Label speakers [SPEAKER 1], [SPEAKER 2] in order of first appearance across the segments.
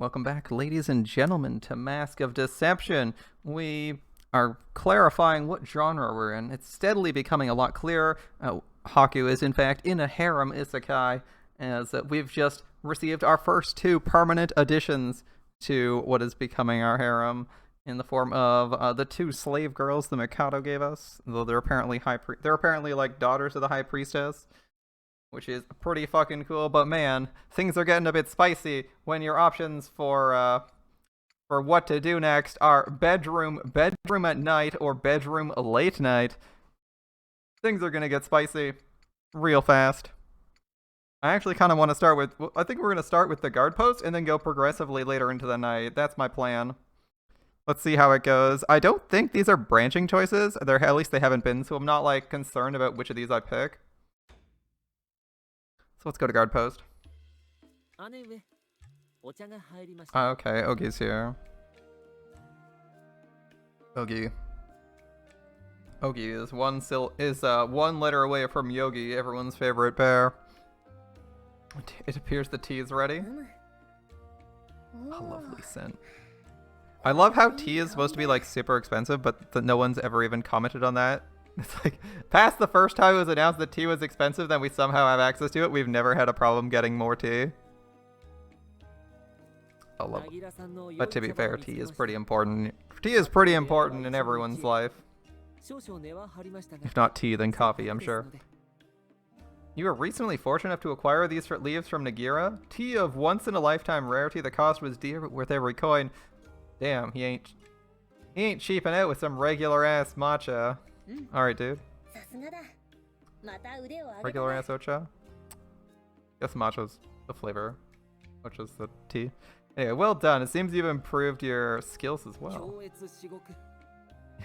[SPEAKER 1] Welcome back, ladies and gentlemen, to Mask of Deception. We are clarifying what genre we're in. It's steadily becoming a lot clearer. Haku is, in fact, in a harem isekai, as we've just received our first two permanent additions to what is becoming our harem in the form of the two slave girls the Mikado gave us, though they're apparently they're apparently like daughters of the High Priestess, which is pretty fucking cool. But man, things are getting a bit spicy when your options for what to do next are bedroom at night or bedroom late night. Things are gonna get spicy real fast. I actually kind of want to start with, I think we're gonna start with the guard post and then go progressively later into the night. That's my plan. Let's see how it goes. I don't think these are branching choices. At least they haven't been, so I'm not like concerned about which of these I pick. So let's go to guard post. Okay, Ogi's here. Ogi is one letter away from Yogi, everyone's favorite bear. It appears the tea is ready. A lovely scent. I love how tea is supposed to be like super expensive, but no one's ever even commented on that. It's like, past the first time it was announced that tea was expensive, then we somehow have access to it. We've never had a problem getting more tea. I love it. But to be fair, tea is pretty important. Tea is pretty important in everyone's life. If not tea, then coffee, I'm sure. You were recently fortunate enough to acquire these leaves from Nagira. Tea of once-in-a-lifetime rarity. The cost was dear, but worth every coin. Damn, he ain't cheaping out with some regular-ass matcha. Alright, dude. Regular ass Ocha? Guess matcha's the flavor. Ocha's the tea. Anyway, well done. It seems you've improved your skills as well.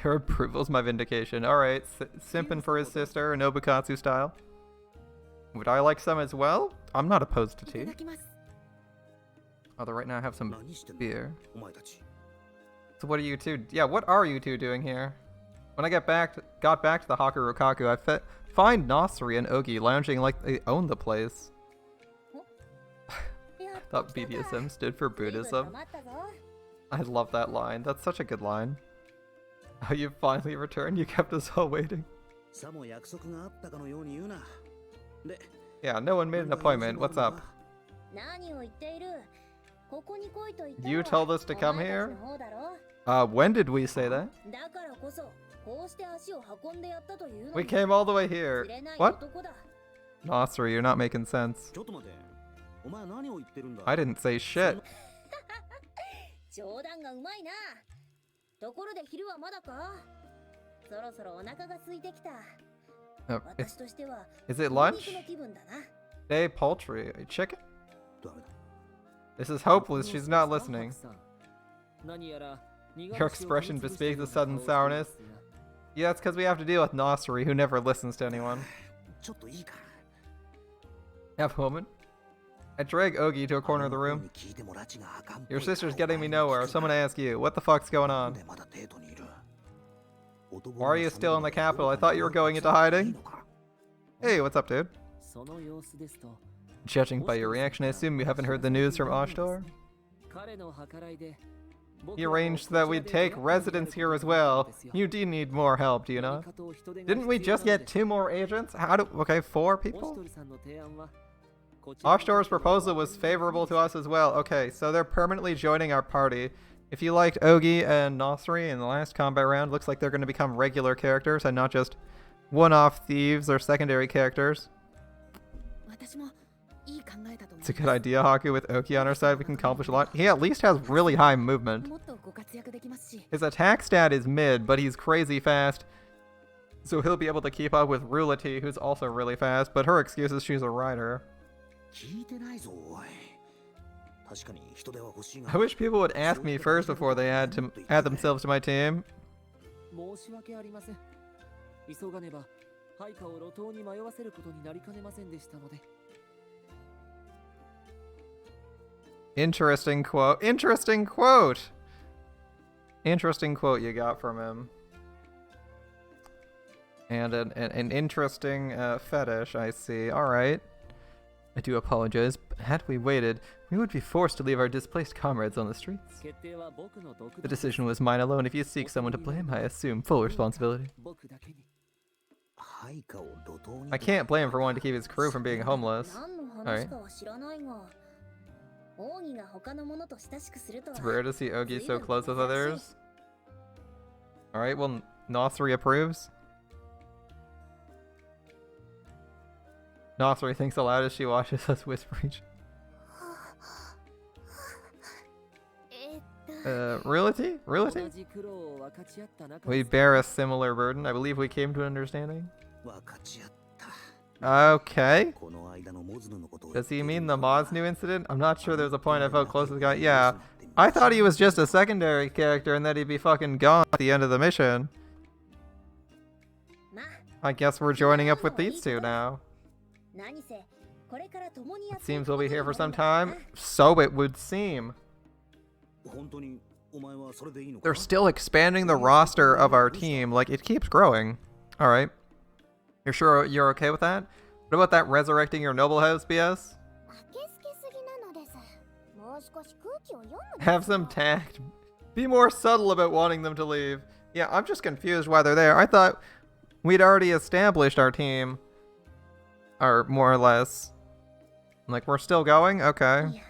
[SPEAKER 1] Your approval's my vindication. Alright, simping for his sister, Nobukatsu style. Would I like some as well? I'm not opposed to tea. Although right now I have some beer. So what are you two? Yeah, what are you two doing here? When I got back to the Haku Rokaku, I find Nasri and Ogi lounging like they own the place. I thought BDSM stood for Buddhism. I love that line. That's such a good line. Oh, you finally returned? You kept us all waiting. Yeah, no one made an appointment. What's up? You told us to come here? When did we say that? We came all the way here. What? Nasri, you're not making sense. I didn't say shit. Is it lunch? Hey, poultry. Chicken? This is hopeless. She's not listening. Your expression bespeaks the sudden sourness. Yeah, it's because we have to deal with Nasri, who never listens to anyone. Have a moment. I drag Ogi to a corner of the room. Your sister's getting me nowhere. Someone ask you, what the fuck's going on? Why are you still in the capital? I thought you were going into hiding. Hey, what's up, dude? Judging by your reaction, I assume you haven't heard the news from Ashtor? He arranged so that we'd take residence here as well. You do need more help, do you not? Didn't we just get 2 more agents? Okay, 4 people? Ashtor's proposal was favorable to us as well. Okay, so they're permanently joining our party. If you liked Ogi and Nasri in the last combat round, looks like they're going to become regular characters and not just one-off thieves or secondary characters. It's a good idea, Haku. With Oki on our side, we can accomplish a lot. He at least has really high movement. His attack stat is mid, but he's crazy fast. So he'll be able to keep up with Rulati, who's also really fast, but her excuse is she's a rider. I wish people would ask me first before they add themselves to my team. Interesting quote. Interesting quote! Interesting quote you got from him. And an interesting fetish, I see. Alright. I do apologize, but had we waited, we would be forced to leave our displaced comrades on the streets. The decision was mine alone. If you seek someone to blame, I assume full responsibility. I can't blame him for wanting to keep his crew from being homeless. Alright. It's rare to see Ogi so close with others. Alright, well, Nosri approves. Nosri thinks aloud as she watches us whispering. Realty? Realty? We bear a similar burden. I believe we came to an understanding. Okay. Does he mean the Moznu incident? I'm not sure there's a point I felt close to the guy. Yeah. I thought he was just a secondary character and that he'd be fucking gone at the end of the mission. I guess we're joining up with these two now. It seems we'll be here for some time. So it would seem. They're still expanding the roster of our team. Like, it keeps growing. Alright. You're sure you're okay with that? What about that resurrecting your noble house BS? Have some tact. Be more subtle about wanting them to leave. Yeah, I'm just confused why they're there. I thought we'd already established our team. Or more or less. Like, we're still going? Okay.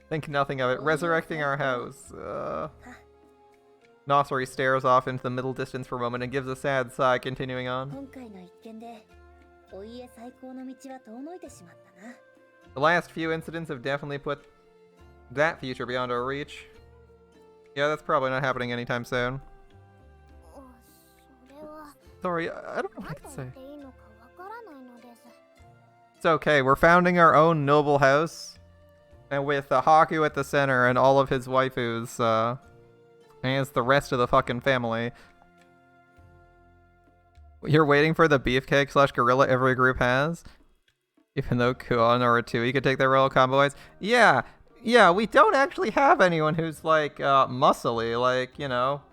[SPEAKER 1] Think nothing of it. Resurrecting our house. Nosri stares off into the middle distance for a moment and gives a sad sigh, continuing on. The last few incidents have definitely put that future beyond our reach. Yeah, that's probably not happening anytime soon. Sorry, I don't know what I can say. It's okay, we're founding our own noble house. And with Haku at the center and all of his waifus, and it's the rest of the fucking family. You're waiting for the beefcake / gorilla every group has? Even though Kuon or Atui could take their role combo-wise? Yeah, we don't actually have anyone who's like, muscly, like, you know.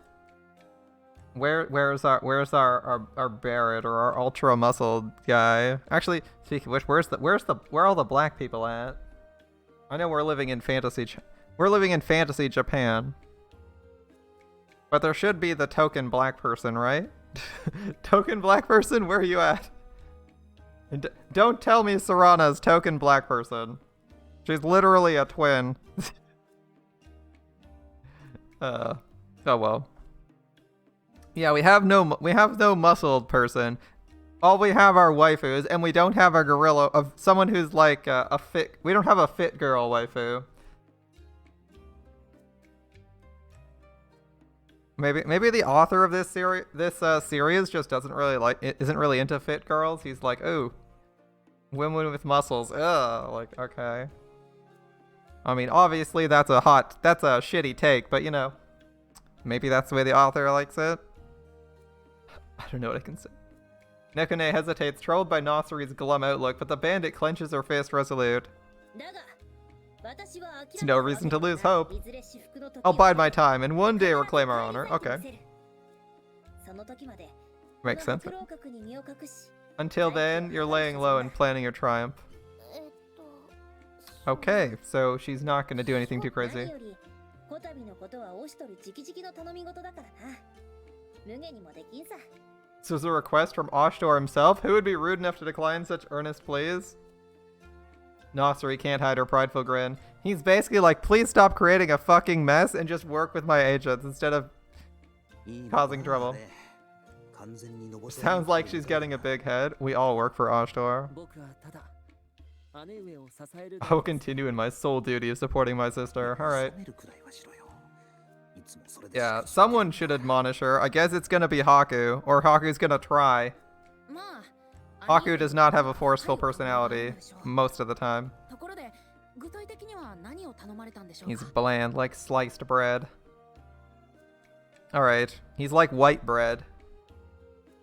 [SPEAKER 1] Where's our Barrett or our ultra muscled guy? Actually, speaking of which, where are all the black people at? I know we're living in fantasy Japan. But there should be the token black person, right? Token black person, where are you at? And don't tell me Serana's token black person. She's literally a twin. Oh well. Yeah, we have no muscled person. All we have are waifus, and we don't have a gorilla of someone who's like a fit. We don't have a fit girl waifu. Maybe the author of this series just isn't really into fit girls. He's like, ooh, women with muscles. Ugh, like, okay. I mean, obviously that's a shitty take, but you know, maybe that's the way the author likes it. I don't know what I can say. Nekone hesitates, troubled by Nosri's glum outlook, but the bandit clenches her fist resolute. There's no reason to lose hope. I'll bide my time and one day reclaim our honor. Okay. Makes sense. Until then, you're laying low and planning your triumph. Okay, so she's not going to do anything too crazy. This was a request from Ashtor himself? Who would be rude enough to decline such earnest pleas? Nosri can't hide her prideful grin. He's basically like, please stop creating a fucking mess and just work with my agents instead of causing trouble. Sounds like she's getting a big head. We all work for Ashtor. I will continue in my sole duty of supporting my sister. Alright. Yeah, someone should admonish her. I guess it's gonna be Haku, or Haku's gonna try. Haku does not have a forceful personality most of the time. He's bland, like sliced bread. Alright, he's like white bread.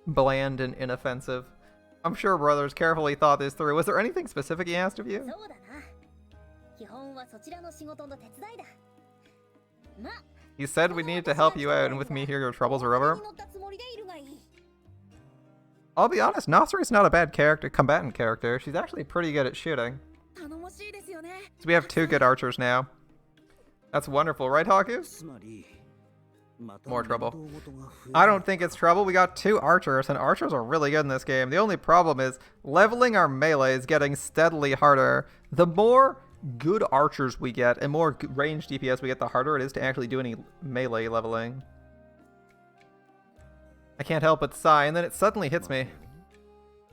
[SPEAKER 1] Bland and inoffensive. I'm sure Brothers carefully thought this through. Was there anything specific he asked of you? He said we needed to help you out, and with me here, your troubles are over. I'll be honest, Nasri's not a bad combatant character. She's actually pretty good at shooting. So we have 2 good archers now. That's wonderful, right, Haku? More trouble. I don't think it's trouble. We got 2 archers, and archers are really good in this game. The only problem is leveling our melee is getting steadily harder. The more good archers we get and more ranged DPS we get, the harder it is to actually do any melee leveling. I can't help but sigh, and then it suddenly hits me.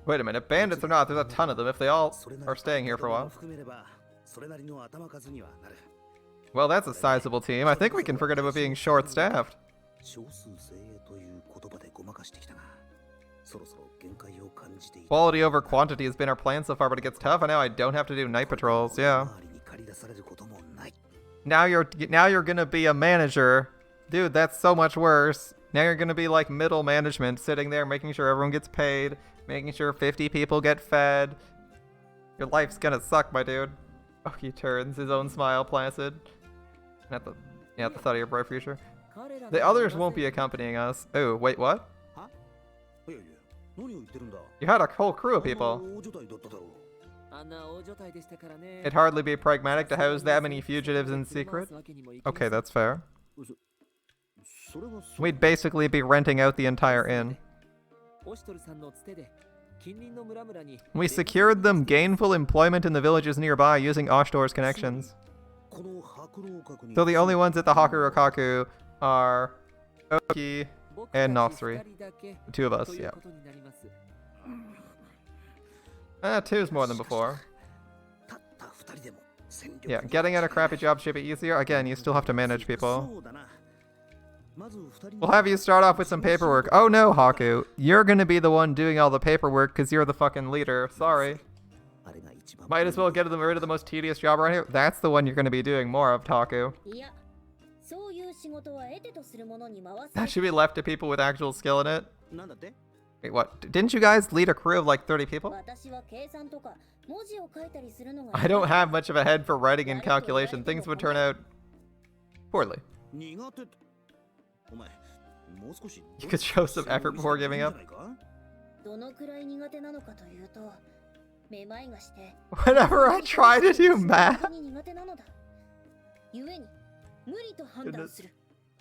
[SPEAKER 1] Wait a minute, bandits or not, there's a ton of them if they all are staying here for a while. Well, that's a sizable team. I think we can forget about being short-staffed. Quality over quantity has been our plan so far, but it gets tough. I know I don't have to do night patrols, yeah. Now you're gonna be a manager. Dude, that's so much worse. Now you're gonna be like middle management, sitting there making sure everyone gets paid, making sure 50 people get fed. Your life's gonna suck, my dude. Oh, he turns, his own smile placid. At the thought of your bright future. The others won't be accompanying us. Oh, wait, what? You had a whole crew of people. It'd hardly be pragmatic to house that many fugitives in secret. Okay, that's fair. We'd basically be renting out the entire inn. We secured them gainful employment in the villages nearby using Oshtor's connections. So the only ones at the Hakurokaku are Oki and Nosri. The 2 of us, yeah. 2's more than before. Yeah, getting at a crappy job should be easier. Again, you still have to manage people. We'll have you start off with some paperwork. Oh no, Haku. You're gonna be the one doing all the paperwork because you're the fucking leader. Sorry. Might as well get rid of the most tedious job right here. That's the one you're gonna be doing more of, Haku. That should be left to people with actual skill in it. Wait, what? Didn't you guys lead a crew of like 30 people? I don't have much of a head for writing and calculation. Things would turn out poorly. You could show some effort before giving up. Whenever I try to do math...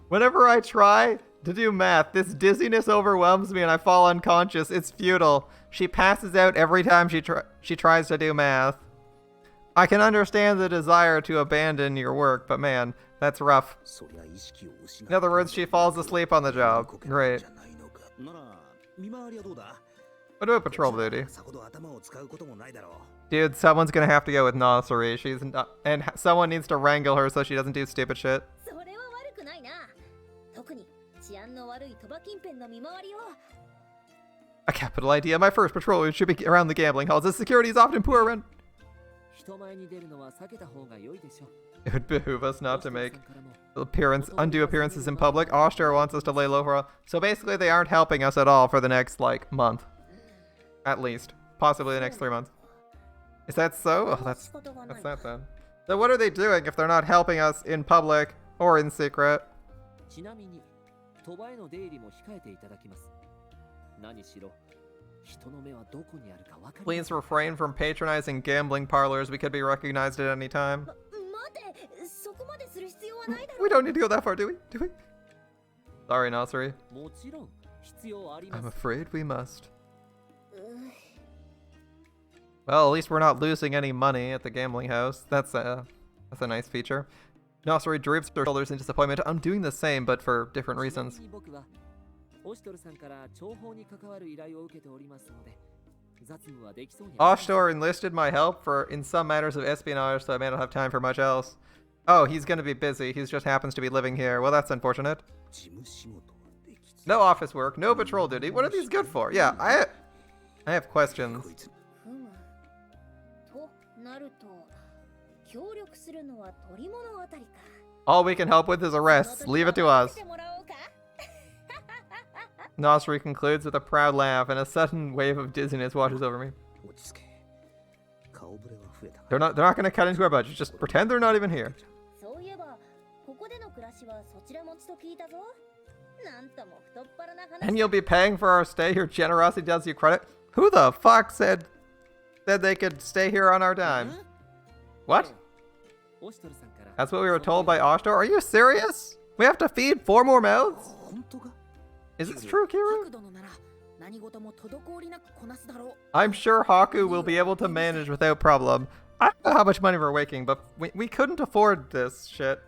[SPEAKER 1] Whenever I try to do math, this dizziness overwhelms me and I fall unconscious. It's futile. She passes out every time she tries to do math. I can understand the desire to abandon your work, but man, that's rough. In other words, she falls asleep on the job. Great. What about patrol duty? Dude, someone's gonna have to go with Nasri. She's not, and someone needs to wrangle her so she doesn't do stupid shit. A capital idea. My first patrol route should be around the gambling halls. The security is often poor around. It would behoove us not to make undue appearances in public. Oshtar wants us to lay low for all. So basically they aren't helping us at all for the next, like, month. At least. Possibly the next 3 months. Is that so? Oh, that's that then. So what are they doing if they're not helping us in public or in secret? Please refrain from patronizing gambling parlors. We could be recognized at any time. We don't need to go that far, do we? Sorry, Nasri. I'm afraid we must. Well, at least we're not losing any money at the gambling house. That's a nice feature. Nasri droops her shoulders in disappointment. I'm doing the same, but for different reasons. Oshtor enlisted my help in some matters of espionage, so I may not have time for much else. Oh, he's gonna be busy. He just happens to be living here. Well, that's unfortunate. No office work, no patrol duty. What are these good for? Yeah, I have questions. All we can help with is arrests. Leave it to us. Nasri concludes with a proud laugh, and a sudden wave of dizziness washes over me. They're not going to cut into our budget. Just pretend they're not even here. And you'll be paying for our stay. Your generosity does you credit. Who the fuck said they could stay here on our dime? What? That's what we were told by Oshtor? Are you serious? We have to feed 4 more mouths? Is this true, Kira? I'm sure Haku will be able to manage without problem. I don't know how much money we're making, but we couldn't afford this shit.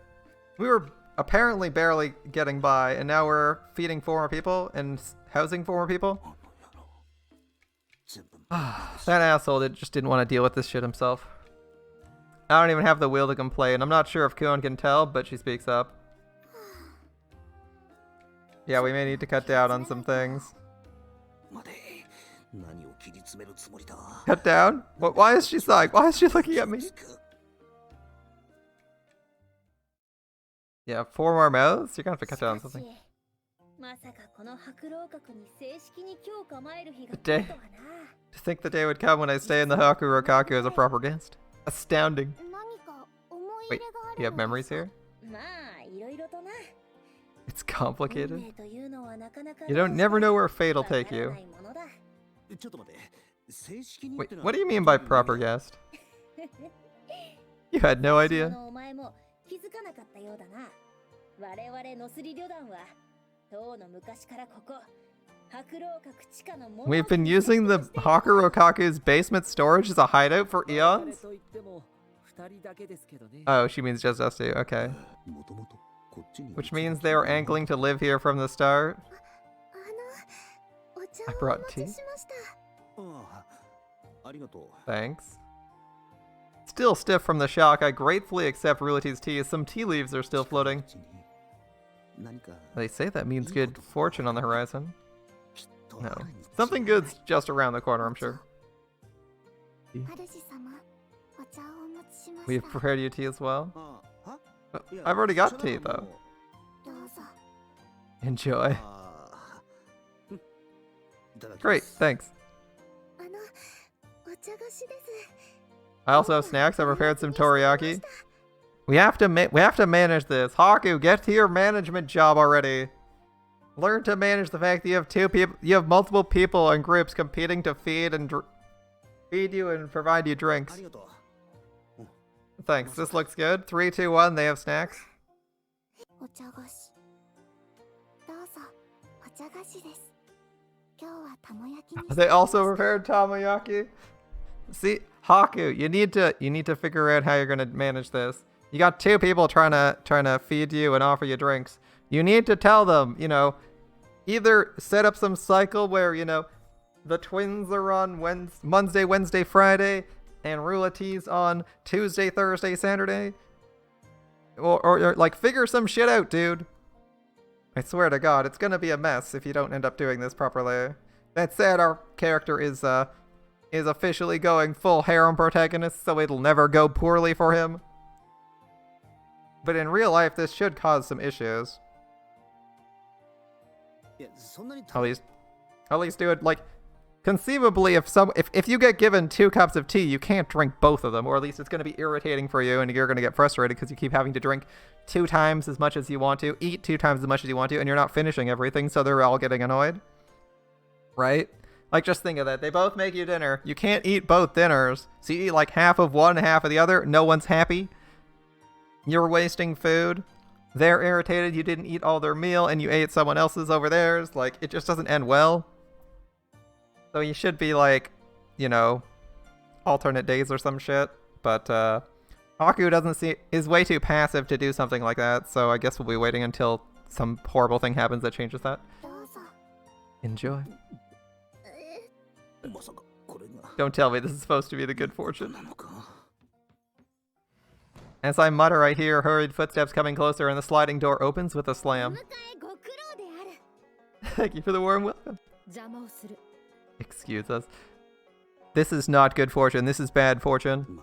[SPEAKER 1] We were apparently barely getting by, and now we're feeding 4 more people and housing 4 more people? That asshole just didn't want to deal with this shit himself. I don't even have the will to complain. I'm not sure if Kuon can tell, but she speaks up. Yeah, we may need to cut down on some things. Cut down? What? Why is she sighing? Why is she looking at me? Yeah, 4 more mouths? You're gonna have to cut down on something. The day... To think the day would come when I stay in the Haku Rokaku as a proper guest. Astounding. Wait, you have memories here? It's complicated. You don't never know where fate'll take you. Wait, what do you mean by proper guest? You had no idea? We've been using the Haku Rokaku's basement storage as a hideout for eons? Oh, she means just us two, okay. Which means they were angling to live here from the start. I brought tea. Thanks. Still stiff from the shock, I gratefully accept Rulati's tea. Some tea leaves are still floating. They say that means good fortune on the horizon. No. Something good's just around the corner, I'm sure. We've prepared you tea as well? I've already got tea, though. Enjoy. Great, thanks. I also have snacks. I prepared some teriyaki. We have to manage this. Haku, get to your management job already. Learn to manage the fact that you have 2 people. You have multiple people and groups competing to feed you and provide you drinks. Thanks. This looks good. 3, 2, 1. They have snacks. They also prepared tamoyaki. See, Haku, you need to figure out how you're gonna manage this. You got 2 people trying to feed you and offer you drinks. You need to tell them, you know, either set up some cycle where, you know, the twins are on Monday, Wednesday, Friday, and Rulati's on Tuesday, Thursday, Saturday. Or like figure some shit out, dude. I swear to God, it's gonna be a mess if you don't end up doing this properly. That said, our character is officially going full harem protagonist, so it'll never go poorly for him. But in real life, this should cause some issues. At least do it like conceivably. If you get given 2 cups of tea, you can't drink both of them, or at least it's going to be irritating for you, and you're going to get frustrated because you keep having to drink 2 times as much as you want to, eat 2 times as much as you want to, and you're not finishing everything, so they're all getting annoyed. Right? Like, just think of that. They both make you dinner. You can't eat both dinners. So you eat like half of one, half of the other. No one's happy. You're wasting food. They're irritated you didn't eat all their meal and you ate someone else's over theirs. Like, it just doesn't end well. So you should be like, you know, alternate days or some shit. But Haku is way too passive to do something like that. So I guess we'll be waiting until some horrible thing happens that changes that. Enjoy. Don't tell me this is supposed to be the good fortune. As I mutter, I hear hurried footsteps coming closer, and the sliding door opens with a slam. Thank you for the warm welcome. Excuse us. This is not good fortune. This is bad fortune.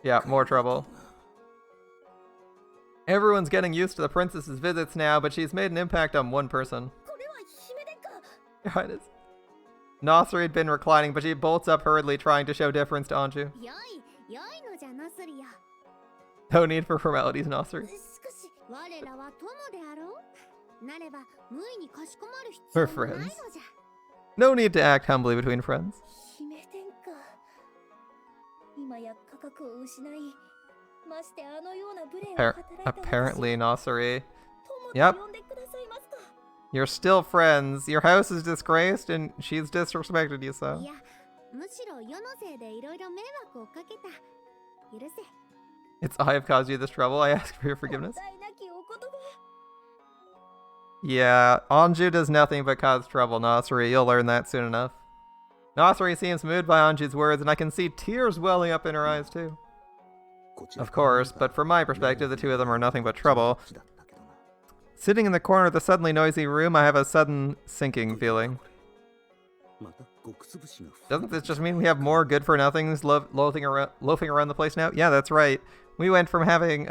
[SPEAKER 1] Yeah, more trouble. Everyone's getting used to the princess's visits now, but she's made an impact on one person. Your Highness. Nasri had been reclining, but she bolts up hurriedly, trying to show deference to Anju. No need for formalities, Nasri. We're friends. No need to act humbly between friends. Apparently, Nasari. Yep. You're still friends. Your house is disgraced and she's disrespected you, so. I have caused you this trouble. I ask for your forgiveness. Yeah, Anju does nothing but cause trouble, Nasri. You'll learn that soon enough. Nasri seems moved by Anju's words, and I can see tears welling up in her eyes, too. Of course, but from my perspective, the two of them are nothing but trouble. Sitting in the corner of the suddenly noisy room, I have a sudden sinking feeling. Doesn't this just mean we have more good-for-nothings loafing around the place now? Yeah, that's right. We went from having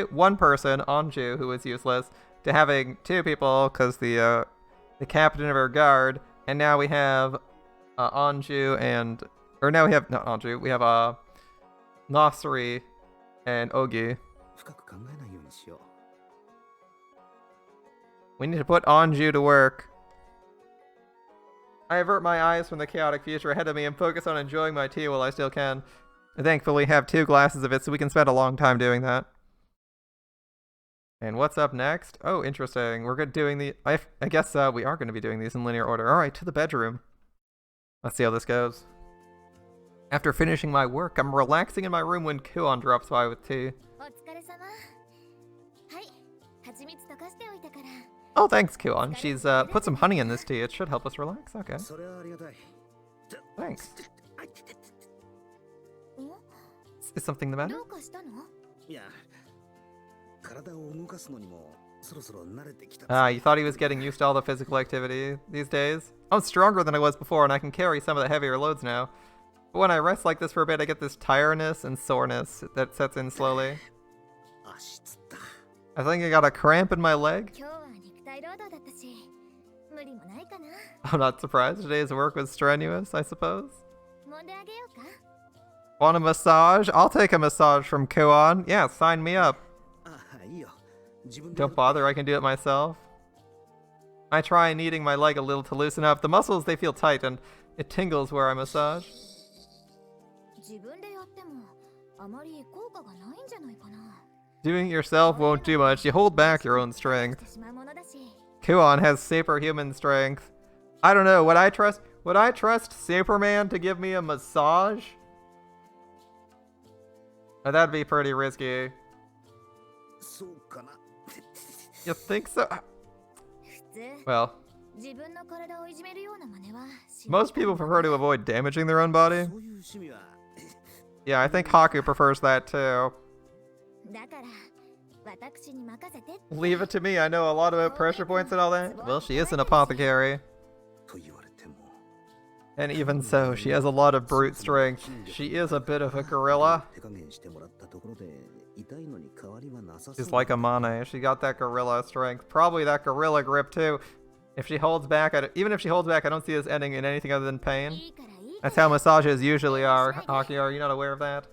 [SPEAKER 1] one person, Anju, who was useless, to having two people, because the captain of our guard, and now we have Anju and... Or now we have... Not Anju, we have Nasri and Ogi. We need to put Anju to work. I avert my eyes from the chaotic future ahead of me and focus on enjoying my tea while I still can. I thankfully have 2 glasses of it, so we can spend a long time doing that. And what's up next? Oh, interesting. We're doing the... I guess we are going to be doing these in linear order. Alright, to the bedroom. Let's see how this goes. After finishing my work, I'm relaxing in my room when Kuon drops by with tea. Oh, thanks, Kuon. She's put some honey in this tea. It should help us relax. Okay. Thanks. Is something the matter? You thought he was getting used to all the physical activity these days? I'm stronger than I was before, and I can carry some of the heavier loads now. But when I rest like this for a bit, I get this tiredness and soreness that sets in slowly. I think I got a cramp in my leg. I'm not surprised. Today's work was strenuous, I suppose. Want a massage? I'll take a massage from Kuon. Yeah, sign me up. Don't bother, I can do it myself. I try kneading my leg a little to loosen up. The muscles, they feel tight, and it tingles where I massage. Doing it yourself won't do much. You hold back your own strength. Kuon has superhuman strength. I don't know. Would I trust Superman to give me a massage? Oh, that'd be pretty risky. You think so? Well, most people prefer to avoid damaging their own body. Yeah, I think Haku prefers that too. Leave it to me, I know a lot about pressure points and all that. Well, she is an apothecary. And even so, she has a lot of brute strength. She is a bit of a gorilla. She's like a Mane. She got that gorilla strength. Probably that gorilla grip too. If she holds back, even if she holds back, I don't see this ending in anything other than pain. That's how massages usually are. Aki, are you not aware of that?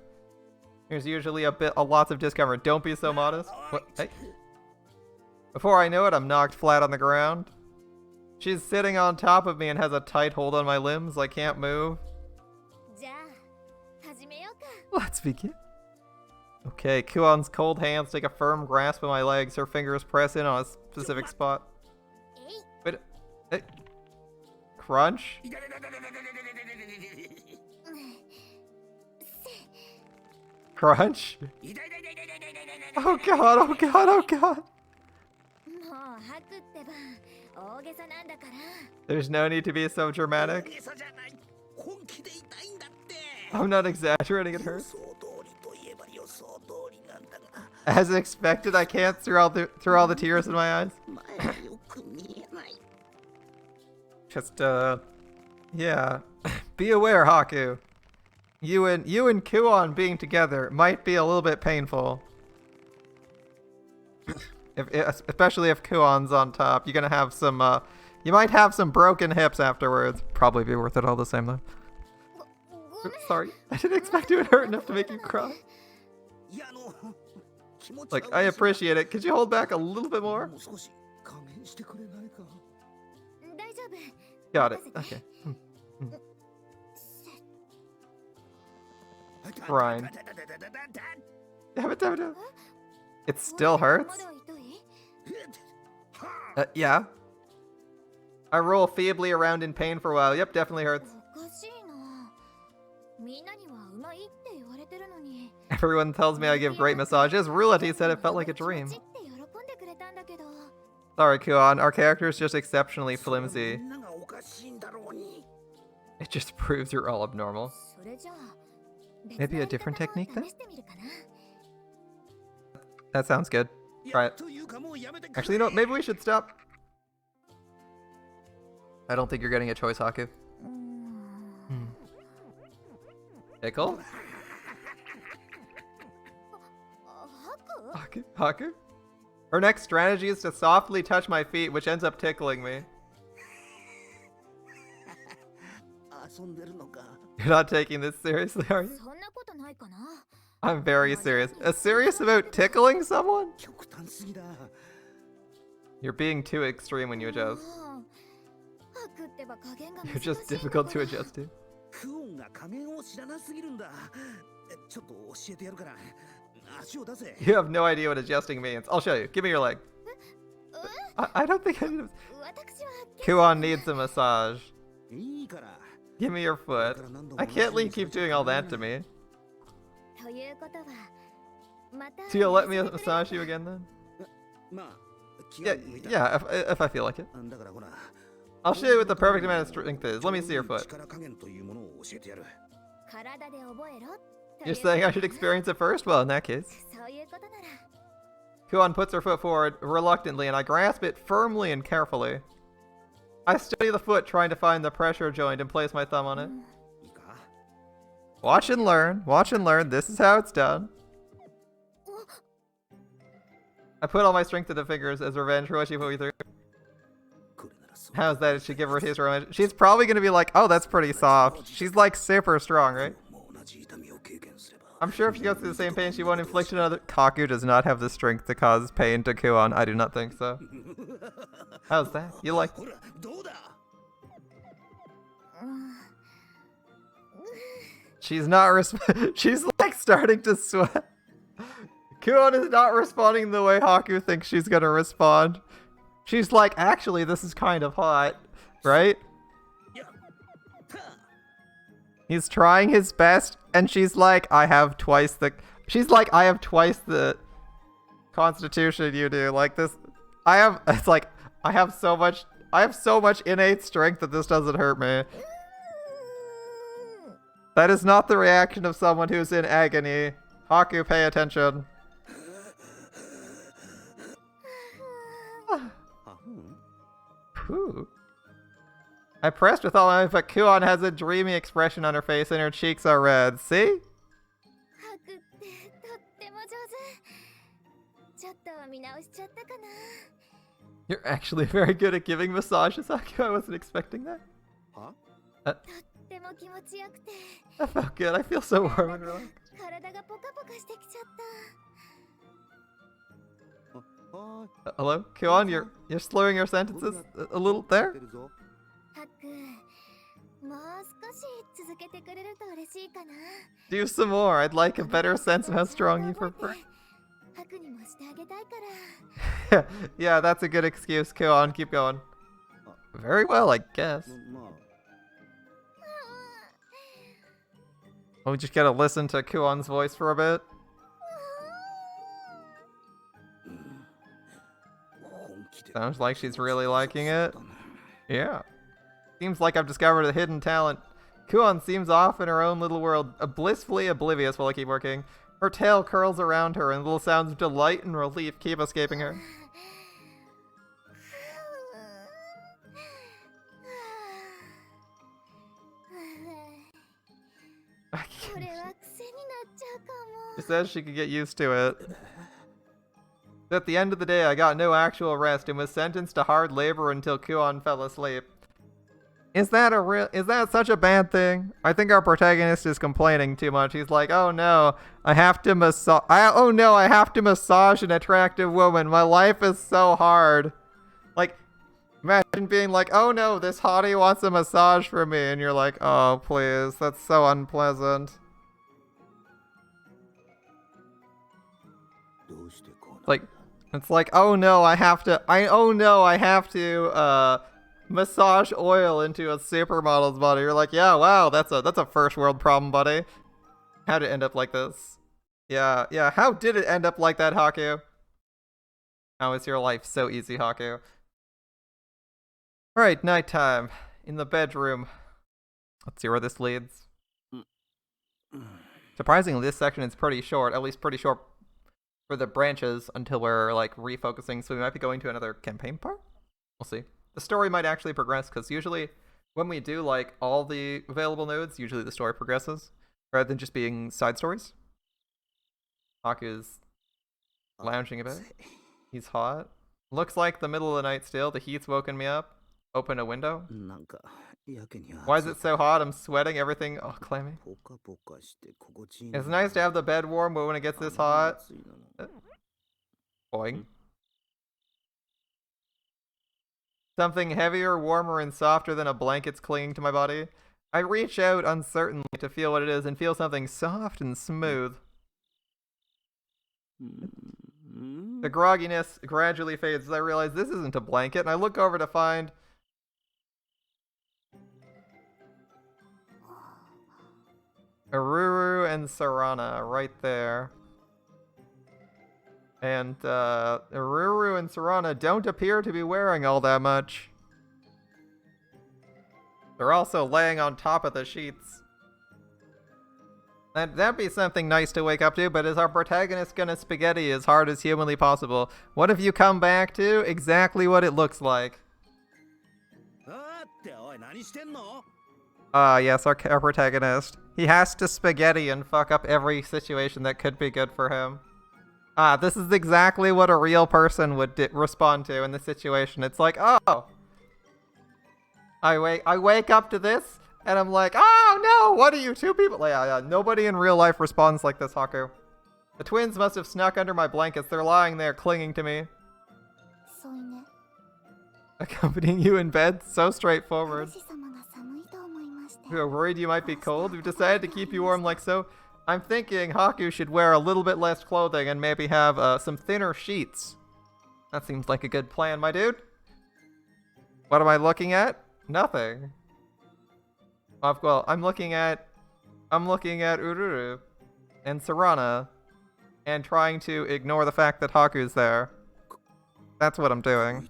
[SPEAKER 1] There's usually a lots of discomfort. Don't be so modest. What? Hey. Before I know it, I'm knocked flat on the ground. She's sitting on top of me and has a tight hold on my limbs. I can't move. Let's begin. Okay, Kuon's cold hands take a firm grasp of my legs. Her fingers press in on a specific spot. Wait, hey. Crunch? Crunch? Oh god, oh god, oh god. There's no need to be so dramatic. I'm not exaggerating, it hurts. As expected, I can't through all the tears in my eyes. Just yeah. Be aware, Haku. You and Kuon being together might be a little bit painful. Especially if Kuon's on top, you're gonna have some you might have some broken hips afterwards. Probably be worth it all the same though. Oops, sorry, I didn't expect it would hurt enough to make you cry. Like, I appreciate it. Could you hold back a little bit more? Got it. Okay. Ryan. It still hurts? Yeah. I roll feebly around in pain for a while. Yep, definitely hurts. Everyone tells me I give great massages. Roulette said it felt like a dream. Sorry, Kuon. Our character is just exceptionally flimsy. It just proves you're all abnormal. Maybe a different technique then? That sounds good. Try it. Actually, you know what? Maybe we should stop. I don't think you're getting a choice, Haku. Tickle? Haku? Her next strategy is to softly touch my feet, which ends up tickling me. You're not taking this seriously, are you? I'm very serious. Serious about tickling someone? You're being too extreme when you adjust. You're just difficult to adjust to. You have no idea what adjusting means. I'll show you. Give me your leg. I don't think I need a... Kuon needs a massage. Give me your foot. I can't let you keep doing all that to me. So you'll let me massage you again then? Yeah, if I feel like it. I'll show you what the perfect amount of strength is. Let me see your foot. You're saying I should experience it first? Well, in that case. Kuon puts her foot forward reluctantly, and I grasp it firmly and carefully. I study the foot, trying to find the pressure joint and place my thumb on it. Watch and learn. Watch and learn. This is how it's done. I put all my strength into fingers as revenge for what she put me through. How's that? It should give her a taste for revenge. She's probably going to be like, oh, that's pretty soft. She's like super strong, right? I'm sure if she goes through the same pain, she won't inflict another. Kaku does not have the strength to cause pain to Kuon. I do not think so. How's that? You like... She's not she's like starting to sweat. Kuon is not responding the way Haku thinks she's gonna respond. She's like, actually, this is kind of hot, right? He's trying his best, and she's like, I have twice the constitution you do. Like this, it's like, I have so much innate strength that this doesn't hurt me. That is not the reaction of someone who's in agony. Haku, pay attention. Whew. I pressed with all my might, but Kuon has a dreamy expression on her face and her cheeks are red. See? You're actually very good at giving massages, Haku. I wasn't expecting that. Huh? That felt good. I feel so warm and relaxed. Hello? Kuon, you're slurring your sentences a little there? Do some more. I'd like a better sense of how strong you prefer. Yeah, that's a good excuse. Kuon, keep going. Very well, I guess. We just gotta listen to Kuon's voice for a bit. Sounds like she's really liking it. Yeah. Seems like I've discovered a hidden talent. Kuon seems off in her own little world, blissfully oblivious while I keep working. Her tail curls around her, and little sounds of delight and relief keep escaping her. She says she could get used to it. At the end of the day, I got no actual rest and was sentenced to hard labor until Kuon fell asleep. Is that such a bad thing? I think our protagonist is complaining too much. He's like, oh no, I have to massage an attractive woman. My life is so hard. Like, Imagine being like, oh no, this hottie wants a massage from me, and you're like, oh please, that's so unpleasant. Like, it's like, oh no, I have to massage oil into a supermodel's body. You're like, yeah, wow, that's a first world problem, buddy. How did it end up like this? Yeah, how did it end up like that, Haku? How is your life so easy, Haku? Alright, nighttime. In the bedroom. Let's see where this leads. Surprisingly, this section is pretty short, at least pretty short for the branches until we're, like, refocusing, so we might be going to another campaign part? We'll see. The story might actually progress, because usually when we do, like, all the available nodes, usually the story progresses, rather than just being side stories. Haku's lounging a bit. He's hot. Looks like the middle of the night still. The heat's woken me up. Open a window. Why is it so hot? I'm sweating. Everything. Oh, clammy. It's nice to have the bed warm, but when it gets this hot. Boing. Something heavier, warmer, and softer than a blanket's clinging to my body. I reach out uncertainly to feel what it is and feel something soft and smooth. The grogginess gradually fades as I realize this isn't a blanket, and I look over to find Ururu and Sarana right there. And Ururu and Sarana don't appear to be wearing all that much. They're also laying on top of the sheets. That'd be something nice to wake up to, but is our protagonist gonna spaghetti as hard as humanly possible? What if you come back to exactly what it looks like? Yes, our protagonist. He has to spaghetti and fuck up every situation that could be good for him. This is exactly what a real person would respond to in this situation. It's like, oh, I wake up to this, and I'm like, oh no, what are you two people? Yeah, nobody in real life responds like this, Haku. The twins must have snuck under my blankets. They're lying there, clinging to me. Accompanying you in bed? So straightforward. We were worried you might be cold. We've decided to keep you warm like so. I'm thinking Haku should wear a little bit less clothing and maybe have some thinner sheets. That seems like a good plan, my dude. What am I looking at? Nothing. Well, I'm looking at Ururu and Sarana and trying to ignore the fact that Haku's there. That's what I'm doing.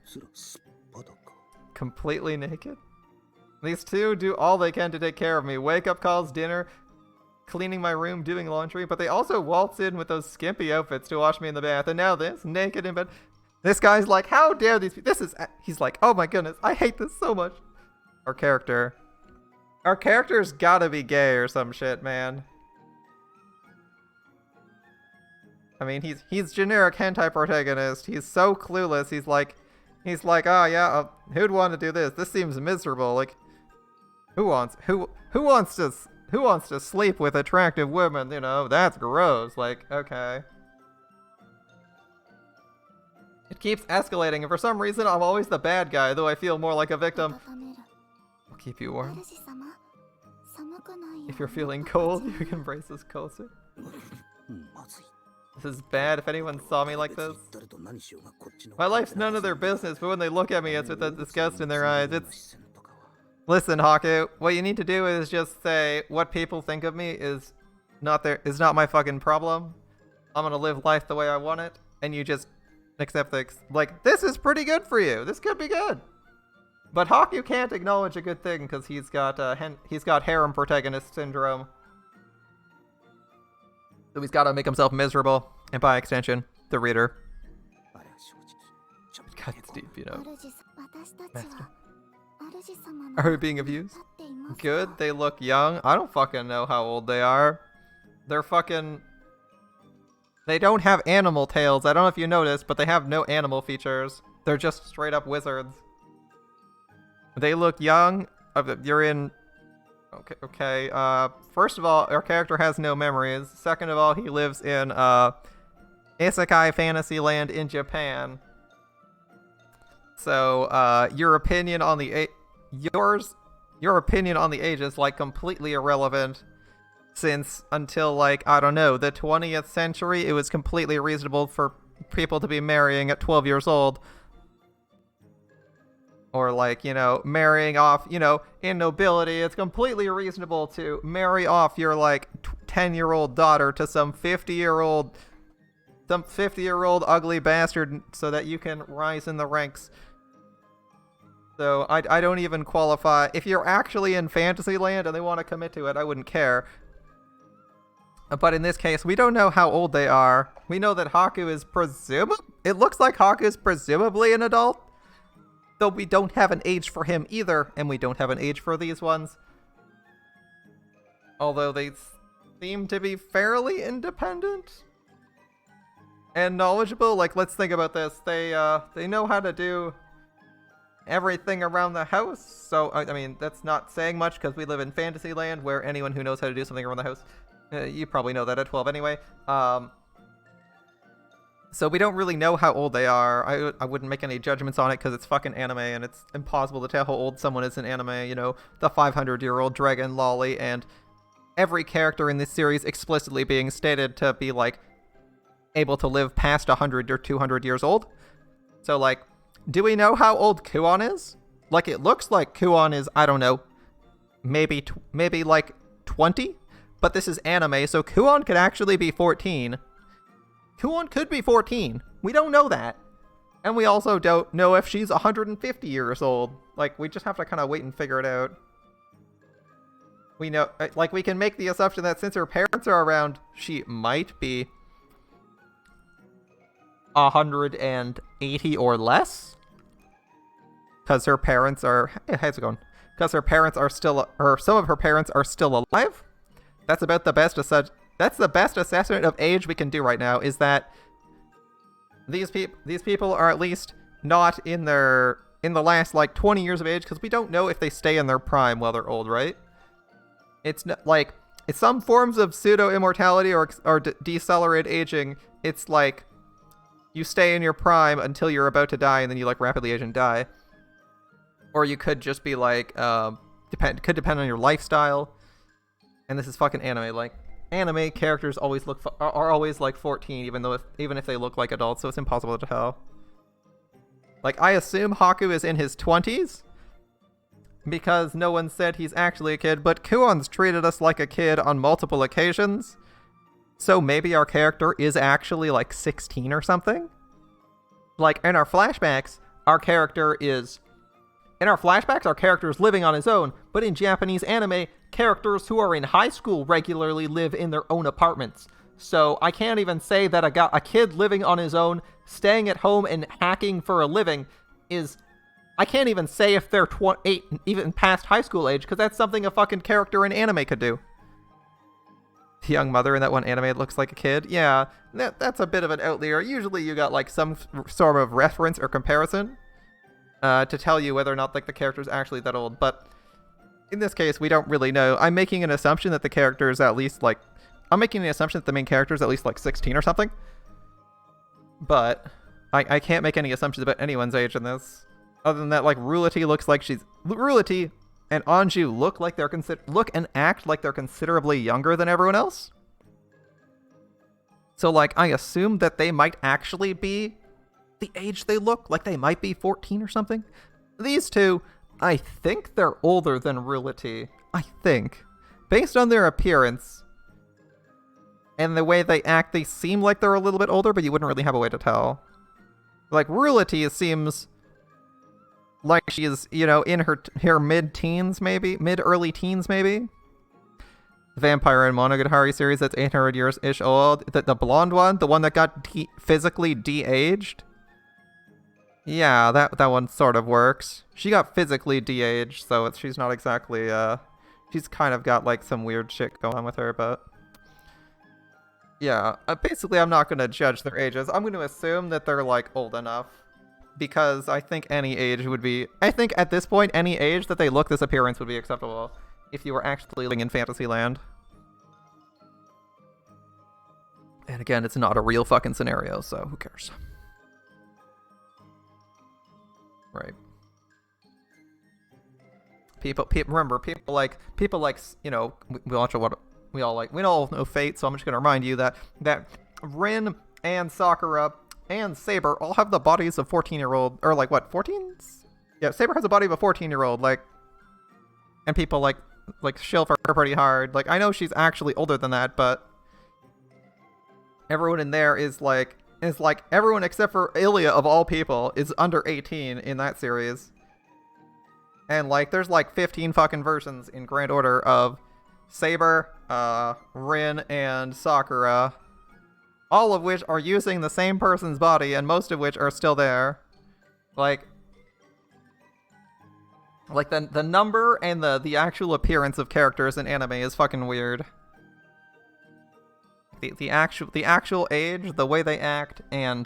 [SPEAKER 1] Completely naked? These two do all they can to take care of me. Wake-up calls, dinner, cleaning my room, doing laundry, but they also waltz in with those skimpy outfits to wash me in the bath. And now this, naked in bed. This guy's like, how dare these people? He's like, oh my goodness, I hate this so much. Our character's gotta be gay or some shit, man. I mean, he's generic hentai protagonist. He's so clueless. He's like, oh yeah, who'd want to do this? This seems miserable. Like, who wants to sleep with attractive women? You know, that's gross. Like, okay. It keeps escalating, and for some reason, I'm always the bad guy, though I feel more like a victim. I'll keep you warm. If you're feeling cold, you can brace us closer. This is bad if anyone saw me like this. My life's none of their business, but when they look at me, it's with that disgust in their eyes. Listen, Haku, what you need to do is just say, what people think of me is not my fucking problem. I'm gonna live life the way I want it, and you just accept like, this is pretty good for you. This could be good. But Haku can't acknowledge a good thing because he's got harem protagonist syndrome. So he's got to make himself miserable, and by extension, the reader. It cuts deep, you know. Master. Are we being abused? Good. They look young. I don't fucking know how old they are. They're fucking. They don't have animal tails. I don't know if you noticed, but they have no animal features. They're just straight up wizards. They look young. You're in. Okay. First of all, our character has no memories. Second of all, he lives in isekai fantasy land in Japan. So, your opinion on the your opinion on the age is like completely irrelevant, since until like, I don't know, the 20th century, it was completely reasonable for people to be marrying at 12 years old. Or like, marrying off, in nobility, it's completely reasonable to marry off your like 10-year-old daughter to some 50-year-old ugly bastard so that you can rise in the ranks. So I don't even qualify. If you're actually in Fantasyland and they want to commit to it, I wouldn't care. But in this case, we don't know how old they are. We know that Haku is it looks like Haku is presumably an adult. Though we don't have an age for him either, and we don't have an age for these ones. Although they seem to be fairly independent and knowledgeable. Like, let's think about this. They know how to do everything around the house. So, I mean, that's not saying much because we live in Fantasyland where anyone who knows how to do something around the house, you probably know that at 12 anyway. So we don't really know how old they are. I wouldn't make any judgments on it because it's fucking anime and it's impossible to tell how old someone is in anime. The 500-year-old dragon lolly and every character in this series explicitly being stated to be like able to live past 100 or 200 years old. So like, do we know how old Kuon is? Like, it looks like Kuon is, I don't know, maybe like 20, but this is anime, so Kuon could actually be 14. Kuon could be 14. We don't know that. And we also don't know if she's 150 years old. Like, we just have to kind of wait and figure it out. We know, like, we can make the assumption that since her parents are around, she might be 180 or less. Because her parents are... Hey, how's it going? Because her parents are still... Or some of her parents are still alive. That's about the best That's the best assessment of age we can do right now, is that these people are at least not in the last like 20 years of age, because we don't know if they stay in their prime while they're old, right? It's like, it's some forms of pseudo immortality or decelerated aging. It's like you stay in your prime until you're about to die, and then you like rapidly age and die. Or you could just be like could depend on your lifestyle. And this is fucking anime. Like, anime characters always are always like 14, even if they look like adults, so it's impossible to tell. Like, I assume Haku is in his 20s because no one said he's actually a kid, but Kuon's treated us like a kid on multiple occasions, so maybe our character is actually like 16 or something. Like, in our flashbacks, our character is living on his own, but in Japanese anime, characters who are in high school regularly live in their own apartments. So I can't even say that a kid living on his own, staying at home and hacking for a living I can't even say if they're 8, even past high school age, because that's something a fucking character in anime could do. The young mother in that one anime looks like a kid. Yeah, that's a bit of an outlier. Usually you got like some sort of reference or comparison to tell you whether or not like the character's actually that old, but in this case, we don't really know. I'm making an assumption that the character is at least like... I'm making the assumption that the main character is at least like 16 or something. But I can't make any assumptions about anyone's age in this. Other than that, like, Rulity and Anju look and act like they're considerably younger than everyone else. So, like, I assume that they might actually be the age they look. Like, they might be 14 or something. These two... I think they're older than Rulity. I think. Based on their appearance and the way they act, they seem like they're a little bit older, but you wouldn't really have a way to tell. Like, Rulity seems like she's, in her mid-teens, maybe? Mid-early teens, maybe? The Vampire and Monogatari series that's 800 years-ish old. The blonde one? The one that got physically de-aged? Yeah, that one sort of works. She got physically de-aged, so she's not exactly, she's kind of got, like, some weird shit going on with her, but... Yeah, basically I'm not going to judge their ages. I'm going to assume that they're, like, old enough. Because I think any age would be... I think at this point, any age that they look this appearance would be acceptable. If you were actually living in Fantasyland. And again, it's not a real fucking scenario, so who cares? Right. Remember, people like, you know, we all know Fate, so I'm just gonna remind you that Rin and Sakura and Saber all have the bodies of 14-year-old, or like what, 14s? Yeah, Saber has a body of a 14-year-old, like, and people like shill for her pretty hard. Like, I know she's actually older than that, but everyone in there is like everyone except for Ilya of all people is under 18 in that series. And like there's like 15 fucking versions in Grand Order of Saber, Rin, and Sakura, all of which are using the same person's body, and most of which are still there. Like the number and the actual appearance of characters in anime is fucking weird. The actual age, the way they act, and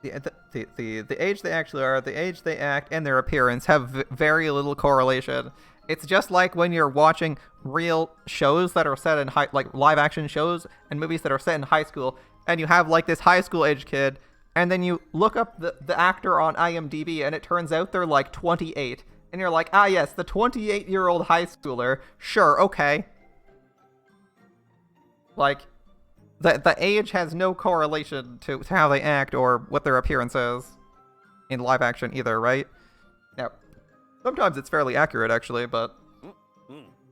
[SPEAKER 1] the age they actually are, the age they act, and their appearance have very little correlation. It's just like when you're watching real shows that are set in like live action shows and movies that are set in high school, and you have like this high school age kid, and then you look up the actor on IMDb, and it turns out they're like 28, and you're like, ah yes, the 28-year-old high schooler, sure, okay. Like, the age has no correlation to how they act or what their appearance is in live action either, right? Now, sometimes it's fairly accurate actually, but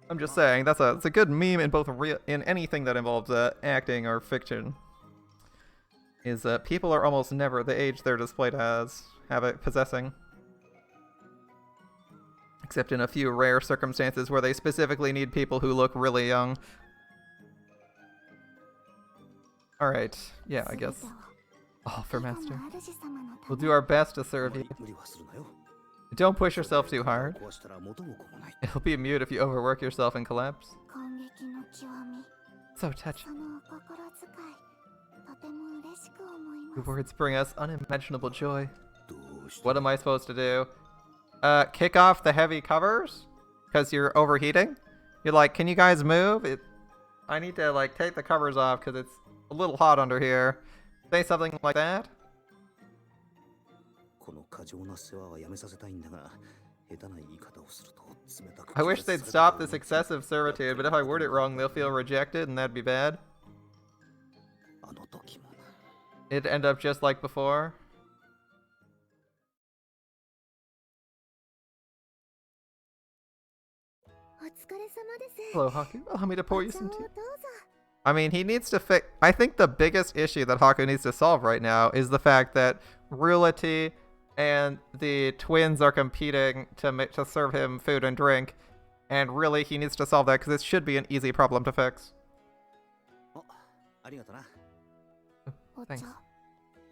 [SPEAKER 1] I'm just saying it's a good meme in both in anything that involves acting or fiction. Is people are almost never the age they're displayed as, possessing. Except in a few rare circumstances where they specifically need people who look really young. Alright, yeah, I guess. Oh, for Master. We'll do our best to serve you. Don't push yourself too hard. It'll be mute if you overwork yourself and collapse. So touching. Your words bring us unimaginable joy. What am I supposed to do? Kick off the heavy covers? Because you're overheating? You're like, can you guys move? I need to, like, take the covers off because it's a little hot under here. Say something like that? I wish they'd stop this excessive servitude, but if I word it wrong, they'll feel rejected, and that'd be bad. It'd end up just like before. Hello, Haku. Allow me to pour you some tea. I mean, he needs to fix... I think the biggest issue that Haku needs to solve right now is the fact that Rulity and the twins are competing to serve him food and drink. And really, he needs to solve that because it should be an easy problem to fix. Thanks.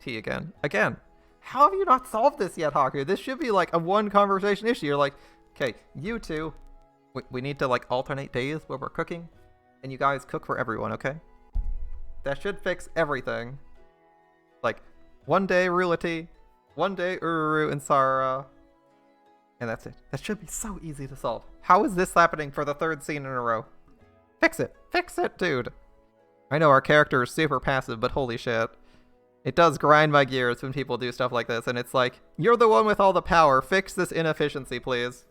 [SPEAKER 1] Tea again. Again. How have you not solved this yet, Haku? This should be like a one conversation issue. You're like, okay, you two, we need to like alternate days where we're cooking. And you guys cook for everyone, okay? That should fix everything. Like, one day Rulity, one day Ururu and Sara, and that's it. That should be so easy to solve. How is this happening for the third scene in a row? Fix it! Fix it, dude! I know our character is super passive, but holy shit. It does grind my gears when people do stuff like this, and it's like, you're the one with all the power, fix this inefficiency, please.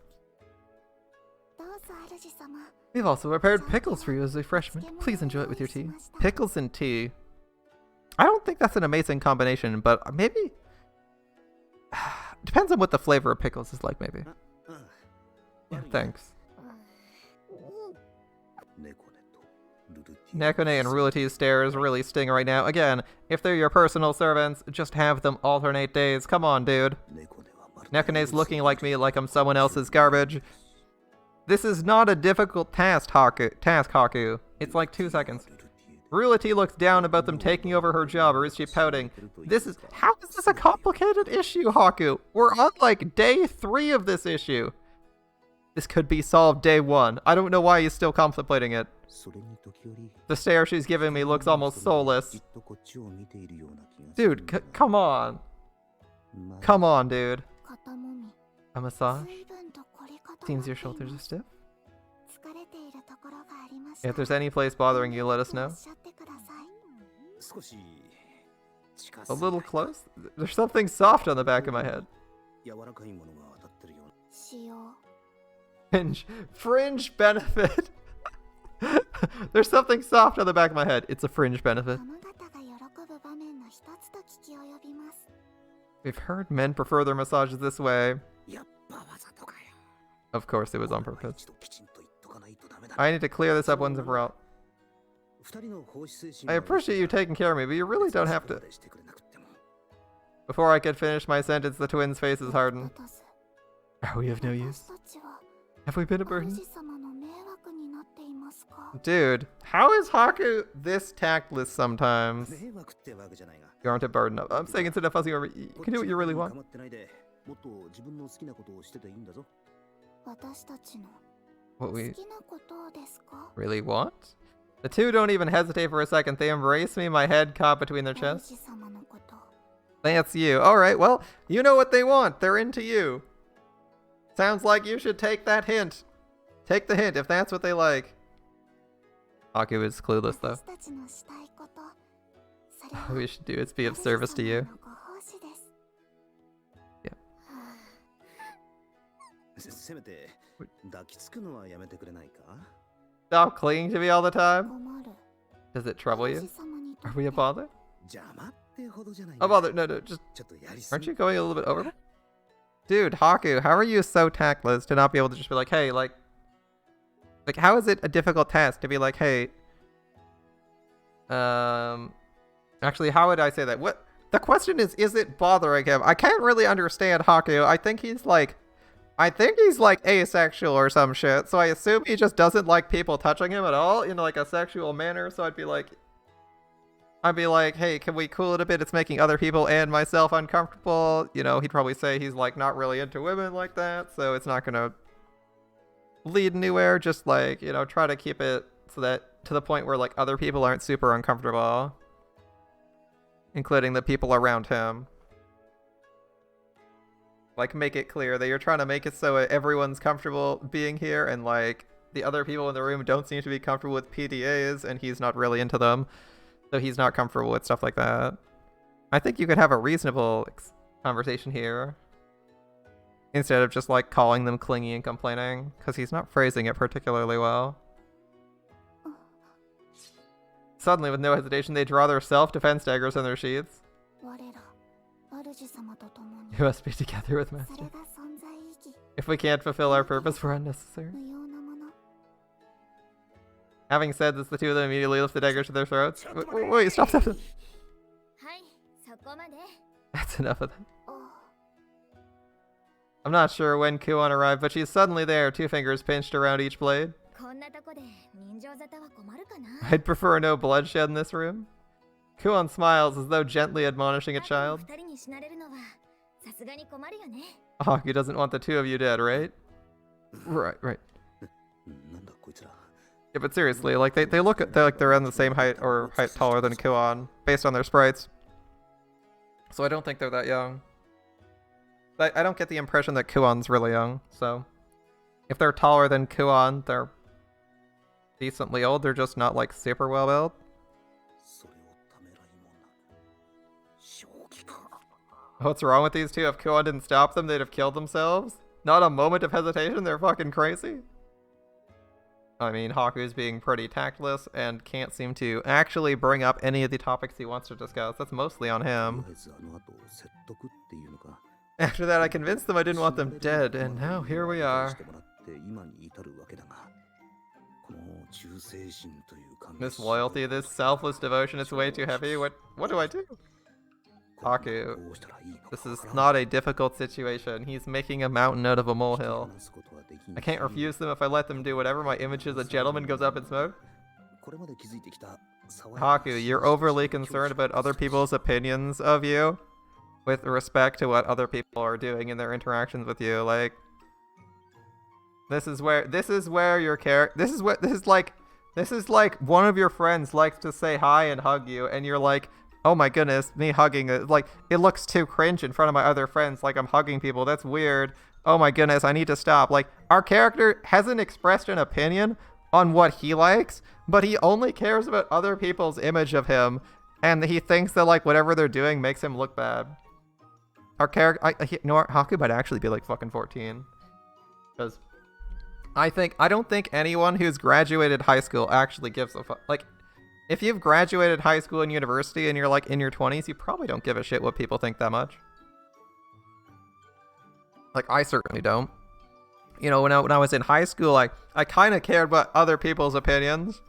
[SPEAKER 1] We've also prepared pickles for you as refreshment. Please enjoy it with your tea. Pickles and tea. I don't think that's an amazing combination, but maybe... Depends on what the flavor of pickles is like, maybe. Yeah, thanks. Nekone and Ruliti's stares really sting right now. Again, if they're your personal servants, just have them alternate days. Come on, dude. Nekone's looking like me like I'm someone else's garbage. This is not a difficult task, Haku. It's like 2 seconds. Rulity looks down about them taking over her job, or is she pouting? How is this a complicated issue, Haku? We're on like day 3 of this issue. This could be solved day 1. I don't know why he's still contemplating it. The stare she's giving me looks almost soulless. Dude, come on. Come on, dude. A massage? Seems your shoulders are stiff. If there's any place bothering you, let us know. A little close? There's something soft on the back of my head. Fringe benefit. There's something soft on the back of my head. It's a fringe benefit. We've heard men prefer their massages this way. Of course it was on purpose. I need to clear this up once and for all. I appreciate you taking care of me, but you really don't have to. Before I could finish my sentence, the twins' faces hardened. Are we of no use? Have we been a burden? Dude, how is Haku this tactless sometimes? You aren't a burden. I'm saying instead of fussing over, you can do what you really want. What we really want? The two don't even hesitate for a second. They embrace me, my head caught between their chests. That's you. Alright, well, you know what they want. They're into you. Sounds like you should take that hint. Take the hint if that's what they like. Haku is clueless though. All we should do is be of service to you. Yeah. Stop clinging to me all the time? Does it trouble you? Are we a bother? A bother? No, just... Aren't you going a little bit over? Dude, Haku, how are you so tactless to not be able to just be like, hey, like, how is it a difficult task to be like, hey, actually, how would I say that? What, the question is it bothering him? I can't really understand Haku. I think he's like asexual or some shit, so I assume he just doesn't like people touching him at all in like a sexual manner, so I'd be like, hey, can we cool it a bit? It's making other people and myself uncomfortable. You know, he'd probably say he's like not really into women like that, so it's not gonna lead anywhere. Just like, you know, try to keep it so that to the point where like other people aren't super uncomfortable, including the people around him. Like, make it clear that you're trying to make it so everyone's comfortable being here, and like the other people in the room don't seem to be comfortable with PDAs, and he's not really into them, so he's not comfortable with stuff like that. I think you could have a reasonable conversation here, instead of just like calling them clingy and complaining, because he's not phrasing it particularly well. Suddenly, with no hesitation, they draw their self-defense daggers in their sheaths. You must be together with Master. If we can't fulfill our purpose, we're unnecessary. Having said this, the two of them immediately lift the daggers to their throats. Wait, stop. That's enough of that. I'm not sure when Kuon arrived, but she's suddenly there, two fingers pinched around each blade. I'd prefer no bloodshed in this room. Kuon smiles as though gently admonishing a child. Haku doesn't want the two of you dead, right? Right. Yeah, but seriously, like they look at they're on the same height or height taller than Kuon based on their sprites. So I don't think they're that young. But I don't get the impression that Kuon's really young. So if they're taller than Kuon, they're decently old. They're just not like super well built. What's wrong with these two? If Kuon didn't stop them, they'd have killed themselves. Not a moment of hesitation. They're fucking crazy. I mean, Haku's being pretty tactless and can't seem to actually bring up any of the topics he wants to discuss. That's mostly on him. After that, I convinced them I didn't want them dead, and now here we are. This loyalty, this selfless devotion, it's way too heavy. What do I do? Haku, this is not a difficult situation. He's making a mountain out of a molehill. I can't refuse them. If I let them do whatever, my image as a gentleman goes up in smoke. Haku, you're overly concerned about other people's opinions of you with respect to what other people are doing in their interactions with you. Like, this is where your character, this is like one of your friends likes to say hi and hug you, and you're like, oh my goodness, me hugging it, like, it looks too cringe in front of my other friends, like I'm hugging people, that's weird. Oh my goodness, I need to stop. Like, our character hasn't expressed an opinion on what he likes, but he only cares about other people's image of him And he thinks that like whatever they're doing makes him look bad. Our character, you know what, Haku might actually be like fucking 14. Because I don't think anyone who's graduated high school actually gives a fuck. Like, if you've graduated high school and university and you're like in your 20s, you probably don't give a shit what people think that much. Like, I certainly don't. You know, when I was in high school, I kind of cared about other people's opinions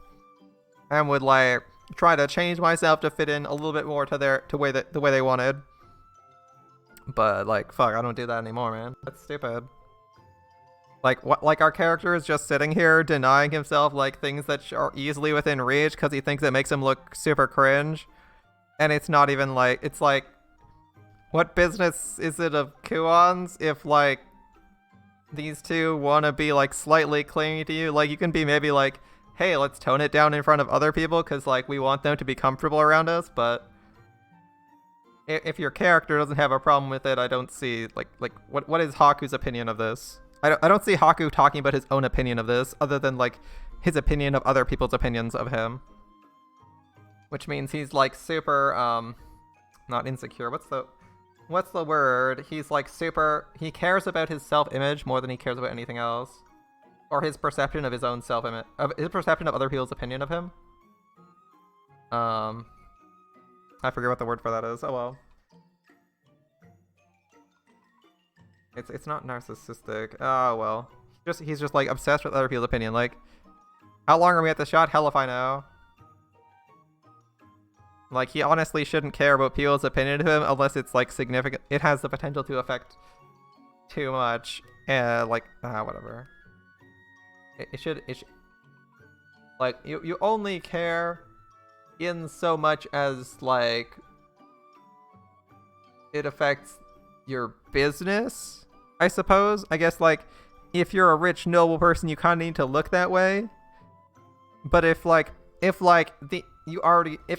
[SPEAKER 1] and would like try to change myself to fit in a little bit more to the way they wanted. But like, fuck, I don't do that anymore, man. That's stupid. Like, what? Like, our character is just sitting here denying himself like things that are easily within reach because he thinks it makes him look super cringe, and it's not even like, it's like, what business is it of Kuon's if like these two want to be like slightly clingy to you? Like, you can be maybe like, hey, let's tone it down in front of other people because like we want them to be comfortable around us, but if your character doesn't have a problem with it, I don't see like what is Haku's opinion of this? I don't see Haku talking about his own opinion of this, other than like his opinion of other people's opinions of him. Which means he's like super not insecure. What's the word? He's like super, he cares about his self-image more than he cares about anything else. Or his perception of his own self-image, of his perception of other people's opinion of him. I forget what the word for that is. Oh well. It's not narcissistic. Oh well. He's just like obsessed with other people's opinion. Like, how long are we at the shot? Hell if I know. Like, he honestly shouldn't care about people's opinion of him unless it's like significant. It has the potential to affect too much. Like, whatever. It should like, you only care in so much as like it affects your business, I suppose. I guess like if you're a rich noble person, you kind of need to look that way. But if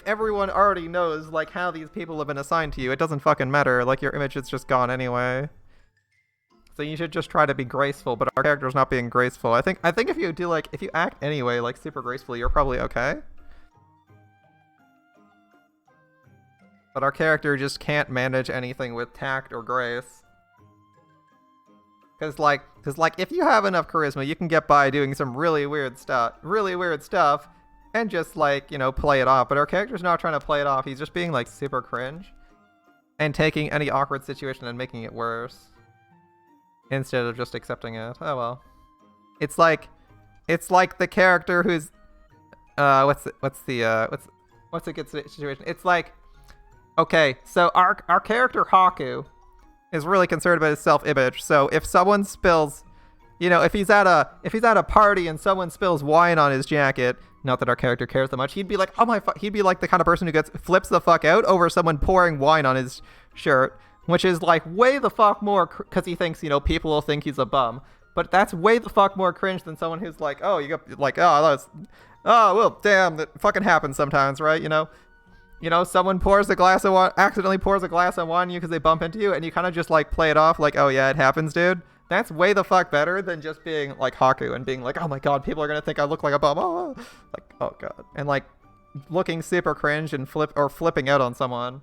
[SPEAKER 1] everyone already knows like how these people have been assigned to you, it doesn't fucking matter. Like, your image is just gone anyway. So you should just try to be graceful, but our character's not being graceful. I think if you act anyway, like super gracefully, you're probably okay. But our character just can't manage anything with tact or grace. Cause like if you have enough charisma, you can get by doing some really weird stuff, and just like, you know, play it off. But our character's not trying to play it off. He's just being like super cringe and taking any awkward situation and making it worse instead of just accepting it. Oh well. It's like the character who's what's a good situation? It's like, okay, so our character Haku is really concerned about his self-image. So if someone spills, you know, if he's at a party and someone spills wine on his jacket, not that our character cares that much, he'd be like, he'd be like the kind of person who flips the fuck out over someone pouring wine on his shirt, which is like way the fuck more, because he thinks, you know, people will think he's a bum. But that's way the fuck more cringe than someone who's like, oh, you got like, oh well, damn, that fucking happens sometimes, right? You know, someone accidentally pours a glass of wine on you because they bump into you, and you kind of just like play it off like, oh yeah, it happens, dude. That's way the fuck better than just being like Haku and being like, oh my god, people are gonna think I look like a bum. Oh. Like, oh god, and like looking super cringe and flipping out on someone,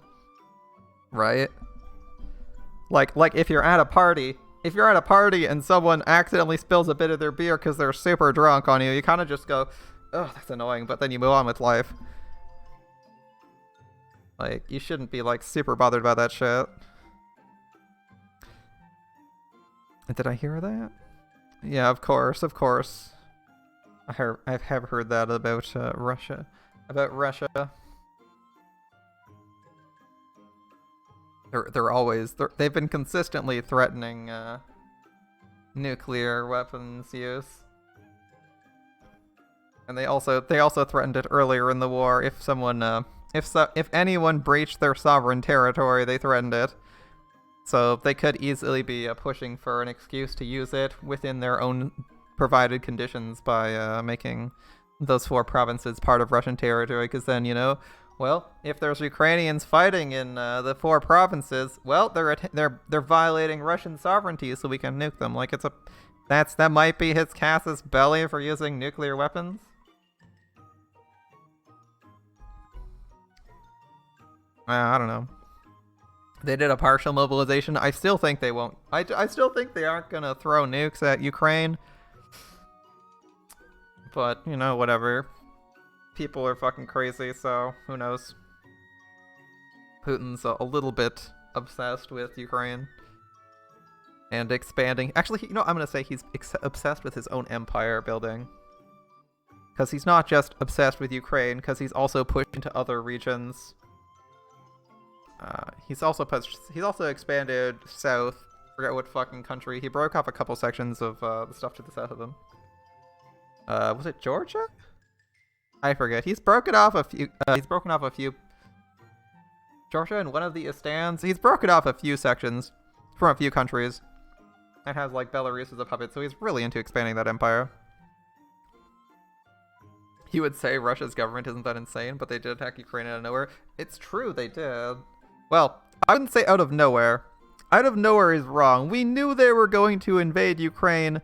[SPEAKER 1] right? Like if you're at a party and someone accidentally spills a bit of their beer because they're super drunk on you, you kind of just go, oh, that's annoying, but then you move on with life. Like, you shouldn't be like super bothered by that shit. Did I hear that? Yeah, of course. I have heard that about Russia. They've been consistently threatening nuclear weapons use. And they also threatened it earlier in the war. If someone if anyone breached their sovereign territory, they threatened it. So they could easily be pushing for an excuse to use it within their own provided conditions by making those 4 provinces part of Russian territory. Because then, you know, well, if there's Ukrainians fighting in the 4 provinces, well, they're violating Russian sovereignty, so we can nuke them. Like, that might be his casus belli for using nuclear weapons. I don't know. They did a partial mobilization. I still think they won't. I still think they aren't gonna throw nukes at Ukraine. But, you know, whatever. People are fucking crazy, so who knows. Putin's a little bit obsessed with Ukraine. And expanding. Actually, you know, I'm gonna say he's obsessed with his own empire building. Because he's not just obsessed with Ukraine, because he's also pushed into other regions. He's also expanded south. Forget what fucking country. He broke off a couple sections of the stuff to the south of him. Was it Georgia? I forget. He's broken off a few. Georgia and one of the Istans. He's broken off a few sections from a few countries. And has like Belarus as a puppet, so he's really into expanding that empire. He would say Russia's government isn't that insane, but they did attack Ukraine out of nowhere. It's true, they did. Well, I wouldn't say out of nowhere. Out of nowhere is wrong. We knew they were going to invade Ukraine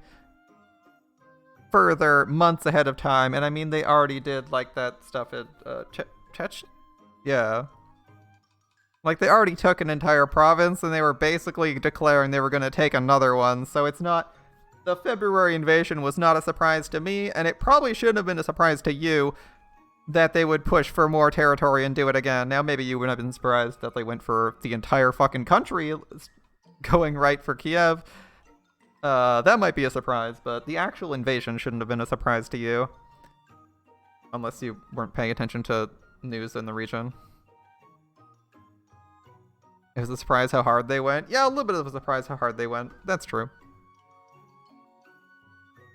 [SPEAKER 1] further months ahead of time, and I mean, they already did like that stuff at Chechnya? Yeah. Like, they already took an entire province, and they were basically declaring they were going to take another one, so it's not... The February invasion was not a surprise to me, and it probably shouldn't have been a surprise to you that they would push for more territory and do it again. Now, maybe you wouldn't have been surprised that they went for the entire fucking country going right for Kiev. That might be a surprise, but the actual invasion shouldn't have been a surprise to you. Unless you weren't paying attention to news in the region. It was a surprise how hard they went. Yeah, a little bit of a surprise how hard they went. That's true.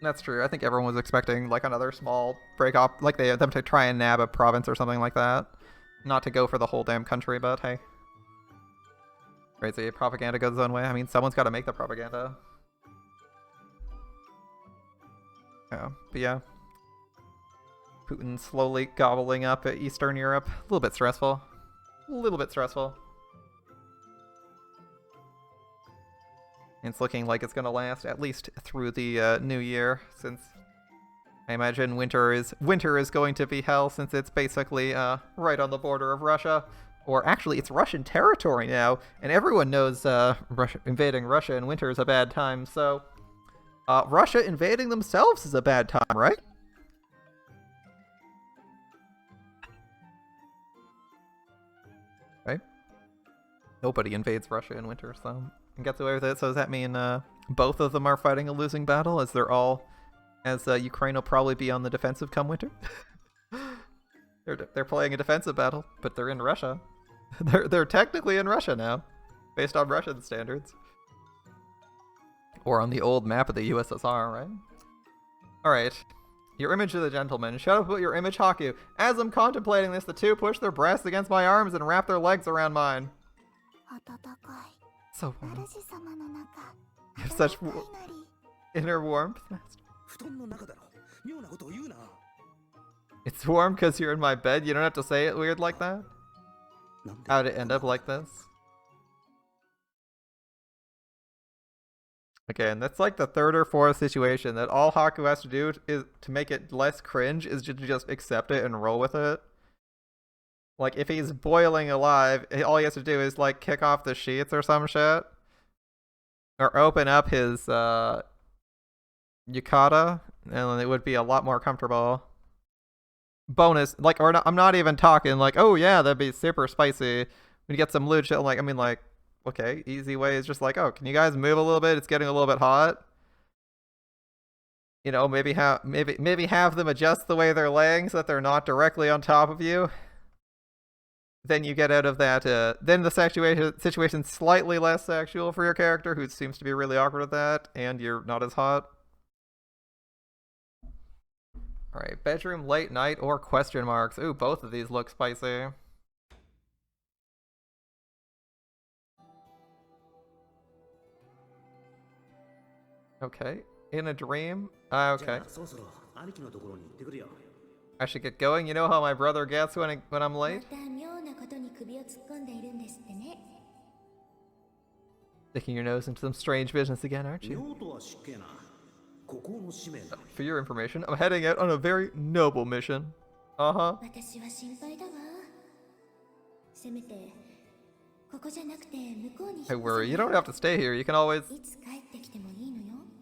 [SPEAKER 1] That's true. I think everyone was expecting like another small break off, like them to try and nab a province or something like that. Not to go for the whole damn country, but hey. Crazy. Propaganda goes its own way. I mean, someone's got to make the propaganda. Yeah, but yeah. Putin slowly gobbling up at Eastern Europe. A little bit stressful. A little bit stressful. It's looking like it's going to last at least through the new year, since I imagine winter is going to be hell, since it's basically right on the border of Russia. Or actually, it's Russian territory now, and everyone knows invading Russia in winter is a bad time, so Russia invading themselves is a bad time, right? Right? Nobody invades Russia in winter, so... and gets away with it. So does that mean both of them are fighting a losing battle, as Ukraine will probably be on the defensive come winter? They're playing a defensive battle, but they're in Russia. They're technically in Russia now, based on Russian standards, or on the old map of the USSR, right? All right, your image of the gentleman. Shut up about your image, Haku. As I'm contemplating this, the two push their breasts against my arms and wrap their legs around mine. So warm. You have such inner warmth. It's warm because you're in my bed. You don't have to say it weird like that. How'd it end up like this? Again, that's like the third or fourth situation that all Haku has to do is to make it less cringe is to just accept it and roll with it. Like, if he's boiling alive, all he has to do is, like, kick off the sheets or some shit. Or open up his, yukata, and then it would be a lot more comfortable. Bonus, like, or not, I'm not even talking, like, oh yeah, that'd be super spicy. When you get some lewd shit, like, I mean, like, okay, easy way is just like, oh, can you guys move a little bit? It's getting a little bit hot. You know, maybe have them adjust the way they're laying so that they're not directly on top of you. Then you get out of that, then the situation's slightly less sexual for your character, who seems to be really awkward at that, and you're not as hot. Alright, bedroom, late night, or question marks. Ooh, both of these look spicy. Okay, in a dream? Okay. I should get going. You know how my brother gets when I'm late? Sticking your nose into some strange business again, aren't you? For your information, I'm heading out on a very noble mission. Uh-huh. I worry. You don't have to stay here. You can always,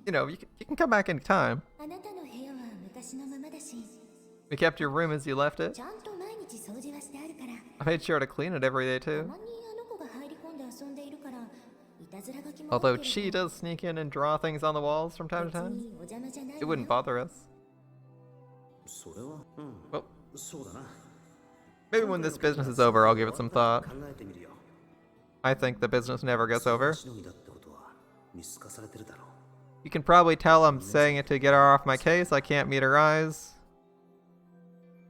[SPEAKER 1] you can come back any time. We kept your room as you left it. I made sure to clean it every day too. Although Chi does sneak in and draw things on the walls from time to time, it wouldn't bother us. Well, maybe when this business is over, I'll give it some thought. I think the business never gets over. You can probably tell I'm saying it to get her off my case. I can't meet her eyes.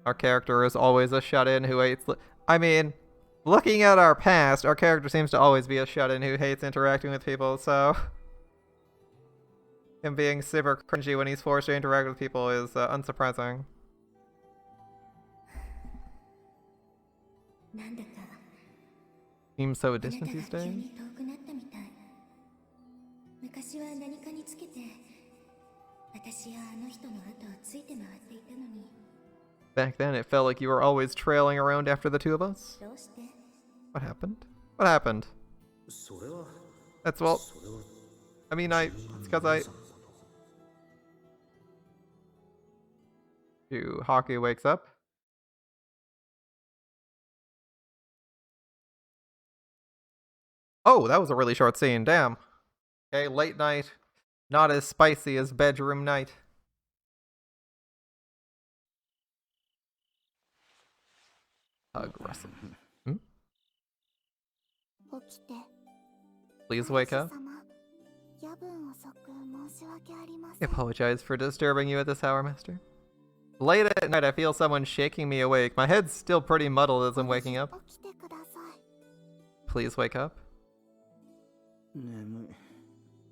[SPEAKER 1] Our character is always a shut-in who hates... I mean, looking at our past, our character seems to always be a shut-in who hates interacting with people, so... him being super cringy when he's forced to interact with people is unsurprising. Seems so distant these days. Back then, it felt like you were always trailing around after the two of us. What happened? What happened? That's, well... I mean, it's because I... Hockey wakes up. Oh, that was a really short scene, damn. Okay, late night. Not as spicy as bedroom night. Aggressive. Hmm? Please wake up. I apologize for disturbing you at this hour, Master. Late at night, I feel someone shaking me awake. My head's still pretty muddled as I'm waking up. Please wake up.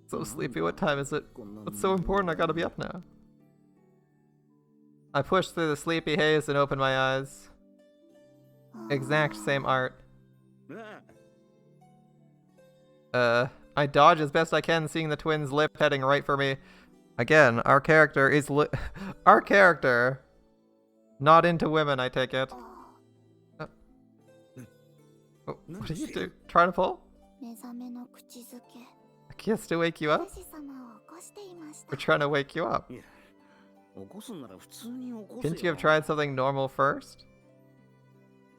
[SPEAKER 1] So sleepy, what time is it? What's so important? I gotta be up now. I pushed through the sleepy haze and opened my eyes. Exact same art. I dodge as best I can, seeing the twins' lip heading right for me. Again, our character is our character. Not into women, I take it. Oh, what did you do? Trying to pull? A kiss to wake you up? We're trying to wake you up. Couldn't you have tried something normal first?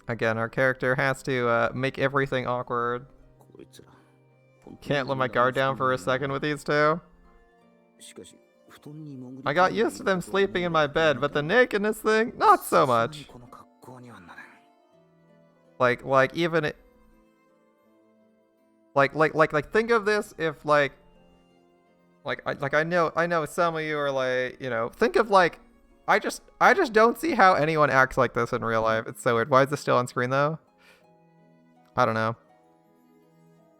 [SPEAKER 1] Again, our character has to make everything awkward. Can't let my guard down for a second with these two. I got used to them sleeping in my bed, but the nakedness thing, not so much. Like even it, like think of this if I know some of you are like, think of like, I just don't see how anyone acts like this in real life. It's so weird. Why is this still on screen though? I don't know.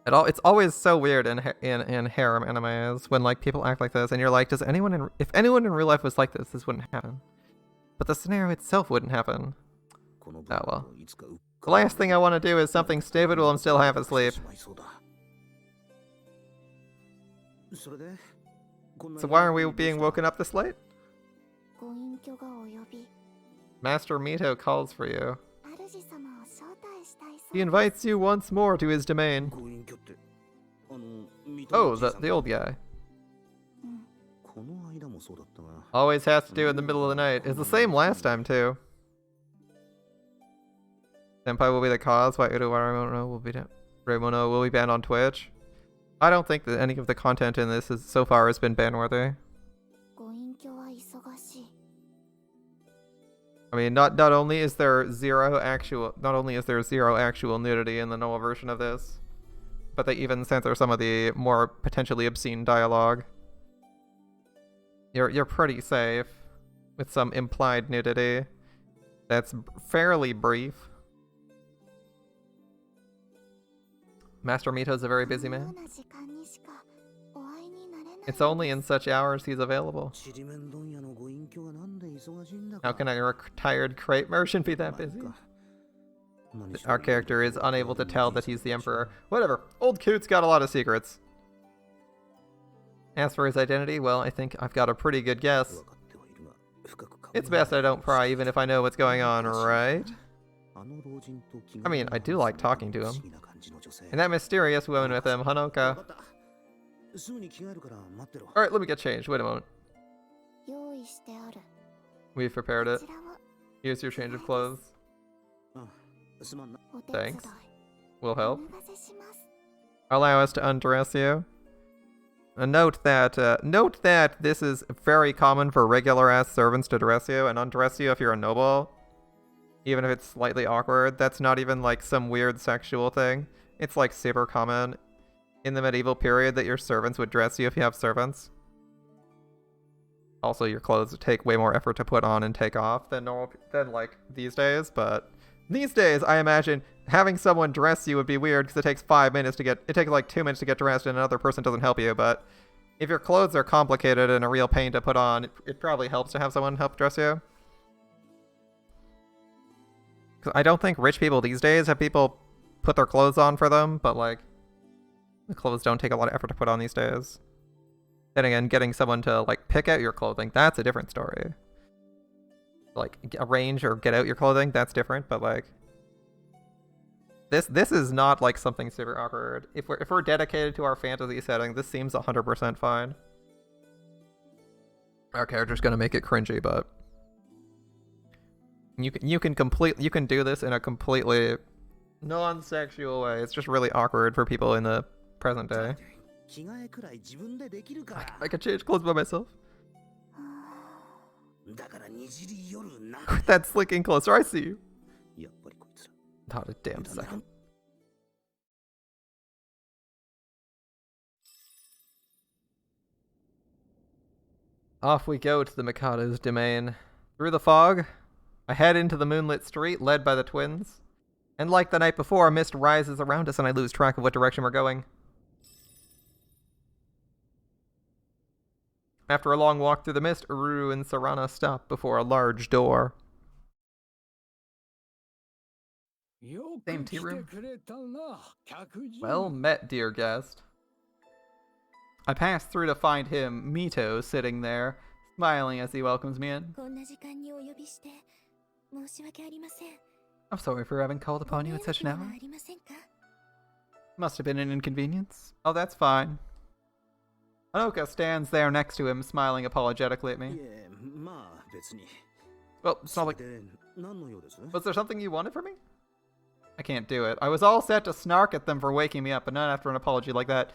[SPEAKER 1] It's always so weird in harem animes when like people act like this, and you're like, if anyone in real life was like this wouldn't happen. But the scenario itself wouldn't happen. Oh well. The last thing I want to do is something stupid while I'm still half asleep. So why are we being woken up this late? Master Mito calls for you. He invites you once more to his domain. Oh, the old guy. Always has to do in the middle of the night. It's the same last time, too. Senpai will be the cause why Uruwaramono will be banned on Twitch. I don't think that any of the content in this so far has been ban-worthy. I mean, not only is there zero actual nudity in the normal version of this, but they even censor some of the more potentially obscene dialogue. You're pretty safe with some implied nudity that's fairly brief. Master Mito's a very busy man. It's only in such hours he's available. How can a retired crate merchant be that busy? Our character is unable to tell that he's the Emperor. Whatever. Old Coot's got a lot of secrets. As for his identity, well, I think I've got a pretty good guess. It's best I don't pry even if I know what's going on, right? I mean, I do like talking to him. And that mysterious woman with him, Hanoka. Alright, let me get changed. Wait a moment. We've prepared it. Here's your change of clothes. Thanks. Will help. Allow us to undress you. Note that this is very common for regular-ass servants to dress you and undress you if you're a noble. Even if it's slightly awkward. That's not even like some weird sexual thing. It's like super common in the medieval period that your servants would dress you if you have servants. Also, your clothes take way more effort to put on and take off than like these days, but these days I imagine having someone dress you would be weird because it takes 5 minutes to it takes like 2 minutes to get dressed and another person doesn't help you, but if your clothes are complicated and a real pain to put on, it probably helps to have someone help dress you. Because I don't think rich people these days have people put their clothes on for them, but like, the clothes don't take a lot of effort to put on these days. Then again, getting someone to like pick out your clothing, that's a different story. Like, arrange or get out your clothing, that's different, but like, this is not like something super awkward. If we're dedicated to our fantasy setting, this seems 100% fine. Our character's gonna make it cringy, but you can do this in a completely non-sexual way. It's just really awkward for people in the present day. I can change clothes by myself. With that slicking closer, I see you. Not a damn second. Off we go to the Mikado's domain. Through the fog, I head into the moonlit street led by the twins. And like the night before, a mist rises around us and I lose track of what direction we're going. After a long walk through the mist, Uru and Sarana stop before a large door. Same tea room. Well met, dear guest. I pass through to find him, Mito, sitting there, smiling as he welcomes me in. I'm sorry for having called upon you at such an hour. Must have been an inconvenience. Oh, that's fine. Hanoka stands there next to him, smiling apologetically at me. Well, it's not like... Was there something you wanted from me? I can't do it. I was all set to snark at them for waking me up, but not after an apology like that.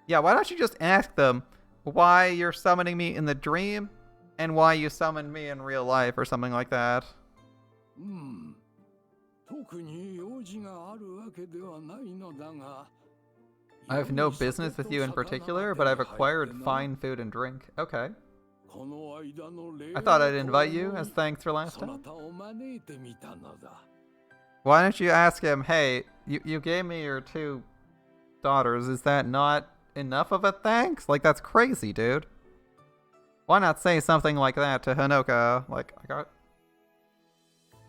[SPEAKER 1] Yeah, why don't you just ask them why you're summoning me in the dream and why you summoned me in real life or something like that. I have no business with you in particular, but I've acquired fine food and drink. Okay. I thought I'd invite you as thanks for last time. Why don't you ask him, hey, you gave me your 2 daughters, is that not enough of a thanks? Like, that's crazy, dude. Why not say something like that to Hanoka? Like, I got...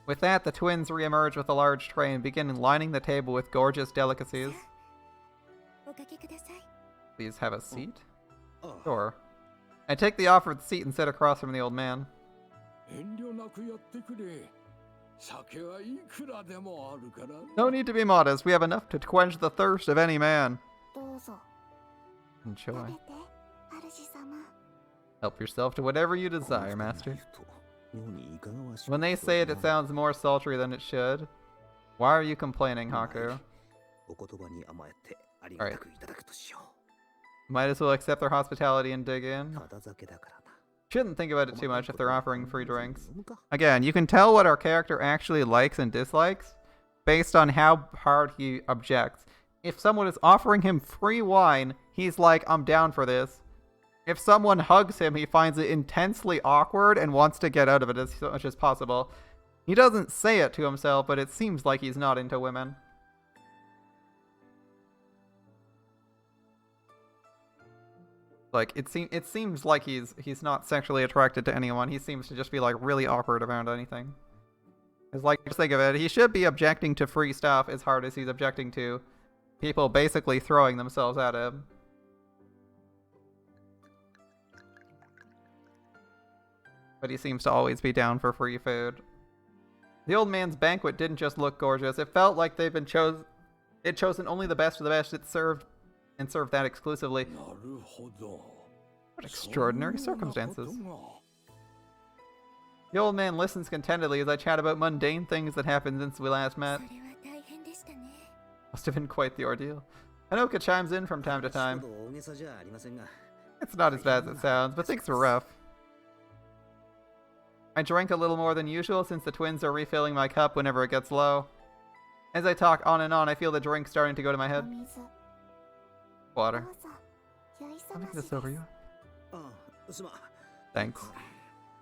[SPEAKER 1] With that, the twins re-emerge with a large tray and begin lining the table with gorgeous delicacies. Please have a seat? Sure. I take the offered seat and sit across from the old man. No need to be modest. We have enough to quench the thirst of any man. Enjoy. Help yourself to whatever you desire, master. When they say it, it sounds more sultry than it should. Why are you complaining, Haku? Alright. Might as well accept their hospitality and dig in. Shouldn't think about it too much if they're offering free drinks. Again, you can tell what our character actually likes and dislikes based on how hard he objects. If someone is offering him free wine, he's like, I'm down for this. If someone hugs him, he finds it intensely awkward and wants to get out of it as much as possible. He doesn't say it to himself, but it seems like he's not into women. Like, it seems like he's not sexually attracted to anyone. He seems to just be like really awkward around anything. It's like, just think of it, he should be objecting to free stuff as hard as he's objecting to people basically throwing themselves at him. But he seems to always be down for free food. The old man's banquet didn't just look gorgeous. It felt like they've been chosen only the best of the best. It served that exclusively. What extraordinary circumstances. The old man listens contentedly as I chat about mundane things that happened since we last met. Must have been quite the ordeal. Hanoka chimes in from time to time. It's not as bad as it sounds, but things were rough. I drank a little more than usual since the twins are refilling my cup whenever it gets low. As I talk on and on, I feel the drink starting to go to my head. Water. I'll make this over you. Thanks.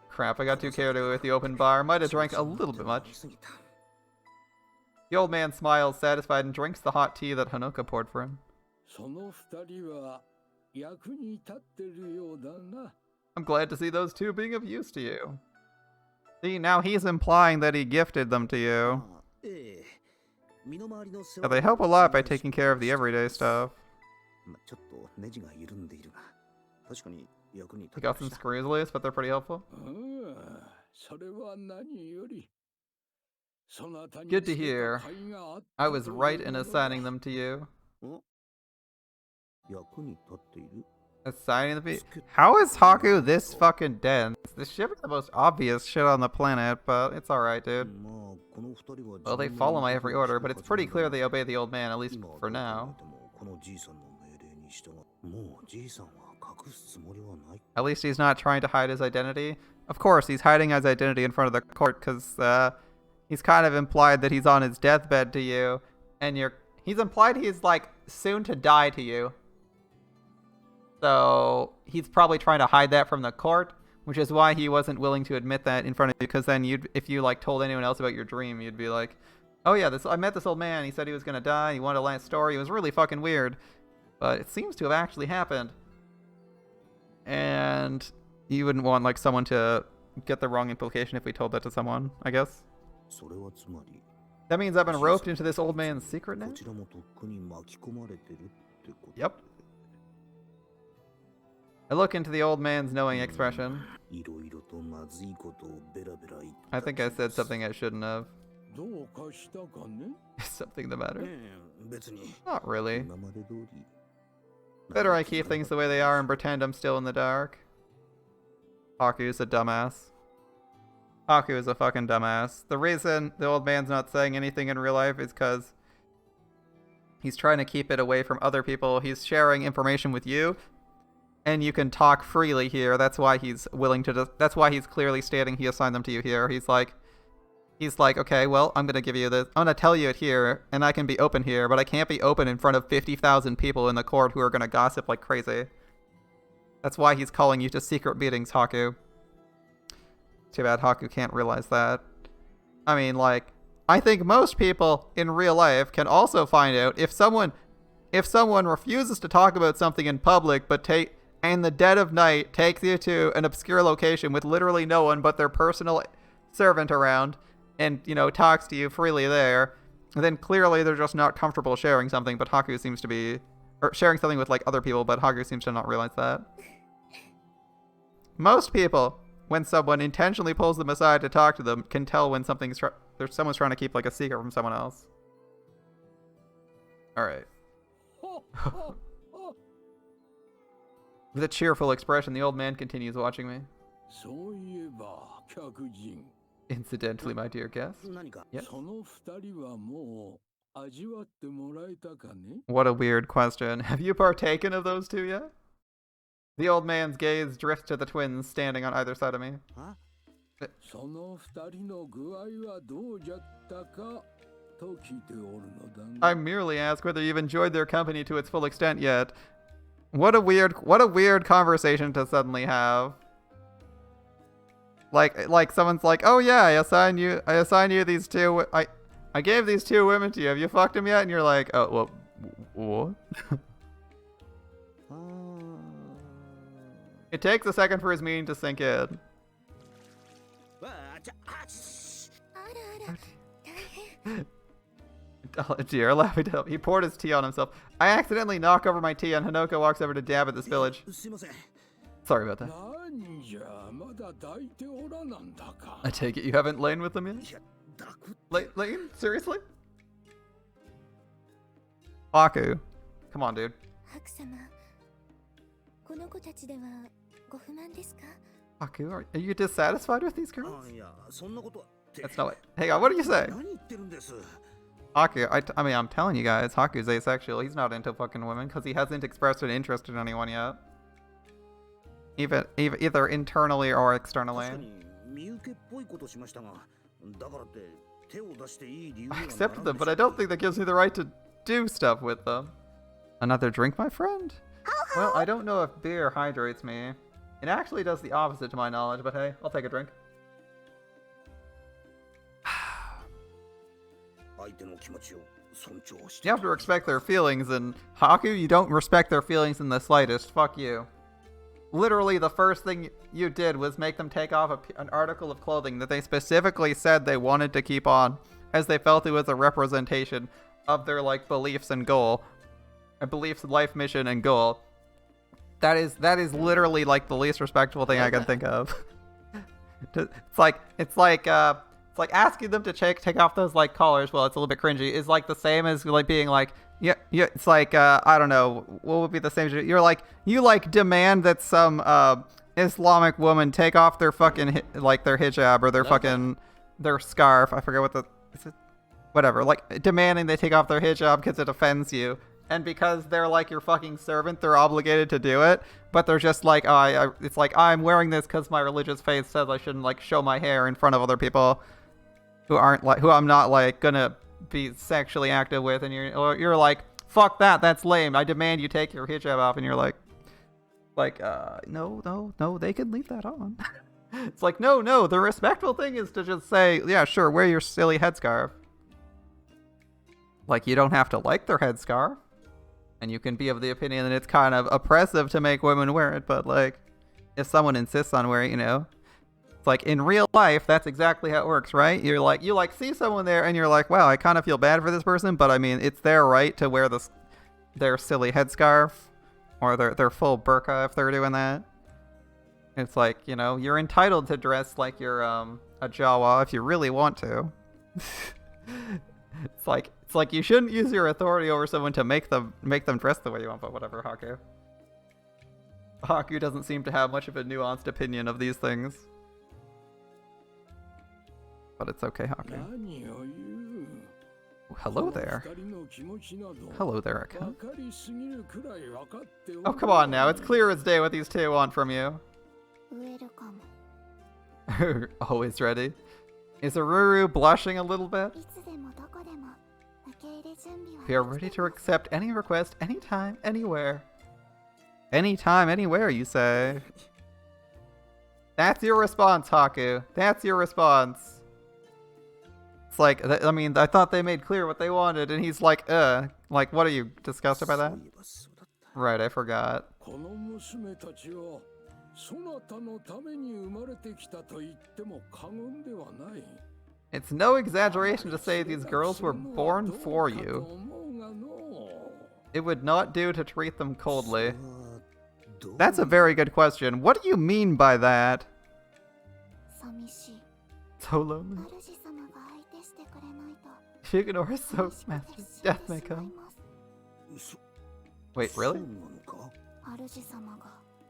[SPEAKER 1] Crap, I got too carried away with the open bar. Might have drank a little bit much. The old man smiles, satisfied, and drinks the hot tea that Hanoka poured for him. I'm glad to see those two being of use to you. See, now he's implying that he gifted them to you. Now, they help a lot by taking care of the everyday stuff. They got some screws loose, but they're pretty helpful. Good to hear. I was right in assigning them to you. Assigning the people. How is Haku this fucking dense? This ship is the most obvious shit on the planet, but it's alright, dude. Well, they follow my every order, but it's pretty clear they obey the old man, at least for now. At least he's not trying to hide his identity. Of course, he's hiding his identity in front of the court, because he's kind of implied that he's on his deathbed to you, and he's implied he's, like, soon to die to you. So he's probably trying to hide that from the court, which is why he wasn't willing to admit that in front of you, because then if you like told anyone else about your dream, you'd be like, oh yeah, I met this old man, he said he was gonna die, he wanted a last story, it was really fucking weird. But it seems to have actually happened. And you wouldn't want like someone to get the wrong implication if we told that to someone, I guess. That means I've been roped into this old man's secret now? Yep. I look into the old man's knowing expression. I think I said something I shouldn't have. Is something the matter? Not really. Better I keep things the way they are and pretend I'm still in the dark. Haku's a dumbass. Haku is a fucking dumbass. The reason the old man's not saying anything in real life is because he's trying to keep it away from other people. He's sharing information with you, and you can talk freely here. That's why he's willing to. That's why he's clearly stating he assigned them to you here. He's like, okay, well, I'm gonna give you this. I'm gonna tell you it here, and I can be open here, but I can't be open in front of 50,000 people in the court who are gonna gossip like crazy. That's why he's calling you to secret meetings, Haku. Too bad Haku can't realize that. I mean, like, I think most people in real life can also find out if someone refuses to talk about something in public, but in the dead of night takes you to an obscure location with literally no one but their personal servant around, and, you know, talks to you freely there, then clearly they're just not comfortable sharing something, but Haku seems to be, or sharing something with, like, other people, but Haku seems to not realize that. Most people, when someone intentionally pulls them aside to talk to them, can tell when someone's trying to keep, like, a secret from someone else. Alright. With a cheerful expression, the old man continues watching me. Incidentally, my dear guest. Yes? What a weird question. Have you partaken of those two yet? The old man's gaze drifts to the twins standing on either side of me. I merely ask whether you've enjoyed their company to its full extent yet. What a weird conversation to suddenly have. Like someone's like, oh yeah, I assign you these two. I gave these two women to you. Have you fucked them yet? And you're like, oh well, what? It takes a second for his meaning to sink in. Oh dear, laughing to help. He poured his tea on himself. I accidentally knock over my tea and Hanoka walks over to dab at this village. Sorry about that. I take it you haven't lain with them yet? Lane, seriously? Haku, come on, dude. Haku, are you dissatisfied with these girls? That's not what. Hang on, what are you saying? Haku, I mean, I'm telling you guys, Haku's asexual. He's not into fucking women because he hasn't expressed an interest in anyone yet. Either internally or externally. I accept them, but I don't think that gives me the right to do stuff with them. Another drink, my friend? Well, I don't know if beer hydrates me. It actually does the opposite to my knowledge, but hey, I'll take a drink. You have to respect their feelings, and Haku, you don't respect their feelings in the slightest. Fuck you. Literally, the first thing you did was make them take off an article of clothing that they specifically said they wanted to keep on, as they felt it was a representation of their, like, beliefs and goal. Beliefs, life mission, and goal. That is literally, like, the least respectful thing I can think of. It's like asking them to take off those, like, collars. Well, it's a little bit cringy. Is like the same as, like, being like, yeah. It's like, I don't know, what would be the same? You're like, you, like, demand that some Islamic woman take off their fucking like their hijab or their fucking their scarf. I forget what the is it? Whatever. Like, demanding they take off their hijab because it offends you. And because they're like your fucking servant, they're obligated to do it. But they're just like, it's like, I'm wearing this because my religious faith says I shouldn't, like, show my hair in front of other people who I'm not, like, gonna be sexually active with. And you're like, fuck that, that's lame. I demand you take your hijab off. And you're like, no, they can leave that on. It's like, no, the respectful thing is to just say, yeah, sure, wear your silly headscarf. Like, you don't have to like their headscarf. And you can be of the opinion that it's kind of oppressive to make women wear it, but, like, if someone insists on wearing it, it's like, in real life, that's exactly how it works, right? You're like, you, like, see someone there, and you're like, wow, I kind of feel bad for this person, but, I mean, it's their right to wear their silly headscarf, or their full burqa if they're doing that. It's like, you're entitled to dress like you're, a Jawa if you really want to. It's like you shouldn't use your authority over someone to make them dress the way you want, but whatever, Haku. Haku doesn't seem to have much of a nuanced opinion of these things. But it's okay, Haku. Hello there. Hello there, Aka. Oh, come on now. It's clear as day what these two want from you. Always ready. Is Aruru blushing a little bit? We are ready to accept any request, anytime, anywhere. Anytime, anywhere, you say. That's your response, Haku. That's your response. It's like, I mean, I thought they made clear what they wanted, and he's like, Like, what are you, disgusted by that? Right, I forgot. It's no exaggeration to say these girls were born for you. It would not do to treat them coldly. That's a very good question. What do you mean by that? So lonely. She ignores so Master's death may come. Wait, really?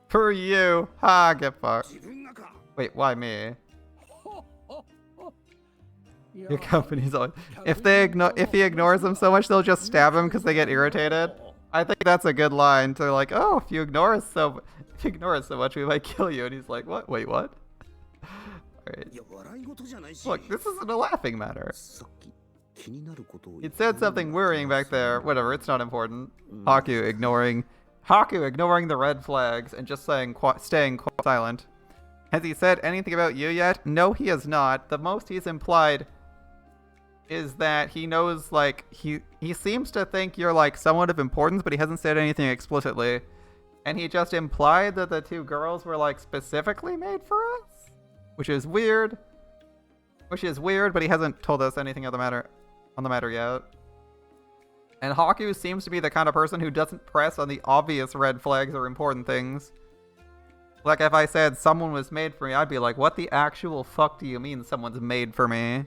[SPEAKER 1] For you! Ha, get fucked. Wait, why me? Your company's always... If he ignores them so much, they'll just stab him because they get irritated. I think that's a good line to, like, oh, if you ignore us so much, we might kill you. And he's like, what? Wait, what? Alright. Look, this isn't a laughing matter. It said something worrying back there. Whatever, it's not important. Haku ignoring the red flags and just staying silent. Has he said anything about you yet? No, he has not. The most he's implied is that he knows, like, he seems to think you're, like, somewhat of importance, but he hasn't said anything explicitly. And he just implied that the two girls were, like, specifically made for us? Which is weird, but he hasn't told us anything on the matter yet. And Haku seems to be the kind of person who doesn't press on the obvious red flags or important things. Like, if I said someone was made for me, I'd be like, what the actual fuck do you mean someone's made for me?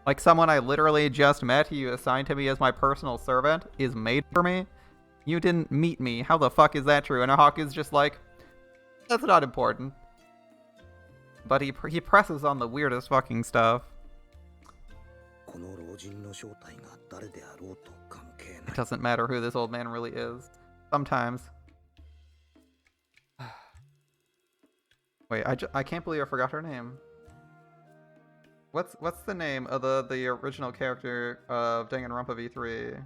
[SPEAKER 1] Like someone I literally just met, you assigned to me as my personal servant, is made for me. You didn't meet me. How the fuck is that true? And Haku's just like, that's not important. But he presses on the weirdest fucking stuff. It doesn't matter who this old man really is. Sometimes. Wait, I can't believe I forgot her name. What's the name of the original character of Danganronpa V3?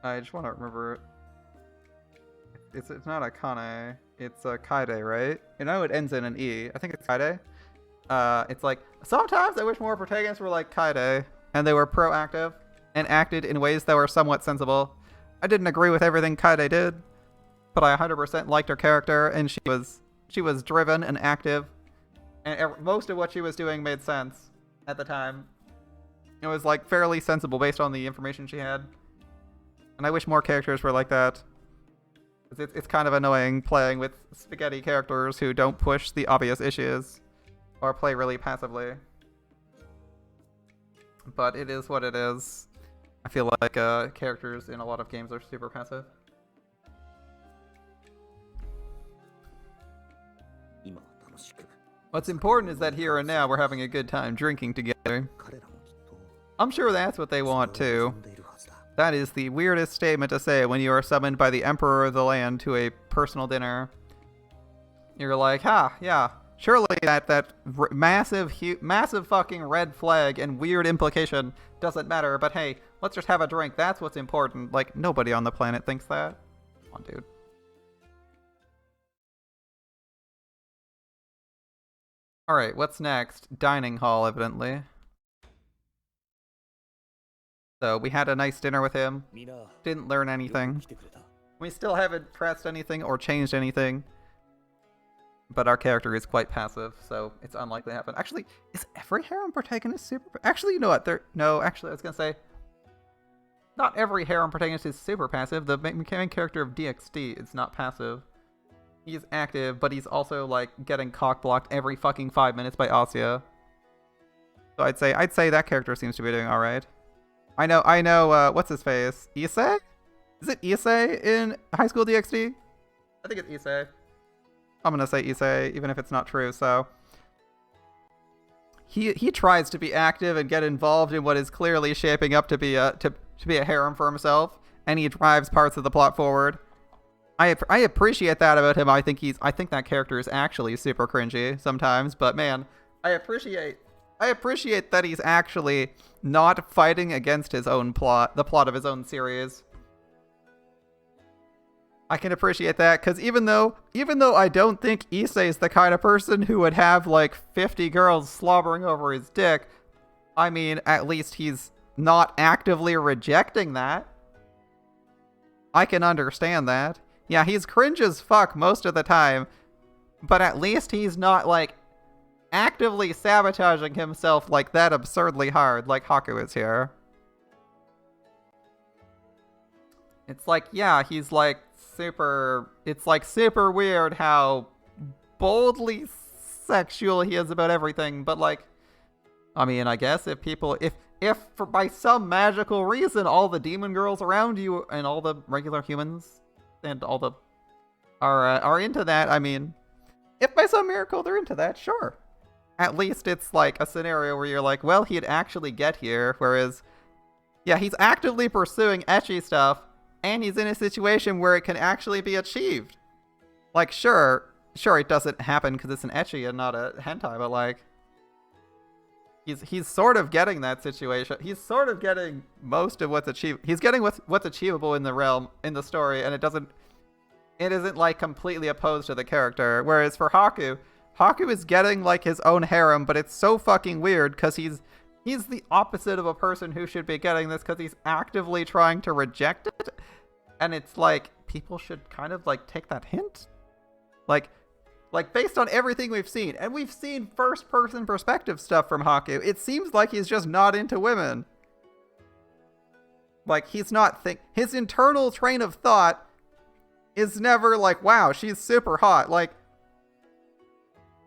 [SPEAKER 1] I just want to remember it. It's not Akane. It's Kaide, right? You know it ends in an E. I think it's Kaide. It's like, sometimes I wish more protagonists were like Kaide, and they were proactive, and acted in ways that were somewhat sensible. I didn't agree with everything Kaide did, but I 100% liked her character, and she was driven and active, and most of what she was doing made sense at the time. It was like fairly sensible based on the information she had. And I wish more characters were like that. It's kind of annoying playing with spaghetti characters who don't push the obvious issues or play really passively. But it is what it is. I feel like characters in a lot of games are super passive. What's important is that here and now we're having a good time drinking together. I'm sure that's what they want too. That is the weirdest statement to say when you are summoned by the Emperor of the land to a personal dinner. You're like, yeah, surely that massive fucking red flag and weird implication doesn't matter, but hey, let's just have a drink. That's what's important. Like, nobody on the planet thinks that. Come on, dude. Alright, what's next? Dining hall, evidently. So we had a nice dinner with him. Didn't learn anything. We still haven't pressed anything or changed anything. But our character is quite passive, so it's unlikely to happen. Actually, is every harem protagonist super... Actually, you know what? No, actually, I was going to say... Not every harem protagonist is super passive. The main character of DxD is not passive. He's active, but he's also, like, getting cock-blocked every fucking 5 minutes by Asya. So I'd say that character seems to be doing alright. I know, what's his face? Issei? Is it Issei in High School DxD? I think it's Issei. I'm gonna say Issei, even if it's not true, so... He tries to be active and get involved in what is clearly shaping up to be a harem for himself, and he drives parts of the plot forward. I appreciate that about him. I think that character is actually super cringy sometimes, but man, I appreciate that he's actually not fighting against his own plot, the plot of his own series. I can appreciate that, because even though I don't think Issei is the kind of person who would have like 50 girls slobbering over his dick, I mean, at least he's not actively rejecting that. I can understand that. Yeah, he's cringe as fuck most of the time, but at least he's not like actively sabotaging himself like that absurdly hard like Haku is here. It's like, yeah, he's like it's like super weird how boldly sexual he is about everything, but like, I mean, I guess if for by some magical reason all the demon girls around you and all the regular humans and all the are into that, I mean, if by some miracle they're into that, sure. At least it's like a scenario where you're like, well, he'd actually get here, whereas, yeah, he's actively pursuing ecchi stuff, and he's in a situation where it can actually be achieved. Like, sure, it doesn't happen because it's an ecchi and not a hentai, but like, he's sort of getting that situation. He's sort of getting most of what's achieved. He's getting what's achievable in the realm, in the story, and it isn't like completely opposed to the character. Whereas for Haku is getting like his own harem, but it's so fucking weird because he's the opposite of a person who should be getting this because he's actively trying to reject it. And it's like, people should kind of like take that hint. Like based on everything we've seen, and we've seen first person perspective stuff from Haku, it seems like he's just not into women. Like, he's not his internal train of thought is never like, wow, she's super hot. Like,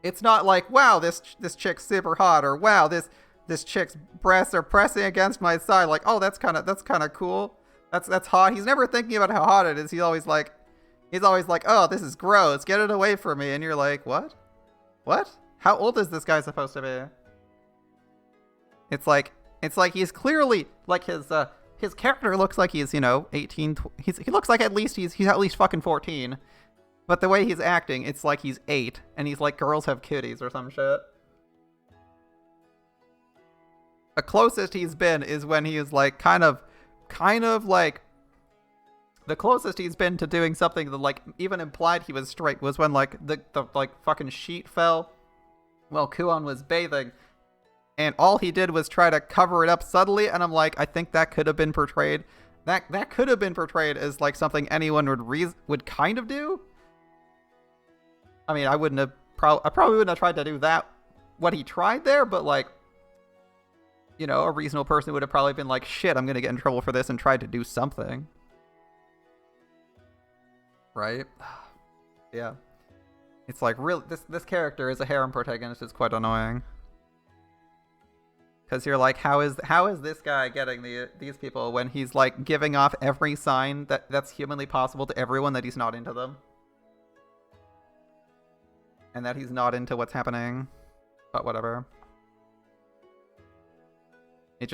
[SPEAKER 1] It's not like, wow, this chick's super hot, or wow, this chick's breasts are pressing against my side. Like, oh, that's kind of cool. That's hot. He's never thinking about how hot it is. He's always like, oh, this is gross. Get it away from me. And you're like, what? What? How old is this guy supposed to be? It's like he's clearly like his character looks like he's 18. He looks like at least he's at least fucking 14. But the way he's acting, it's like he's 8, and he's like, girls have kitties or some shit. The closest he's been is when he is like kind of like, the closest he's been to doing something that like even implied he was straight was when like the like fucking sheet fell while Kuon was bathing, and all he did was try to cover it up subtly, and I'm like, I think that could have been portrayed. That could have been portrayed as like something anyone would kind of do. I mean, I probably wouldn't have tried to do that, what he tried there, but like, a reasonable person would have probably been like, shit, I'm gonna get in trouble for this, and tried to do something. Right? Yeah. It's like, really, this character is a harem protagonist is quite annoying. Because you're like, how is this guy getting these people when he's like giving off every sign that's humanly possible to everyone that he's not into them? And that he's not into what's happening. But whatever. It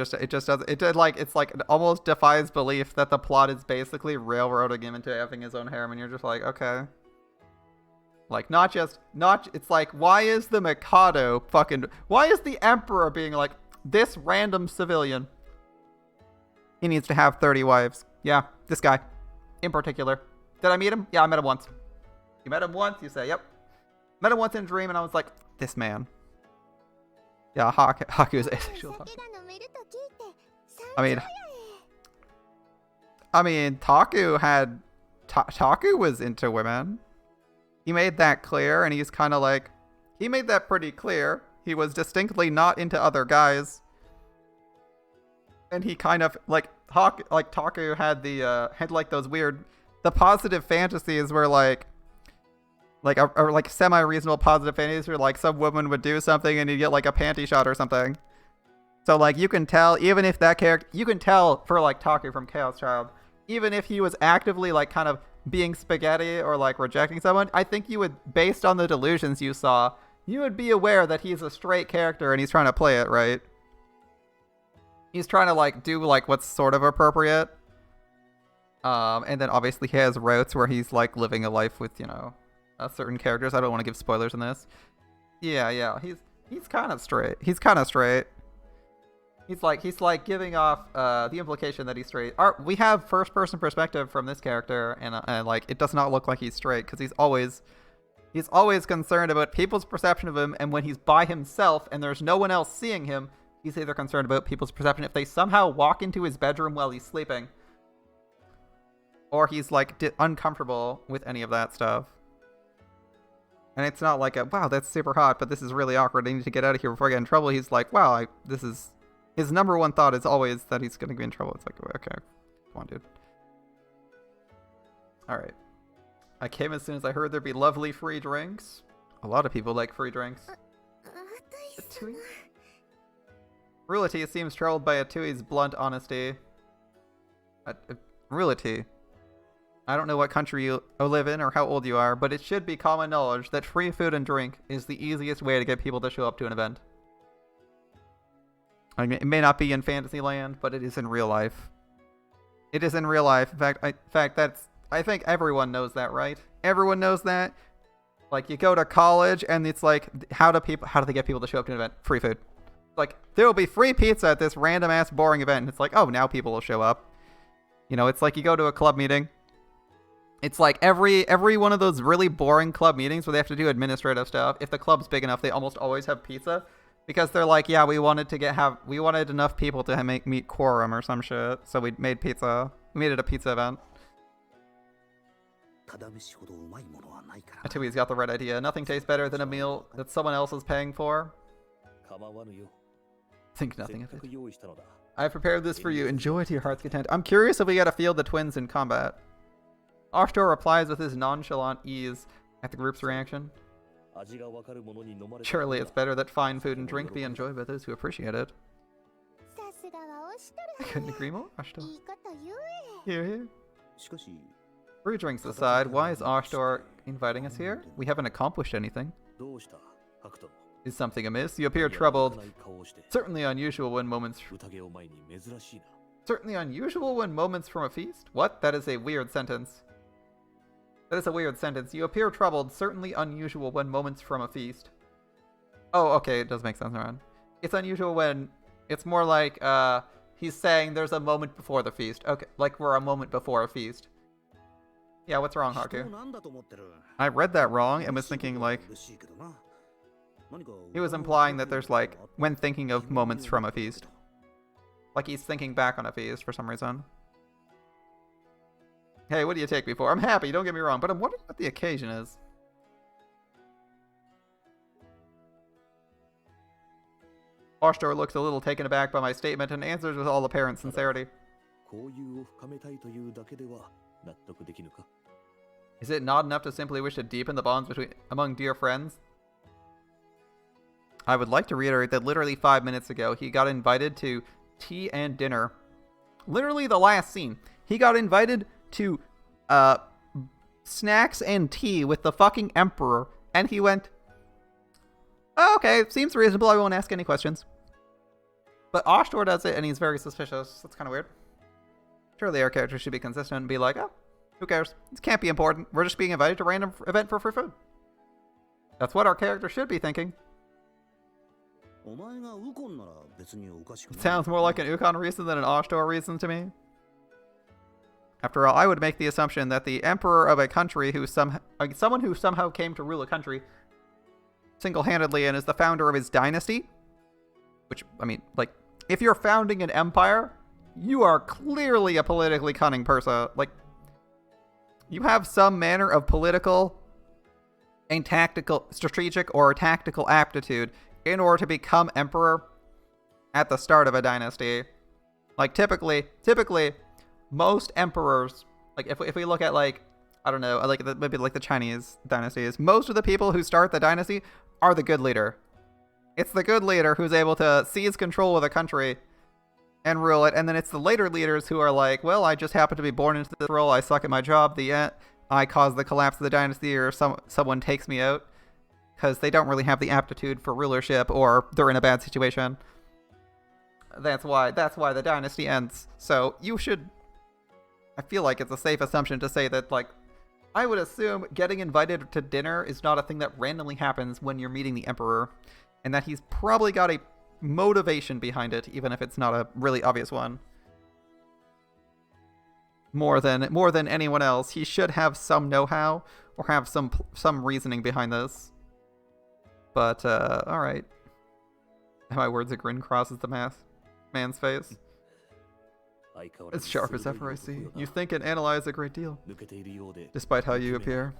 [SPEAKER 1] almost defies belief that the plot is basically railroading him into having his own harem, and you're just like, okay. Like, it's like, why is the Mikado why is the Emperor being like, this random civilian, he needs to have 30 wives. Yeah, this guy, in particular. Did I meet him? Yeah, I met him once. You met him once? You say, yep. Met him once in a dream, and I was like, this man. Yeah, Haku is asexual. I mean, Taku was into women. He made that clear, and he's kind of like, he made that pretty clear. He was distinctly not into other guys. And he kind of, like Taku had like those weird, the positive fantasies were like semi-reasonable positive fantasies where like some woman would do something and he'd get like a panty shot or something. So like you can tell, even if that character, you can tell for like Taku from Chaos Child, even if he was actively like kind of being spaghetti or like rejecting someone, I think you would, based on the delusions you saw, you would be aware that he's a straight character and he's trying to play it right. He's trying to like do like what's sort of appropriate. And then obviously he has routes where he's like living a life with, certain characters. I don't want to give spoilers in this. Yeah. He's kind of straight. He's like giving off the implication that he's straight. We have first person perspective from this character, and like it does not look like he's straight because he's always concerned about people's perception of him, and when he's by himself and there's no one else seeing him, he's either concerned about people's perception if they somehow walk into his bedroom while he's sleeping, or he's like uncomfortable with any of that stuff. And it's not like wow, that's super hot, but this is really awkward. I need to get out of here before I get in trouble. He's like, wow, his number one thought is always that he's going to be in trouble. It's like, okay, come on, dude. All right. I came as soon as I heard there'd be lovely free drinks. A lot of people like free drinks. Rulity seems troubled by Atui's blunt honesty. Rulity. I don't know what country you live in or how old you are, but it should be common knowledge that free food and drink is the easiest way to get people to show up to an event. I mean, it may not be in Fantasyland, but it is in real life. It is in real life. In fact, I think everyone knows that, right? Everyone knows that. Like, you go to college, and it's like, how do they get people to show up to an event? Free food. Like, there will be free pizza at this random-ass boring event. And it's like, oh, now people will show up. It's like you go to a club meeting. It's like every one of those really boring club meetings where they have to do administrative stuff. If the club's big enough, they almost always have pizza. Because they're like, yeah, we wanted enough people to meet quorum or some shit. So we made pizza. We made it a pizza event. Atui's got the right idea. Nothing tastes better than a meal that someone else is paying for. Think nothing of it. I have prepared this for you. Enjoy to your heart's content. I'm curious if we get to field the twins in combat. Offshore replies with his nonchalant ease at the group's reaction. Surely it's better that fine food and drink be enjoyed by those who appreciate it. I couldn't agree more, Ashtor. Here, here. Brew drinks aside, why is Ashtor inviting us here? We haven't accomplished anything. Is something amiss? You appear troubled. Certainly unusual when moments... Certainly unusual when moments from a feast? What? That is a weird sentence. That is a weird sentence. You appear troubled. Certainly unusual when moments from a feast. Oh, okay. It does make sense, Ron. It's unusual when... It's more like, he's saying there's a moment before the feast. Okay, like we're a moment before a feast. Yeah, what's wrong, Haku? I read that wrong and was thinking, like... He was implying that there's, like, when thinking of moments from a feast. Like he's thinking back on a feast for some reason. Hey, what do you take me for? I'm happy, don't get me wrong, but I'm wondering what the occasion is. Ashtor looks a little taken aback by my statement and answers with all apparent sincerity. Is it not enough to simply wish to deepen the bonds among dear friends? I would like to reiterate that literally 5 minutes ago, he got invited to tea and dinner. Literally the last scene. He got invited to snacks and tea with the fucking Emperor, and he went, oh, okay, seems reasonable, I won't ask any questions. But Ashtor does it, and he's very suspicious. That's kind of weird. Surely our character should be consistent and be like, oh, who cares? This can't be important. We're just being invited to a random event for free food. That's what our character should be thinking. It sounds more like an Ukon reason than an Ashtor reason to me. After all, I would make the assumption that the emperor of a country who someone who somehow came to rule a country single-handedly and is the founder of his dynasty, which, I mean, like, if you're founding an empire, you are clearly a politically cunning person. Like, you have some manner of political and tactical, strategic or tactical aptitude in order to become emperor at the start of a dynasty. Like, typically, most emperors, like, if we look at, like, I don't know, like, maybe like the Chinese dynasties, most of the people who start the dynasty are the good leader. It's the good leader who's able to seize control of the country and rule it, and then it's the later leaders who are like, well, I just happen to be born into this role, I suck at my job, I caused the collapse of the dynasty, or someone takes me out, because they don't really have the aptitude for rulership, or they're in a bad situation. That's why the dynasty ends. So you should... I feel like it's a safe assumption to say that, like, I would assume getting invited to dinner is not a thing that randomly happens when you're meeting the emperor, and that he's probably got a motivation behind it, even if it's not a really obvious one. More than anyone else, he should have some know-how or have some reasoning behind this. But all right. My words, a grin crosses the man's face. As sharp as ever, I see. You think and analyze a great deal, despite how you appear.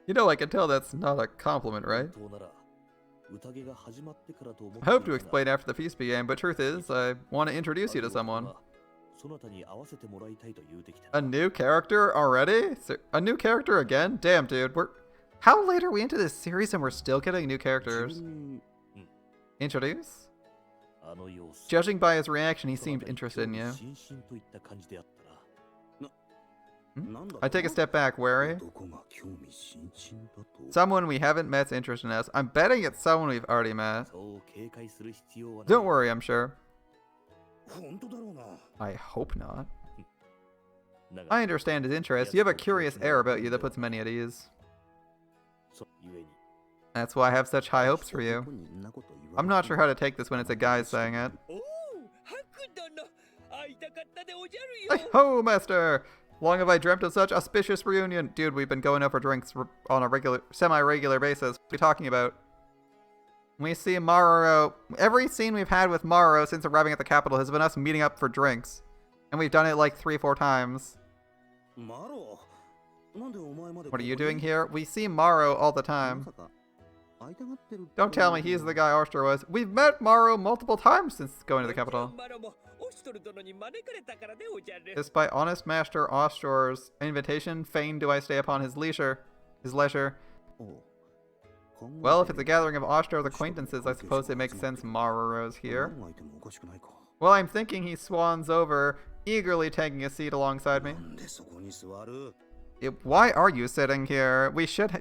[SPEAKER 1] You know, I can tell that's not a compliment, right? I hope to explain after the feast began, but truth is, I want to introduce you to someone. A new character already? A new character again? Damn, dude. How late are we into this series and we're still getting new characters? Introduce? Judging by his reaction, he seemed interested in you. I take a step back, wary. Someone we haven't met's interested in us. I'm betting it's someone we've already met. Don't worry, I'm sure. I hope not. I understand his interest. You have a curious air about you that puts many at ease. That's why I have such high hopes for you. I'm not sure how to take this when it's a guy saying it. Ho, master! Long have I dreamt of such auspicious reunion. Dude, we've been going out for drinks on a semi-regular basis. What are you talking about? We see Maru. Every scene we've had with Maru since arriving at the capital has been us meeting up for drinks. And we've done it like 3-4 times. What are you doing here? We see Maru all the time. Don't tell me he's the guy Ashtor was. We've met Maru multiple times since going to the capital. Despite honest Master Ostor's invitation, fain do I stay upon his leisure. Well, if it's a gathering of Ostor's acquaintances, I suppose it makes sense Maruro's here. Well, I'm thinking he swans over, eagerly taking a seat alongside me. Why are you sitting here?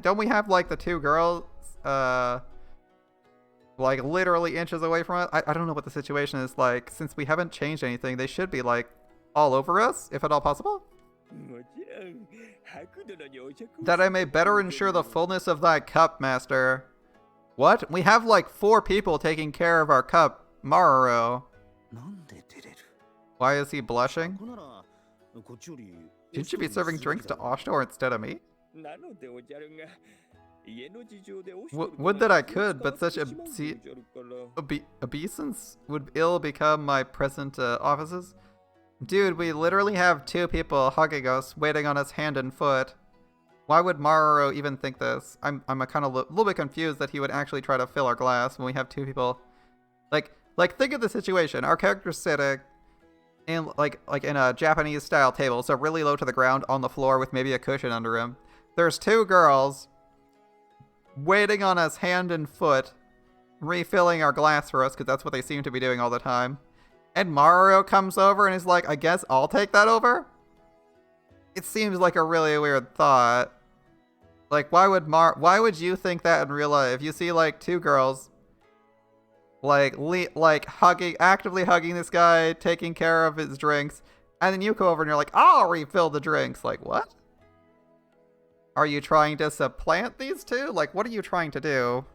[SPEAKER 1] Don't we have, like, the two girls, like, literally inches away from us? I don't know what the situation is like. Since we haven't changed anything, they should be, like, all over us, if at all possible. That I may better ensure the fullness of thy cup, master. What? We have, like, 4 people taking care of our cup. Maruro. Why is he blushing? Shouldn't you be serving drinks to Ostor instead of me? Would that I could, but such obeisance would ill become my present offices. Dude, we literally have 2 people hugging us, waiting on us hand and foot. Why would Maruro even think this? I'm a kind of little bit confused that he would actually try to fill our glass when we have 2 people. Like think of the situation. Our character's sitting in like in a Japanese style table, so really low to the ground on the floor with maybe a cushion under him. There's 2 girls waiting on us hand and foot, refilling our glass for us, because that's what they seem to be doing all the time. And Maruro comes over and is like, I guess I'll take that over? It seems like a really weird thought. Like, why would you think that in real life? You see, like, 2 girls, like actively hugging this guy, taking care of his drinks, and then you go over and you're like, I'll refill the drinks. Like, what? Are you trying to supplant these 2? Like, what are you trying to do?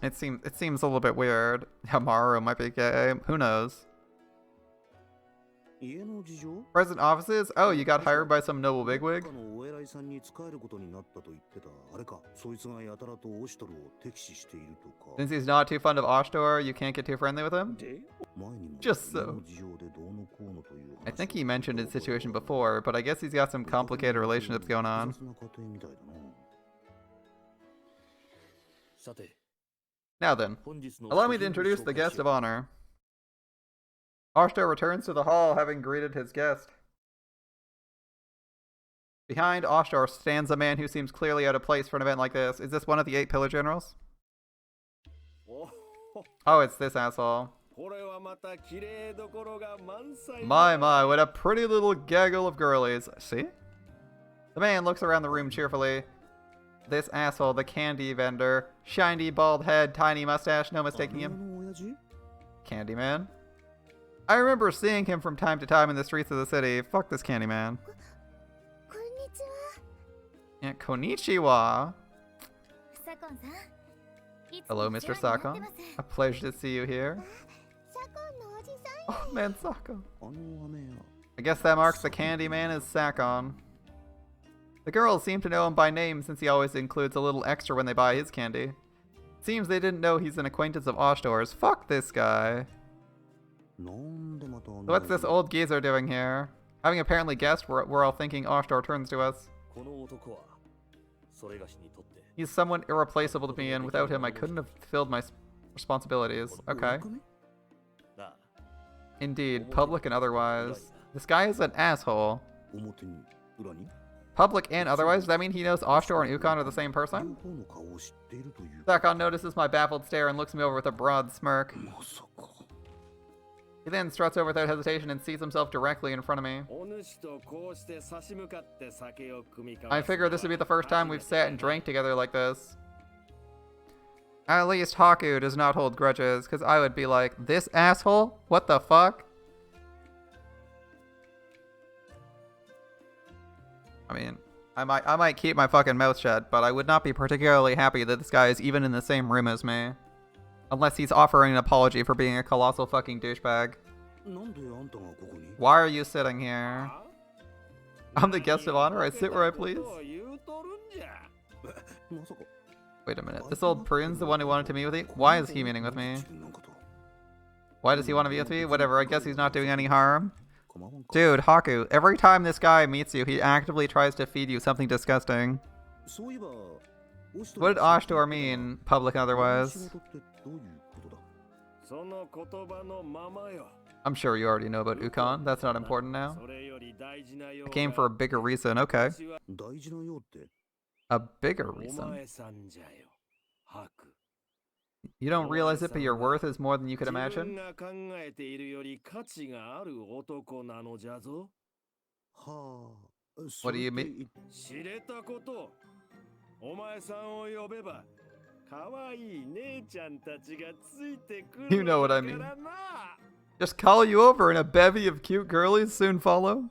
[SPEAKER 1] It seems a little bit weird. Yamato might be gay. Who knows? Present offices? Oh, you got hired by some noble bigwig? Since he's not too fond of Ostor, you can't get too friendly with him? Just so. I think he mentioned his situation before, but I guess he's got some complicated relationships going on. Now then, allow me to introduce the guest of honor. Ostor returns to the hall, having greeted his guest. Behind Ostor stands a man who seems clearly out of place for an event like this. Is this one of the 8 pillar generals? Oh, it's this asshole. My, what a pretty little gaggle of girlies. See? The man looks around the room cheerfully. This asshole, the candy vendor. Shiny bald head, tiny mustache, no mistaking him. Candyman? I remember seeing him from time to time in the streets of the city. Fuck this Candyman. Yeah, konnichiwa. Hello, Mr. Sakon. A pleasure to see you here. Oh man, Sakon. I guess that marks the Candyman as Sakon. The girls seem to know him by name since he always includes a little extra when they buy his candy. Seems they didn't know he's an acquaintance of Ostor's. Fuck this guy. What's this old geezer doing here? Having apparently guessed, we're all thinking Ostor turns to us. He's someone irreplaceable to me, and without him I couldn't have fulfilled my responsibilities. Okay. Indeed, public and otherwise. This guy is an asshole. Public and otherwise? Does that mean he knows Ostor and Ukon are the same person? Sakon notices my baffled stare and looks me over with a broad smirk. He then struts over without hesitation and seats himself directly in front of me. I figure this would be the first time we've sat and drank together like this. At least Haku does not hold grudges, because I would be like, this asshole? What the fuck? I mean, I might keep my fucking mouth shut, but I would not be particularly happy that this guy is even in the same room as me. Unless he's offering an apology for being a colossal fucking douchebag. Why are you sitting here? I'm the guest of honor, I sit where I please. Wait a minute, this old prune's the one who wanted to meet with me? Why is he meeting with me? Why does he want to meet with me? Whatever, I guess he's not doing any harm. Dude, Haku, every time this guy meets you, he actively tries to feed you something disgusting. What did Ostor mean, public and otherwise? I'm sure you already know about Ukon. That's not important now. I came for a bigger reason. Okay. A bigger reason. You don't realize it, but your worth is more than you could imagine? What do you mean? You know what I mean. Just call you over and a bevy of cute girlies soon follow?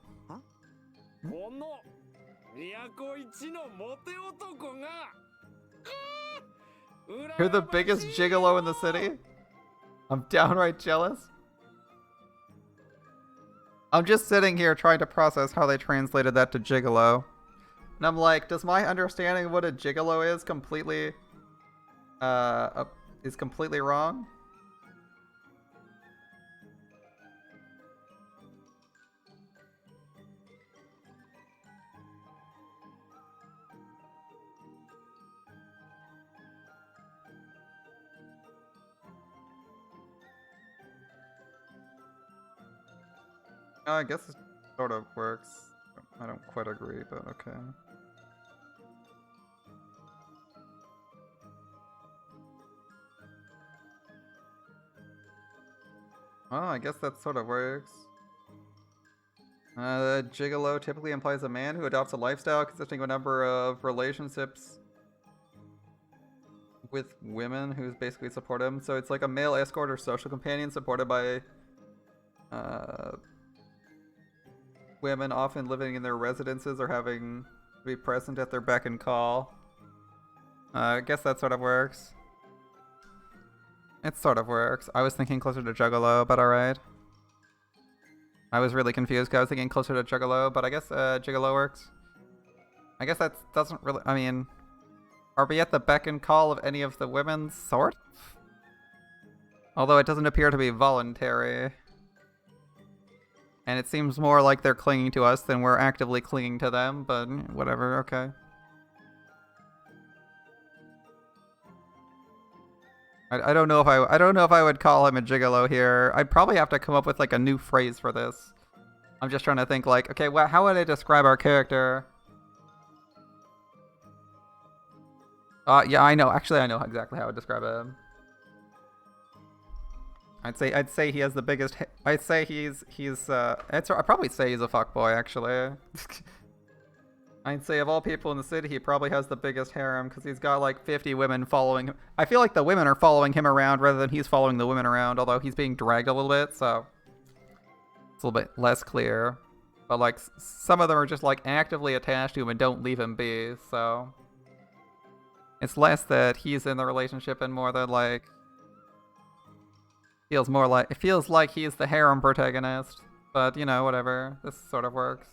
[SPEAKER 1] You're the biggest gigolo in the city? I'm downright jealous. I'm just sitting here trying to process how they translated that to gigolo. And I'm like, does my understanding of what a gigolo is completely wrong? I guess it sort of works. I don't quite agree, but okay. Oh, I guess that sort of works. Gigolo typically implies a man who adopts a lifestyle consisting of a number of relationships with women who basically support him. So it's like a male escort or social companion supported by women often living in their residences or having to be present at their beck and call. I guess that sort of works. It sort of works. I was thinking closer to Juggalo, but alright. I was really confused because I was thinking closer to Juggalo, but I guess Gigolo works. I guess that doesn't really... I mean... Are we at the beck and call of any of the women? Sort of? Although it doesn't appear to be voluntary. And it seems more like they're clinging to us than we're actively clinging to them, but whatever, okay. I don't know if I would call him a gigolo here. I'd probably have to come up with like a new phrase for this. I'm just trying to think like, okay, well, how would I describe our character? Yeah, I know. Actually, I know exactly how I would describe him. I'd say he has the biggest. I'd say I'd probably say he's a fuckboy. Actually, I'd say of all people in the city, he probably has the biggest harem because he's got like 50 women following him. I feel like the women are following him around rather than he's following the women around. Although he's being dragged a little bit, so it's a little bit less clear. But like some of them are just like actively attached to him and don't leave him be. So it's less that he's in the relationship and more that like. It feels like he's the harem protagonist, but you know, whatever. This sort of works.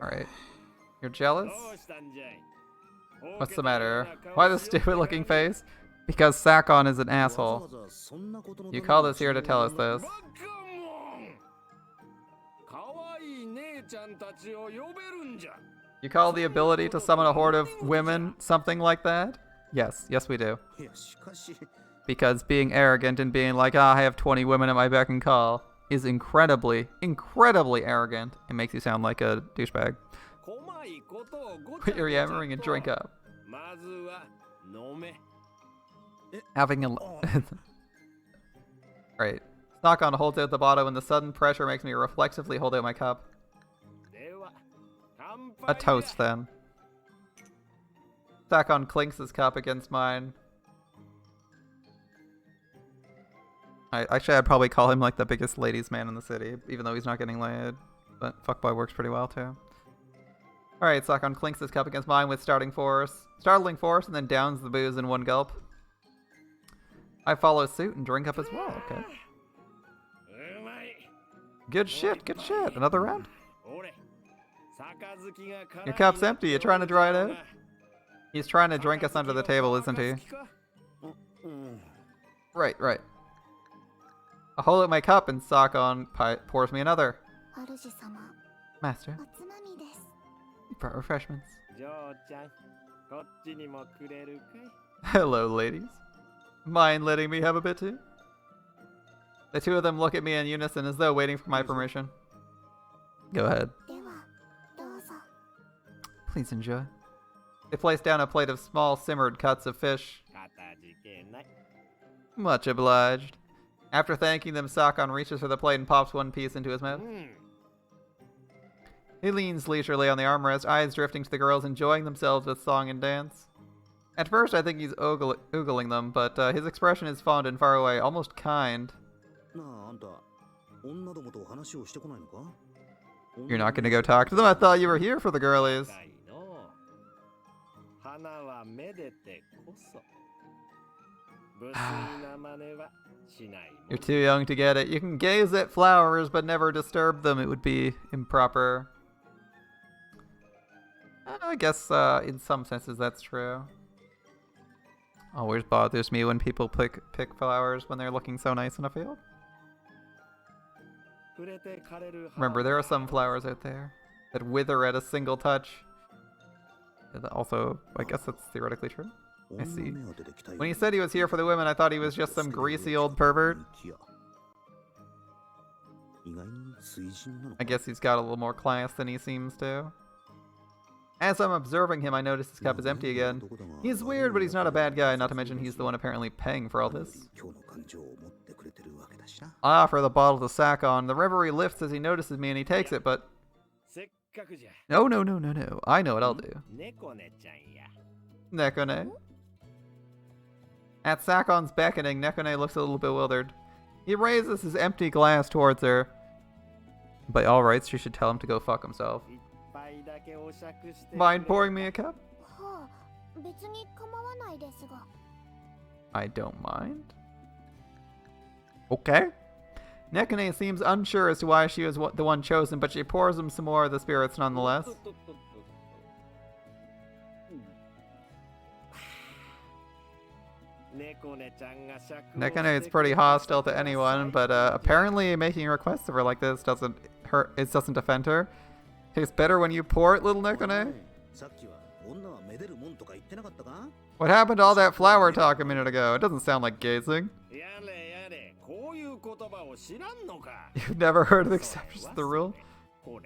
[SPEAKER 1] Alright. You're jealous? What's the matter? Why the stupid looking face? Because Sakon is an asshole. You called us here to tell us this. You call the ability to summon a horde of women something like that? Yes, we do. Because being arrogant and being like, I have 20 women at my beck and call is incredibly, incredibly arrogant. It makes you sound like a douchebag. Quit your yammering and drink up. Having a... Right. Sakon holds out the bottle and the sudden pressure makes me reflexively hold out my cup. A toast, then. Sakon clinks his cup against mine. Actually, I'd probably call him like the biggest ladies' man in the city, even though he's not getting laid. But fuckboy works pretty well too. Alright, Sakon clinks his cup against mine with startling force, and then downs the booze in one gulp. I follow suit and drink up as well, okay. Good shit, good shit. Another round? Your cup's empty, you trying to dry it out? He's trying to drink us under the table, isn't he? Right. I hold out my cup and Sakon pours me another. Master. For refreshments. Hello, ladies. Mind letting me have a bit too? The two of them look at me in unison as though waiting for my permission. Go ahead. Please enjoy. They place down a plate of small simmered cuts of fish. Much obliged. After thanking them, Sakon reaches for the plate and pops one piece into his mouth. He leans leisurely on the armrest, eyes drifting to the girls enjoying themselves with song and dance. At first, I think he's oogling them, but his expression is fond and far away, almost kind. You're not gonna go talk to them? I thought you were here for the girlies. You're too young to get it. You can gaze at flowers, but never disturb them. It would be improper. I guess in some senses that's true. Always bothers me when people pick flowers when they're looking so nice in a field. Remember, there are some flowers out there that wither at a single touch. Also, I guess that's theoretically true. I see. When he said he was here for the women, I thought he was just some greasy old pervert. I guess he's got a little more class than he seems to. As I'm observing him, I notice his cup is empty again. He's weird, but he's not a bad guy, not to mention he's the one apparently paying for all this. I offer the bottle to Sakon. The reverie lifts as he notices me and he takes it, but... No. I know what I'll do. Nekone. At Sakon's beckoning, Nekone looks a little bewildered. He raises his empty glass towards her. By all rights, she should tell him to go fuck himself. Mind pouring me a cup? I don't mind. Okay. Nekone seems unsure as to why she was the one chosen, but she pours him some more of the spirits nonetheless. Nekone is pretty hostile to anyone, but apparently making requests of her like this doesn't offend her. Tastes better when you pour it, little Nekone? What happened to all that flower talk a minute ago? It doesn't sound like gazing. You've never heard of exceptions to the rule?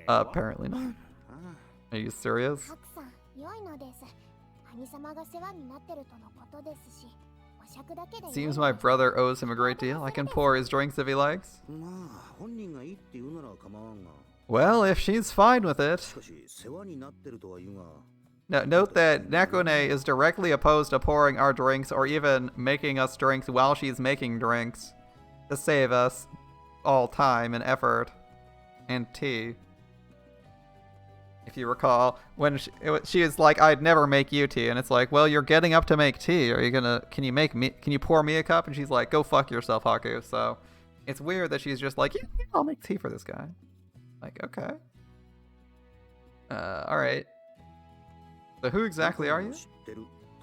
[SPEAKER 1] Apparently not. Are you serious? Seems my brother owes him a great deal. I can pour his drinks if he likes. Well, if she's fine with it. Now, note that Nekone is directly opposed to pouring our drinks or even making us drinks while she's making drinks to save us all time and effort and tea. If you recall, when she is like, I'd never make you tea, and it's like, well, you're getting up to make tea. Are you gonna? Can you pour me a cup? And she's like, go fuck yourself, Haku. So it's weird that she's just like, yeah, I'll make tea for this guy. Like, okay. Alright. So who exactly are you?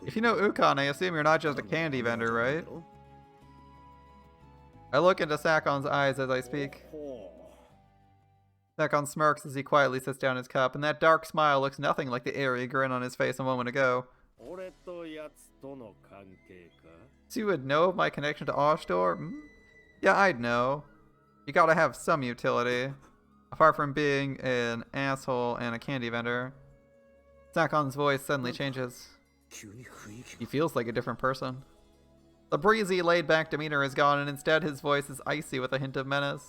[SPEAKER 1] If you know Ukon, I assume you're not just a candy vendor, right? I look into Sakon's eyes as I speak. Sakon smirks as he quietly sits down his cup, and that dark smile looks nothing like the airy grin on his face a moment ago. So you would know of my connection to Ashtor? Yeah, I'd know. You gotta have some utility. Apart from being an asshole and a candy vendor. Sakon's voice suddenly changes. He feels like a different person. The breezy, laid-back demeanor is gone, and instead his voice is icy with a hint of menace.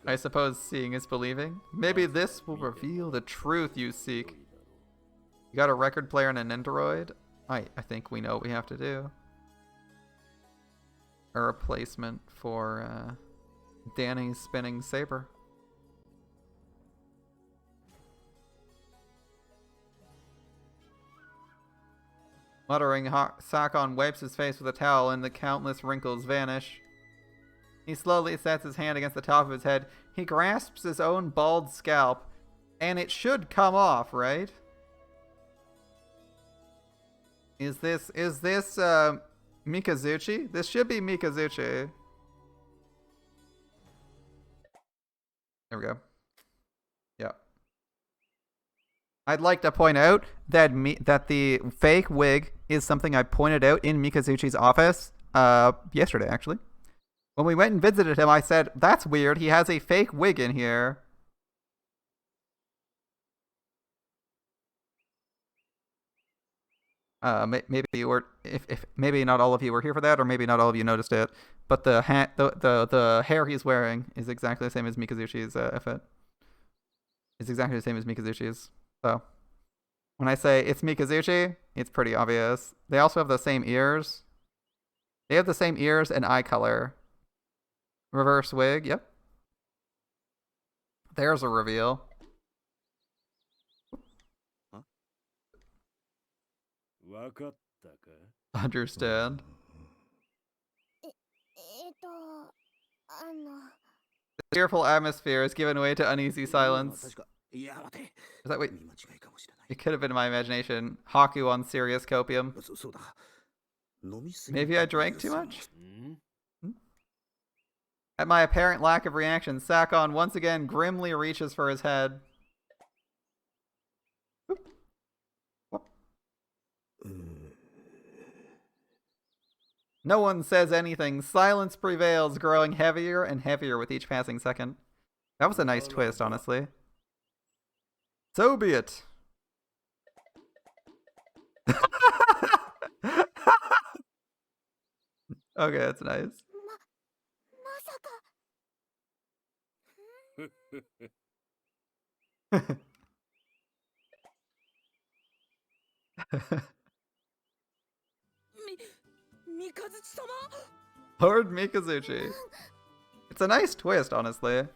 [SPEAKER 1] I suppose seeing is believing. Maybe this will reveal the truth you seek. You got a record player and an Android? I think we know what we have to do. A replacement for Danny's spinning saber. Muttering, Sakon wipes his face with a towel and the countless wrinkles vanish. He slowly sets his hand against the top of his head. He grasps his own bald scalp, and it should come off, right? Is this Mikazuchi? This should be Mikazuchi. There we go. Yeah. I'd like to point out that that the fake wig is something I pointed out in Mikazuchi's office yesterday, actually. When we went and visited him, I said, "That's weird. He has a fake wig in here." Maybe you were, if maybe not all of you were here for that, or maybe not all of you noticed it. But the the hair he's wearing is exactly the same as Mikazushi's outfit. It's exactly the same as Mikazushi's. So when I say it's Mikazuchi, it's pretty obvious. They also have the same ears. They have the same ears and eye color. Reverse wig, yep. There's a reveal. Understand. The cheerful atmosphere is given way to uneasy silence. Is that wait? It could have been my imagination. Haku on serious copium. Maybe I drank too much? At my apparent lack of reaction, Sakon once again grimly reaches for his head. No one says anything. Silence prevails, growing heavier and heavier with each passing second. That was a nice twist, honestly. So be it. Okay, that's nice. Lord Mikazuchi. It's a nice twist, honestly.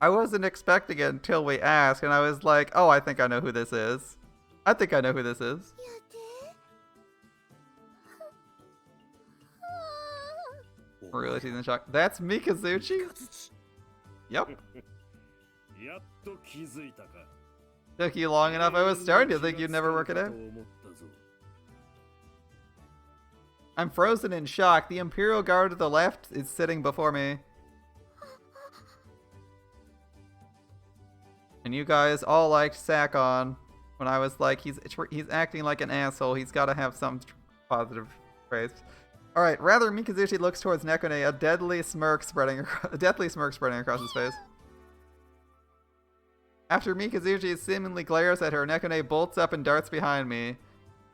[SPEAKER 1] I wasn't expecting it until we asked, and I was like, oh, I think I know who this is. I think I know who this is. Reality's in shock. That's Mikazuchi? Yep. Took you long enough. I was starting to think you'd never work it out. I'm frozen in shock. The Imperial Guard to the left is sitting before me. And you guys all liked Sakon when I was like, he's acting like an asshole. He's got to have some positive praise. All right, rather Mikazuchi looks towards Nekone, a deadly smirk spreading across his face. After Mikazuchi seemingly glares at her, Nekone bolts up and darts behind me.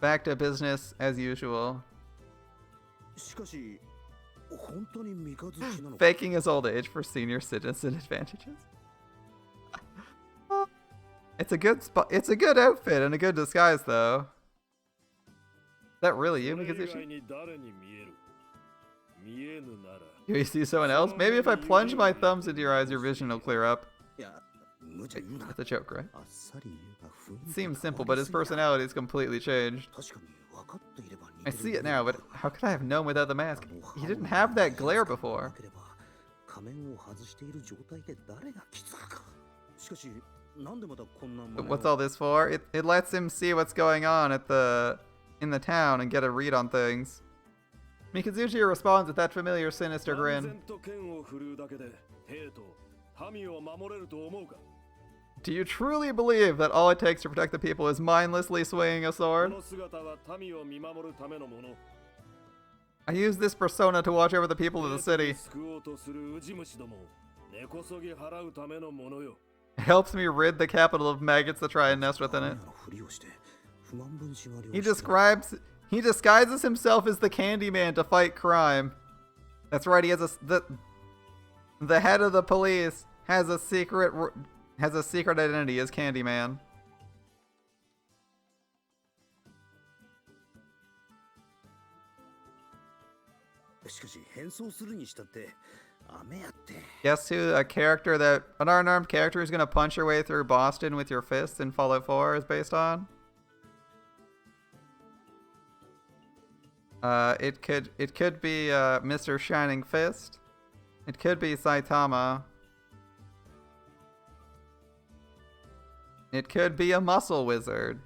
[SPEAKER 1] Back to business as usual. Faking his old age for senior citizen advantages. It's a good It's a good outfit and a good disguise, though. Is that really you, Mikazuchi? You see someone else? Maybe if I plunge my thumbs into your eyes, your vision will clear up. That's a joke, right? It seems simple, but his personality is completely changed. I see it now, but how could I have known without the mask? He didn't have that glare before. But what's all this for? It lets him see what's going on in the town and get a read on things. Mikazuchi responds with that familiar sinister grin. Do you truly believe that all it takes to protect the people is mindlessly swinging a sword? I use this persona to watch over the people of the city. It helps me rid the capital of maggots that try and nest within it. He disguises himself as the Candyman to fight crime. That's right, he has the head of the police has a secret identity as Candyman. Guess who a character that an unarmed character who's gonna punch your way through Boston with your fists in Fallout 4 is based on? It could be Mr. Shining Fist. It could be Saitama. It could be a muscle wizard.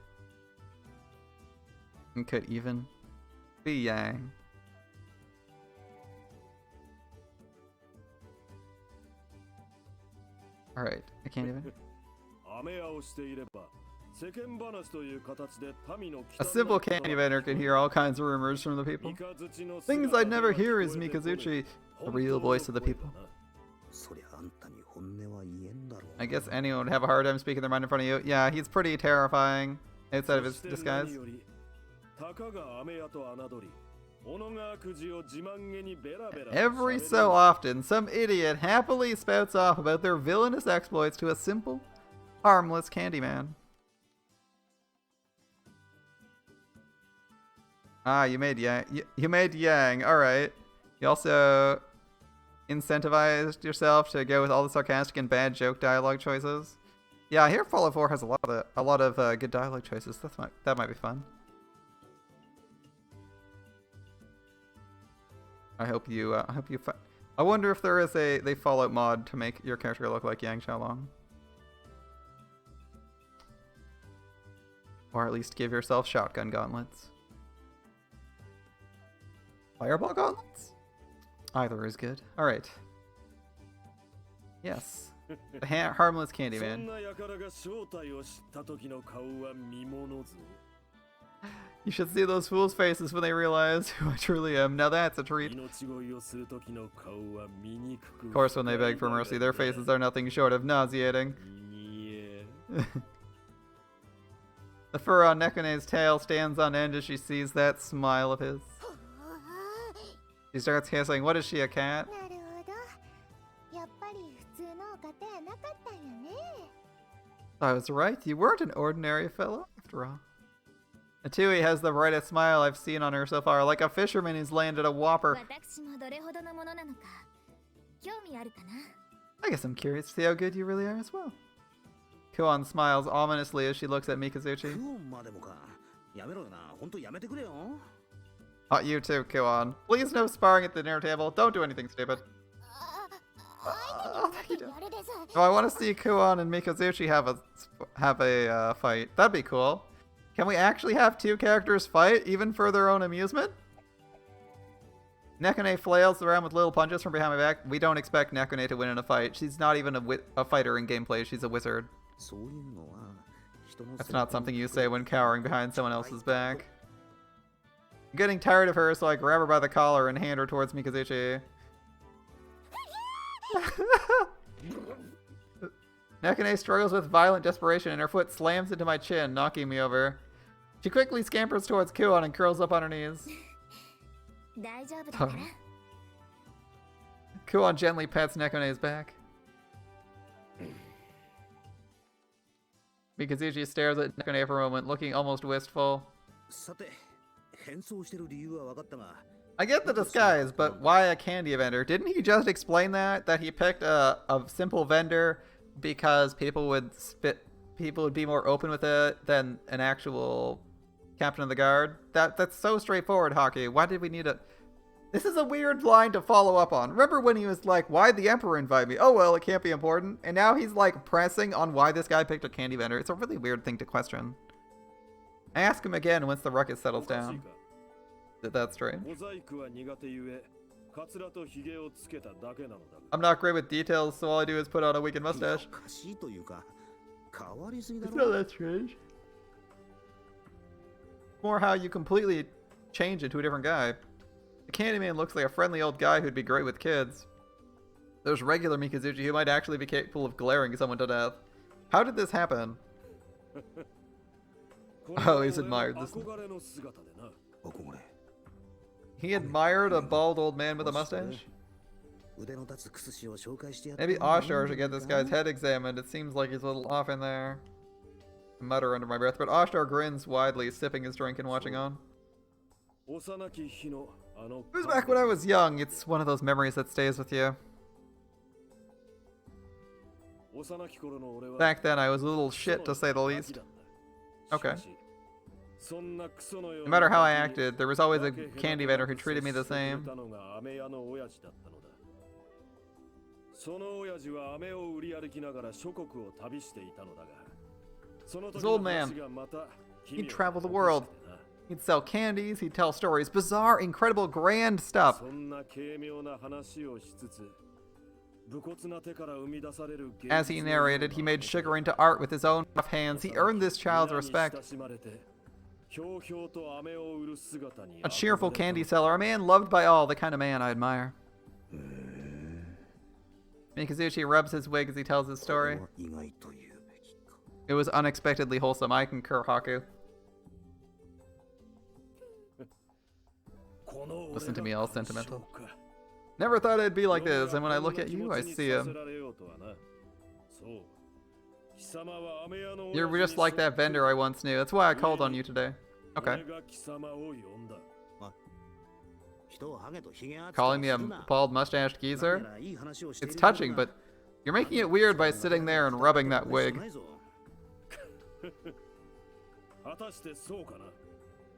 [SPEAKER 1] It could even be Yang. Alright, I can't even. A simple candy vendor can hear all kinds of rumors from the people. Things I'd never hear is Mikazuchi, the real voice of the people. I guess anyone would have a hard time speaking their mind in front of you. Yeah, he's pretty terrifying outside of his disguise. Every so often, some idiot happily spouts off about their villainous exploits to a simple, harmless Candyman. Ah, you made Yang. You made Yang. All right. You also incentivized yourself to go with all the sarcastic and bad joke dialogue choices. Yeah, I hear Fallout 4 has a lot of good dialogue choices. That might be fun. I hope you. I wonder if there is a Fallout mod to make your character look like Yang Xiaolong, or at least give yourself shotgun gauntlets. Fireball gauntlets? Either is good. Alright. Yes. The harmless Candyman. You should see those fools' faces when they realize who I truly am. Now that's a treat. Of course, when they beg for mercy, their faces are nothing short of nauseating. The fur on Nekune's tail stands on end as she sees that smile of his. She starts hissing. What is she, a cat? I was right. You weren't an ordinary fellow, after all. Atui has the brightest smile I've seen on her so far, like a fisherman who's landed a whopper. I guess I'm curious to see how good you really are as well. Kuon smiles ominously as she looks at Mikazuchi. You too, Kuon. Please no sparring at the dinner table. Don't do anything stupid. Oh, I want to see Kuon and Mikazuchi have a fight. That'd be cool. Can we actually have two characters fight, even for their own amusement? Nekune flails around with little punches from behind my back. We don't expect Nekune to win in a fight. She's not even a fighter in gameplay. She's a wizard. That's not something you say when cowering behind someone else's back. I'm getting tired of her, so I grab her by the collar and hand her towards Mikazuchi. Nekune struggles with violent desperation and her foot slams into my chin, knocking me over. She quickly scampers towards Kuon and curls up on her knees. Oh. Kuon gently pats Nekune's back. Mikazuchi stares at Nekune for a moment, looking almost wistful. I get the disguise, but why a candy vendor? Didn't he just explain that he picked a simple vendor because people would be more open with it than an actual captain of the guard? That's so straightforward, Hockey. Why did we need it? This is a weird line to follow up on. Remember when he was like, why'd the Emperor invite me? Oh well, it can't be important. And now he's like pressing on why this guy picked a candy vendor. It's a really weird thing to question. I ask him again once the ruckus settles down. That's strange. I'm not great with details, so all I do is put on a wicked mustache. It's not that strange. More how you completely change it to a different guy. The Candyman looks like a friendly old guy who'd be great with kids. There's regular Mikazuchi who might actually be capable of glaring someone to death. How did this happen? Oh, he's admired this. He admired a bald old man with a mustache? Maybe Oshar should get this guy's head examined. It seems like he's a little off in there. I mutter under my breath, but Oshar grins widely, sipping his drink and watching on. It was back when I was young. It's one of those memories that stays with you. Back then, I was a little shit, to say the least. Okay. No matter how I acted, there was always a candy vendor who treated me the same. This old man, he'd travel the world. He'd sell candies, he'd tell stories, bizarre, incredible, grand stuff. As he narrated, he made sugar into art with his own rough hands. He earned this child's respect. A cheerful candy seller, a man loved by all, the kind of man I admire. Mikazuchi rubs his wig as he tells his story. It was unexpectedly wholesome. I concur, Haku. Listen to me, all sentimental. Never thought it'd be like this, and when I look at you, I see him. You're just like that vendor I once knew. That's why I called on you today. Okay. Calling me a bald mustached geezer? It's touching, but you're making it weird by sitting there and rubbing that wig.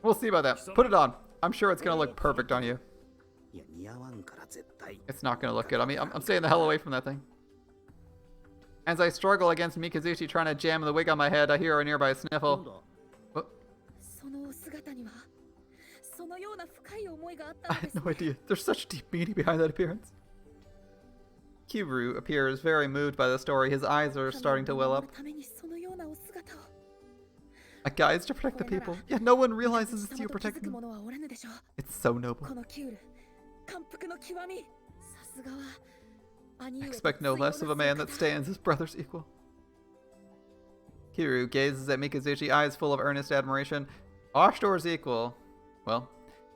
[SPEAKER 1] We'll see about that. Put it on. I'm sure it's gonna look perfect on you. It's not gonna look good on me. I'm staying the hell away from that thing. As I struggle against Mikazuchi trying to jam the wig on my head, I hear a nearby sniffle. What? I had no idea. There's such deep meaning behind that appearance. Kiburu appears very moved by the story. His eyes are starting to well up. A guise to protect the people. Yeah, no one realizes it's you protecting them. It's so noble. I expect no less of a man that stands his brother's equal. Kiru gazes at Mikazuchi, eyes full of earnest admiration. Ashtor's equal. Well,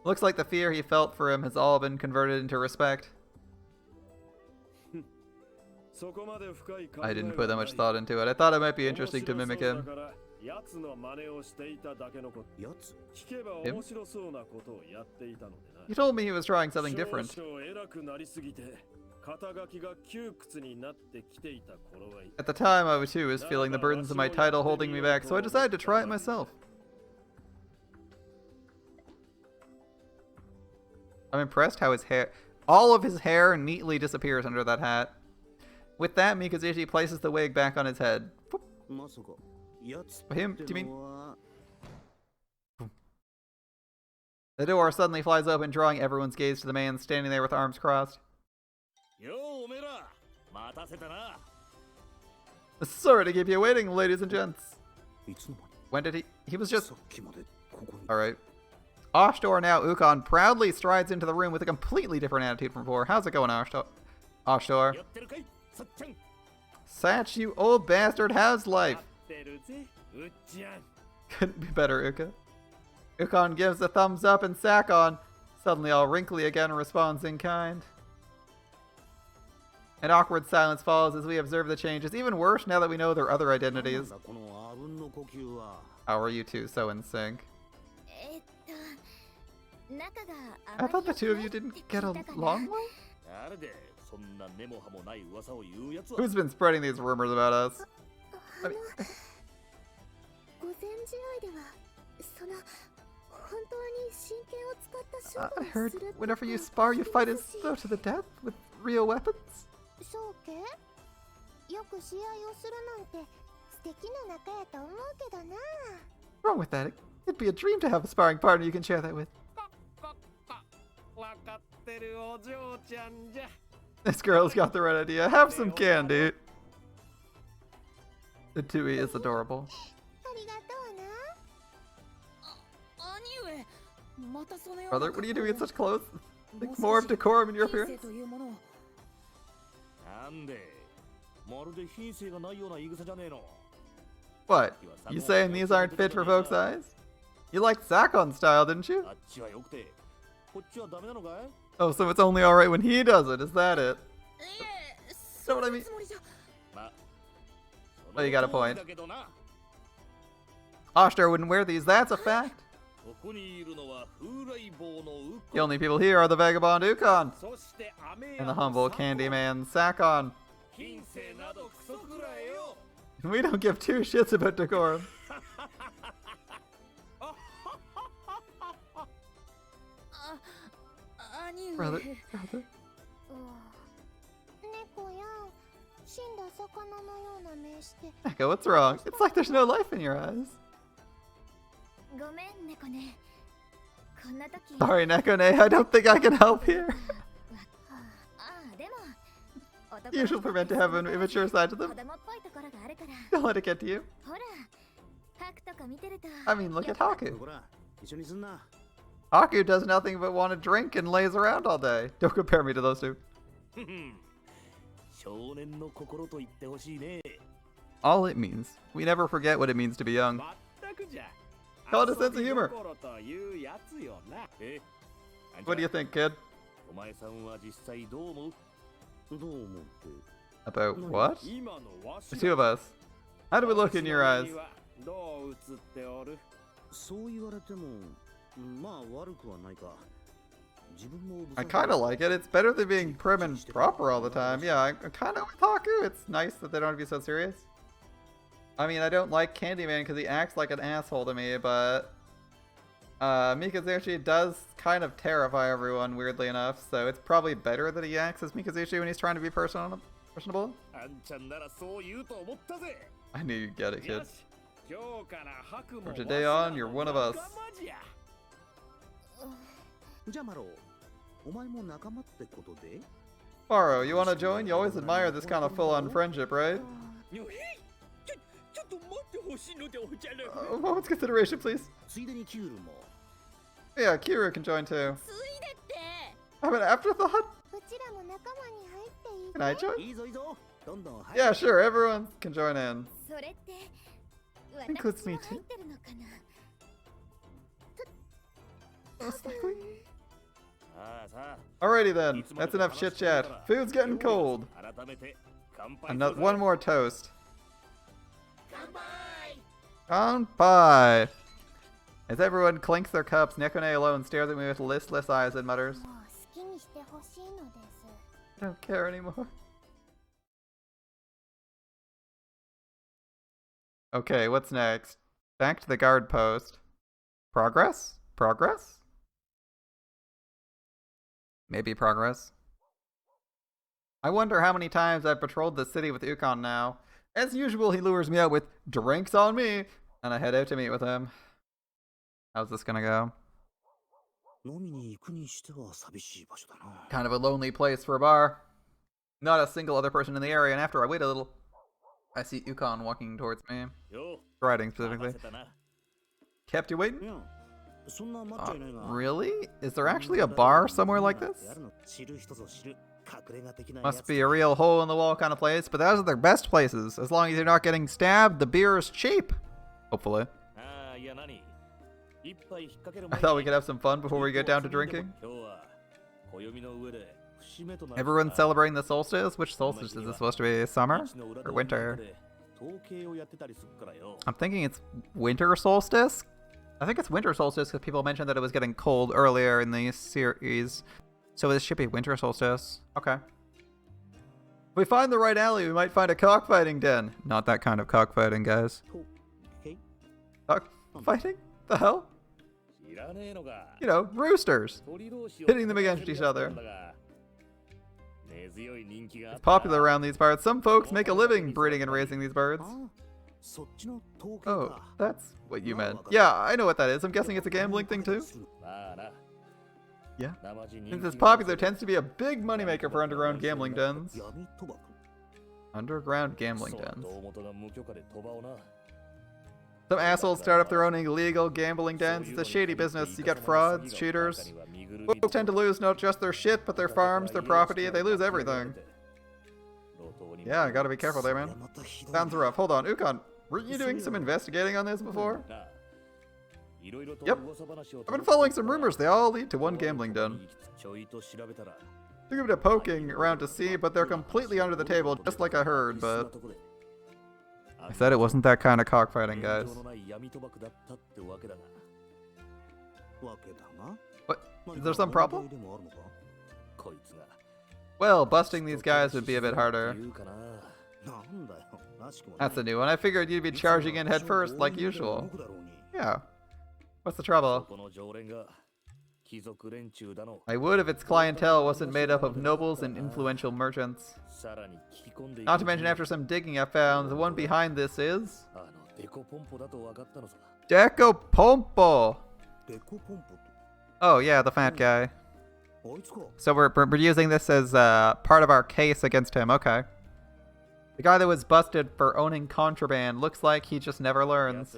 [SPEAKER 1] looks like the fear he felt for him has all been converted into respect. I didn't put that much thought into it. I thought it might be interesting to mimic him. Him? He told me he was trying something different. At the time, I too was feeling the burdens of my title holding me back, so I decided to try it myself. I'm impressed how his hair, all of his hair neatly disappears under that hat. With that, Mikazuchi places the wig back on his head. Him? Do you mean? The door suddenly flies open, drawing everyone's gaze to the man standing there with arms crossed. Sorry to keep you waiting, ladies and gents. When did he was just... Alright. Ashtor, now Ukon, proudly strides into the room with a completely different attitude from before. How's it going, Ashtor? Satch, you old bastard, how's life? Couldn't be better, Uka. Ukon gives a thumbs up and Sakon, suddenly all wrinkly again, responds in kind. An awkward silence follows as we observe the changes. Even worse now that we know their other identities. How are you two so in sync? I thought the two of you didn't get along well? Who's been spreading these rumors about us? I mean, I heard whenever you spar, you fight as though to the death with real weapons? Wrong with that? It'd be a dream to have a sparring partner you can share that with. This girl's got the right idea. Have some candy. The Tui is adorable. Brother, what are you doing in such clothes? Think more of decorum in your appearance? What? You saying these aren't fit for folks' eyes? You liked Sakon style, didn't you? Oh, so it's only alright when he does it, is that it? Is that what I mean? Oh, you got a point. Ashtar wouldn't wear these, that's a fact. The only people here are the vagabond Ukon and the humble Candyman Sakon. We don't give two shits about decorum. Brother. Echo, what's wrong? It's like there's no life in your eyes. Sorry, Nekone, I don't think I can help here. Usually we're meant to have an immature side to them. Don't let it get to you. I mean, look at Haku. Haku does nothing but want to drink and lays around all day. Don't compare me to those two. All it means. We never forget what it means to be young. Call it a sense of humor. What do you think, kid? About what? The two of us. How do we look in your eyes? I kind of like it. It's better than being prim and proper all the time. Yeah, I'm kind of with Haku. It's nice that they don't have to be so serious. I mean, I don't like Candyman because he acts like an asshole to me, but Mikazuchi does kind of terrify everyone, weirdly enough, so it's probably better that he acts as Mikazuchi when he's trying to be personable. I knew you'd get it, kid. From today on, you're one of us. Maro, you want to join? You always admire this kind of full-on friendship, right? A moment's consideration, please. Yeah, Kira can join too. I have an afterthought? Can I join? Yeah, sure, everyone can join in. Includes me too. Most likely. Alrighty then, that's enough chit chat. Food's getting cold. One more toast. Kanpai! As everyone clinks their cups, Nekone alone stares at me with listless eyes and mutters, I don't care anymore. Okay, what's next? Back to the guard post. Progress? Progress? Maybe progress. I wonder how many times I've patrolled the city with Ukon now. As usual, he lures me out with drinks on me, and I head out to meet with him. How's this gonna go? Kind of a lonely place for a bar. Not a single other person in the area, and after I wait a little, I see Ukon walking towards me. Striding, specifically. Kept you waiting? Really? Is there actually a bar somewhere like this? Must be a real hole-in-the-wall kind of place, but those are their best places. As long as you're not getting stabbed, the beer is cheap. Hopefully. I thought we could have some fun before we get down to drinking. Everyone's celebrating the solstice? Which solstice is this supposed to be? Summer? Or winter? I'm thinking it's winter solstice? I think it's winter solstice because people mentioned that it was getting cold earlier in the series. So this should be winter solstice. Okay. If we find the right alley, we might find a cockfighting den. Not that kind of cockfighting, guys. Cockfighting? The hell? You know, roosters. Hitting them against each other. It's popular around these parts. Some folks make a living breeding and raising these birds. Oh, that's what you meant. Yeah, I know what that is. I'm guessing it's a gambling thing too? Yeah. Since it's popular, it tends to be a big moneymaker for underground gambling dens. Underground gambling dens. Some assholes start up their own illegal gambling dens. It's a shady business. You got frauds, cheaters. Folks tend to lose not just their shit, but their farms, their property. They lose everything. Yeah, I gotta be careful there, man. Sounds rough. Hold on, Ukon, weren't you doing some investigating on this before? Yep. I've been following some rumors. They all lead to one gambling den. Took a bit of poking around to see, but they're completely under the table, just like I heard, but... I said it wasn't that kind of cockfighting, guys. What? Is there some problem? Well, busting these guys would be a bit harder. That's a new one. I figured you'd be charging in head first, like usual. Yeah. What's the trouble? I would if its clientele wasn't made up of nobles and influential merchants. Not to mention, after some digging I found, the one behind this is... Deco Pompo! Oh yeah, the fat guy. So we're using this as part of our case against him. Okay. The guy that was busted for owning contraband looks like he just never learns.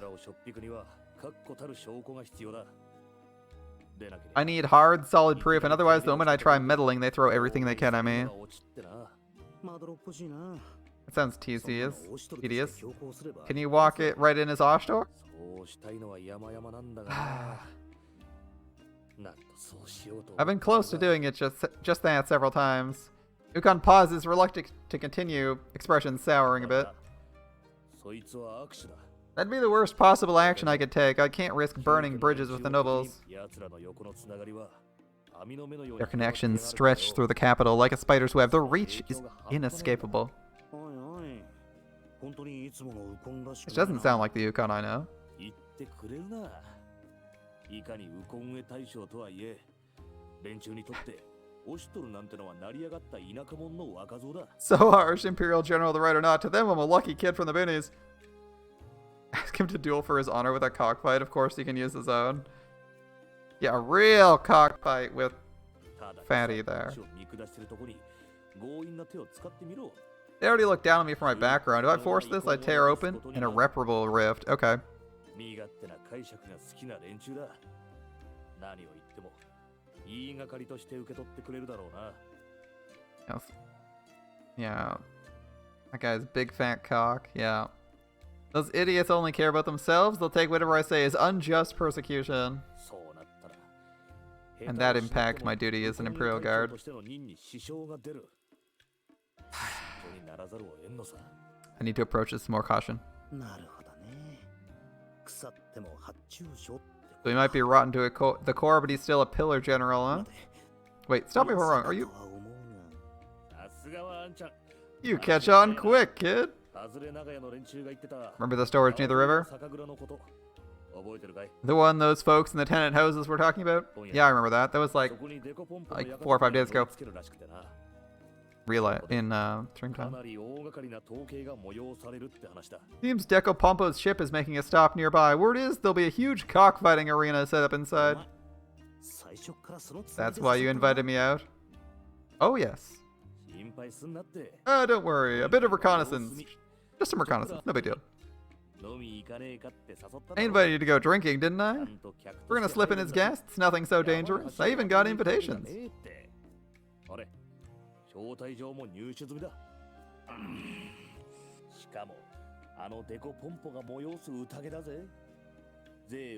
[SPEAKER 1] I need hard, solid proof, and otherwise the moment I try meddling, they throw everything they can at me. That sounds tedious. Can you walk it right in his osh door? I've been close to doing it just that several times. Ukon pauses, reluctant to continue, expression souring a bit. That'd be the worst possible action I could take. I can't risk burning bridges with the nobles. Their connections stretch through the capital like a spider's web. The reach is inescapable. This doesn't sound like the Ukon I know. So harsh, Imperial General the right or not, to them I'm a lucky kid from the boonies. Ask him to duel for his honor with a cockfight. Of course he can use his own. Yeah, a real cockfight with Fatty there. They already look down on me for my background. Do I force this? I tear open an irreparable rift. Okay. Yeah. That guy's big fat cock. Yeah. Those idiots only care about themselves. They'll take whatever I say as unjust persecution. And that impacts my duty as an Imperial Guard. I need to approach this with more caution. So he might be rotten to the core, but he's still a pillar general, huh? Wait, stop me if I'm wrong. Are you... You catch on quick, kid. Remember the storage near the river? The one those folks in the tenant houses were talking about? Yeah, I remember that. That was like 4 or 5 days ago. In stream time. Seems Deco Pompo's ship is making a stop nearby. Word is there'll be a huge cockfighting arena set up inside. That's why you invited me out? Oh yes. Don't worry. A bit of reconnaissance. Just some reconnaissance. No big deal. I invited you to go drinking, didn't I? We're gonna slip in his guests. Nothing so dangerous. I even got invitations.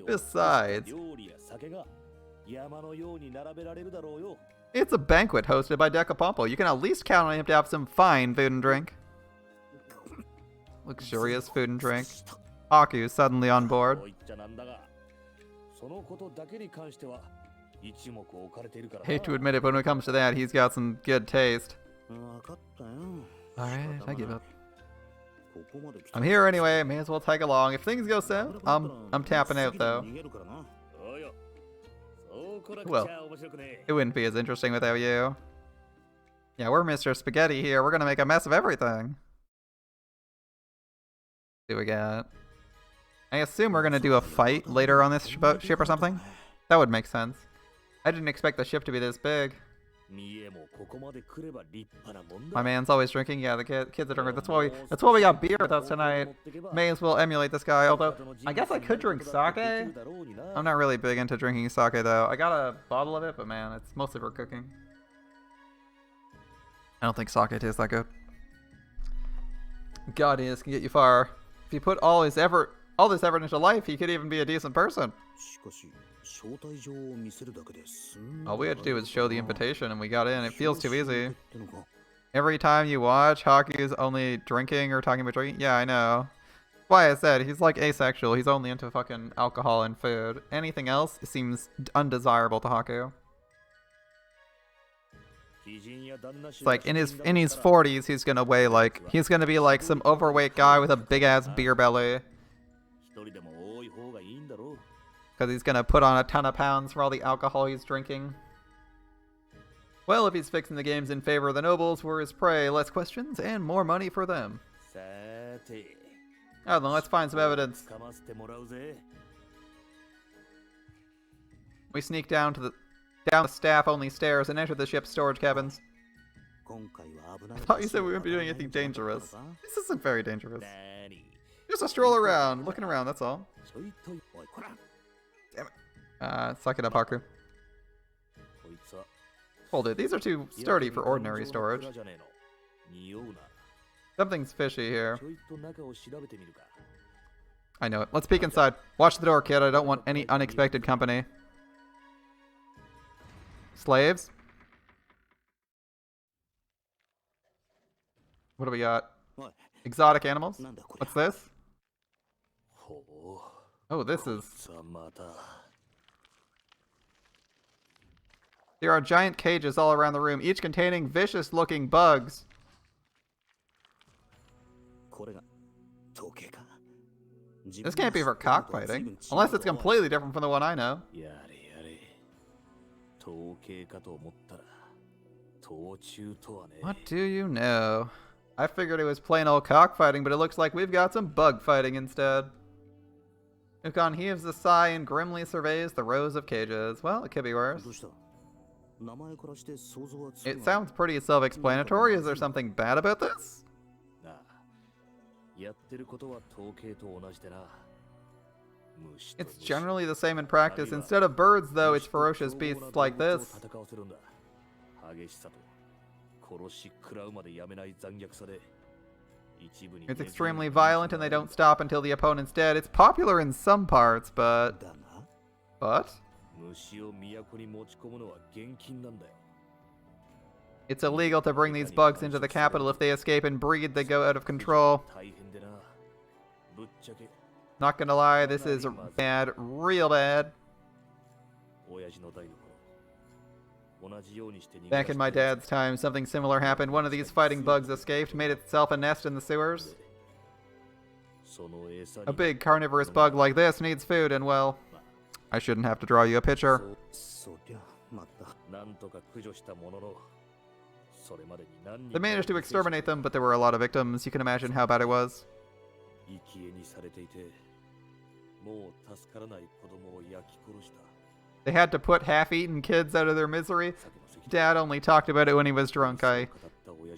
[SPEAKER 1] Besides, it's a banquet hosted by Decapompo. You can at least count on him to have some fine food and drink. Luxurious food and drink. Haku suddenly on board. Hate to admit it, but when it comes to that, he's got some good taste. Alright, I give up. I'm here anyway, may as well tag along. If things go south, I'm tapping out though. Well, it wouldn't be as interesting without you. Yeah, we're Mr. Spaghetti here. We're gonna make a mess of everything. What do we got? I assume we're gonna do a fight later on this ship or something. That would make sense. I didn't expect the ship to be this big. My man's always drinking. Yeah, the kids are drinking. That's why we got beer with us tonight. May as well emulate this guy. Although I guess I could drink sake. I'm not really big into drinking sake though. I got a bottle of it, but man, it's mostly for cooking. I don't think sake tastes that good. God, this can get you far. If you put all this effort into life, he could even be a decent person. All we had to do was show the invitation and we got in. It feels too easy. Every time you watch, Haku's only drinking or talking about drinking. Yeah, I know. That's why I said he's like asexual. He's only into fucking alcohol and food. Anything else seems undesirable to Haku. It's like in his 40s, he's gonna be like some overweight guy with a big ass beer belly. Because he's gonna put on a ton of pounds for all the alcohol he's drinking. Well, if he's fixing the games in favor of the nobles, we're his prey. Less questions and more money for them. Oh, then let's find some evidence. We sneak down to the... down the staff-only stairs and enter the ship's storage cabins. I thought you said we wouldn't be doing anything dangerous. This isn't very dangerous. Just a stroll around, looking around, that's all. Damn it. Suck it up, Haku. Hold it, these are too sturdy for ordinary storage. Something's fishy here. I know it. Let's peek inside. Watch the door, kid. I don't want any unexpected company. Slaves? What do we got? Exotic animals? What's this? Oh, this is... There are giant cages all around the room, each containing vicious-looking bugs. This can't be for cockfighting, unless it's completely different from the one I know. What do you know? I figured it was plain old cockfighting, but it looks like we've got some bug fighting instead. Ukon heaves a sigh and grimly surveys the rows of cages. Well, it could be worse. It sounds pretty self-explanatory. Is there something bad about this? It's generally the same in practice. Instead of birds, though, it's ferocious beasts like this. It's extremely violent and they don't stop until the opponent's dead. It's popular in some parts, but... It's illegal to bring these bugs into the capital. If they escape and breed, they go out of control. Not gonna lie, this is bad, real bad. Back in my dad's time, something similar happened. One of these fighting bugs escaped, made itself a nest in the sewers. A big carnivorous bug like this needs food, and well, I shouldn't have to draw you a picture. They managed to exterminate them, but there were a lot of victims. You can imagine how bad it was. They had to put half-eaten kids out of their misery. Dad only talked about it when he was drunk. I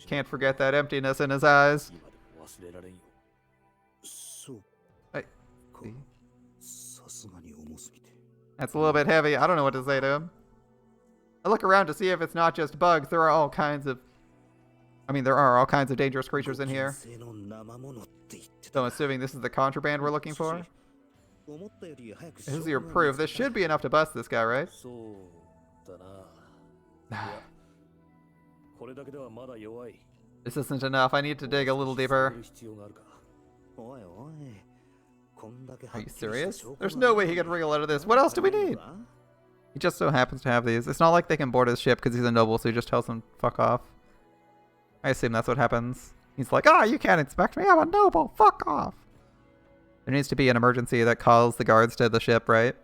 [SPEAKER 1] can't forget that emptiness in his eyes. That's a little bit heavy. I don't know what to say to him. I look around to see if it's not just bugs. There are all kinds of... there are all kinds of dangerous creatures in here. So I'm assuming this is the contraband we're looking for? This is your proof. This should be enough to bust this guy, right? This isn't enough. I need to dig a little deeper. Are you serious? There's no way he can wriggle out of this. What else do we need? He just so happens to have these. It's not like they can board his ship because he's a noble, so he just tells them, fuck off. I assume that's what happens. He's like, you can't inspect me. I'm a noble. Fuck off. There needs to be an emergency that calls the guards to the ship, right?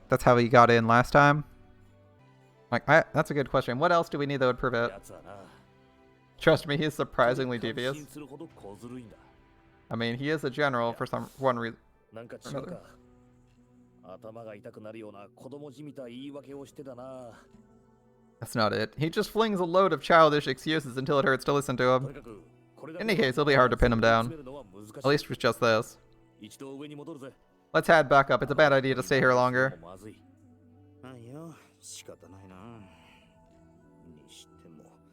[SPEAKER 1] That's how he got in last time. That's a good question. What else do we need that would prove it? Trust me, he's surprisingly devious. He is a general for one reason or another. That's not it. He just flings a load of childish excuses until it hurts to listen to him. In any case, it'll be hard to pin him down. At least with just this. Let's head back up. It's a bad idea to stay here longer.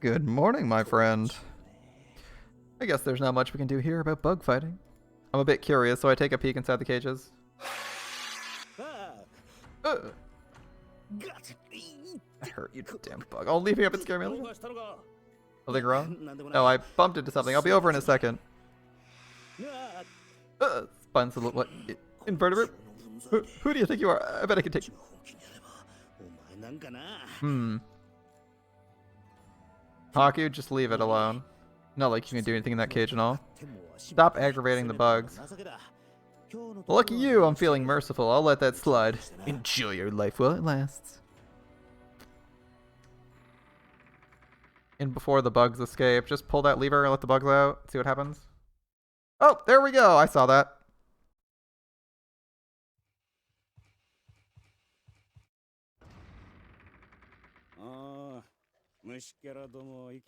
[SPEAKER 1] Good morning, my friend. I guess there's not much we can do here about bug fighting. I'm a bit curious, so I take a peek inside the cages. I hurt you, damn bug. Oh, leave me up and scare me. Something wrong? No, I bumped into something. I'll be over in a second. Spines look like invertebrate. Who do you think you are? I bet I can take you. Haku, just leave it alone. Not like you can do anything in that cage and all. Stop aggravating the bugs. Lucky you, I'm feeling merciful. I'll let that slide. Enjoy your life while it lasts. And before the bugs escape, just pull that lever and let the bugs out. See what happens. Oh, there we go. I saw that.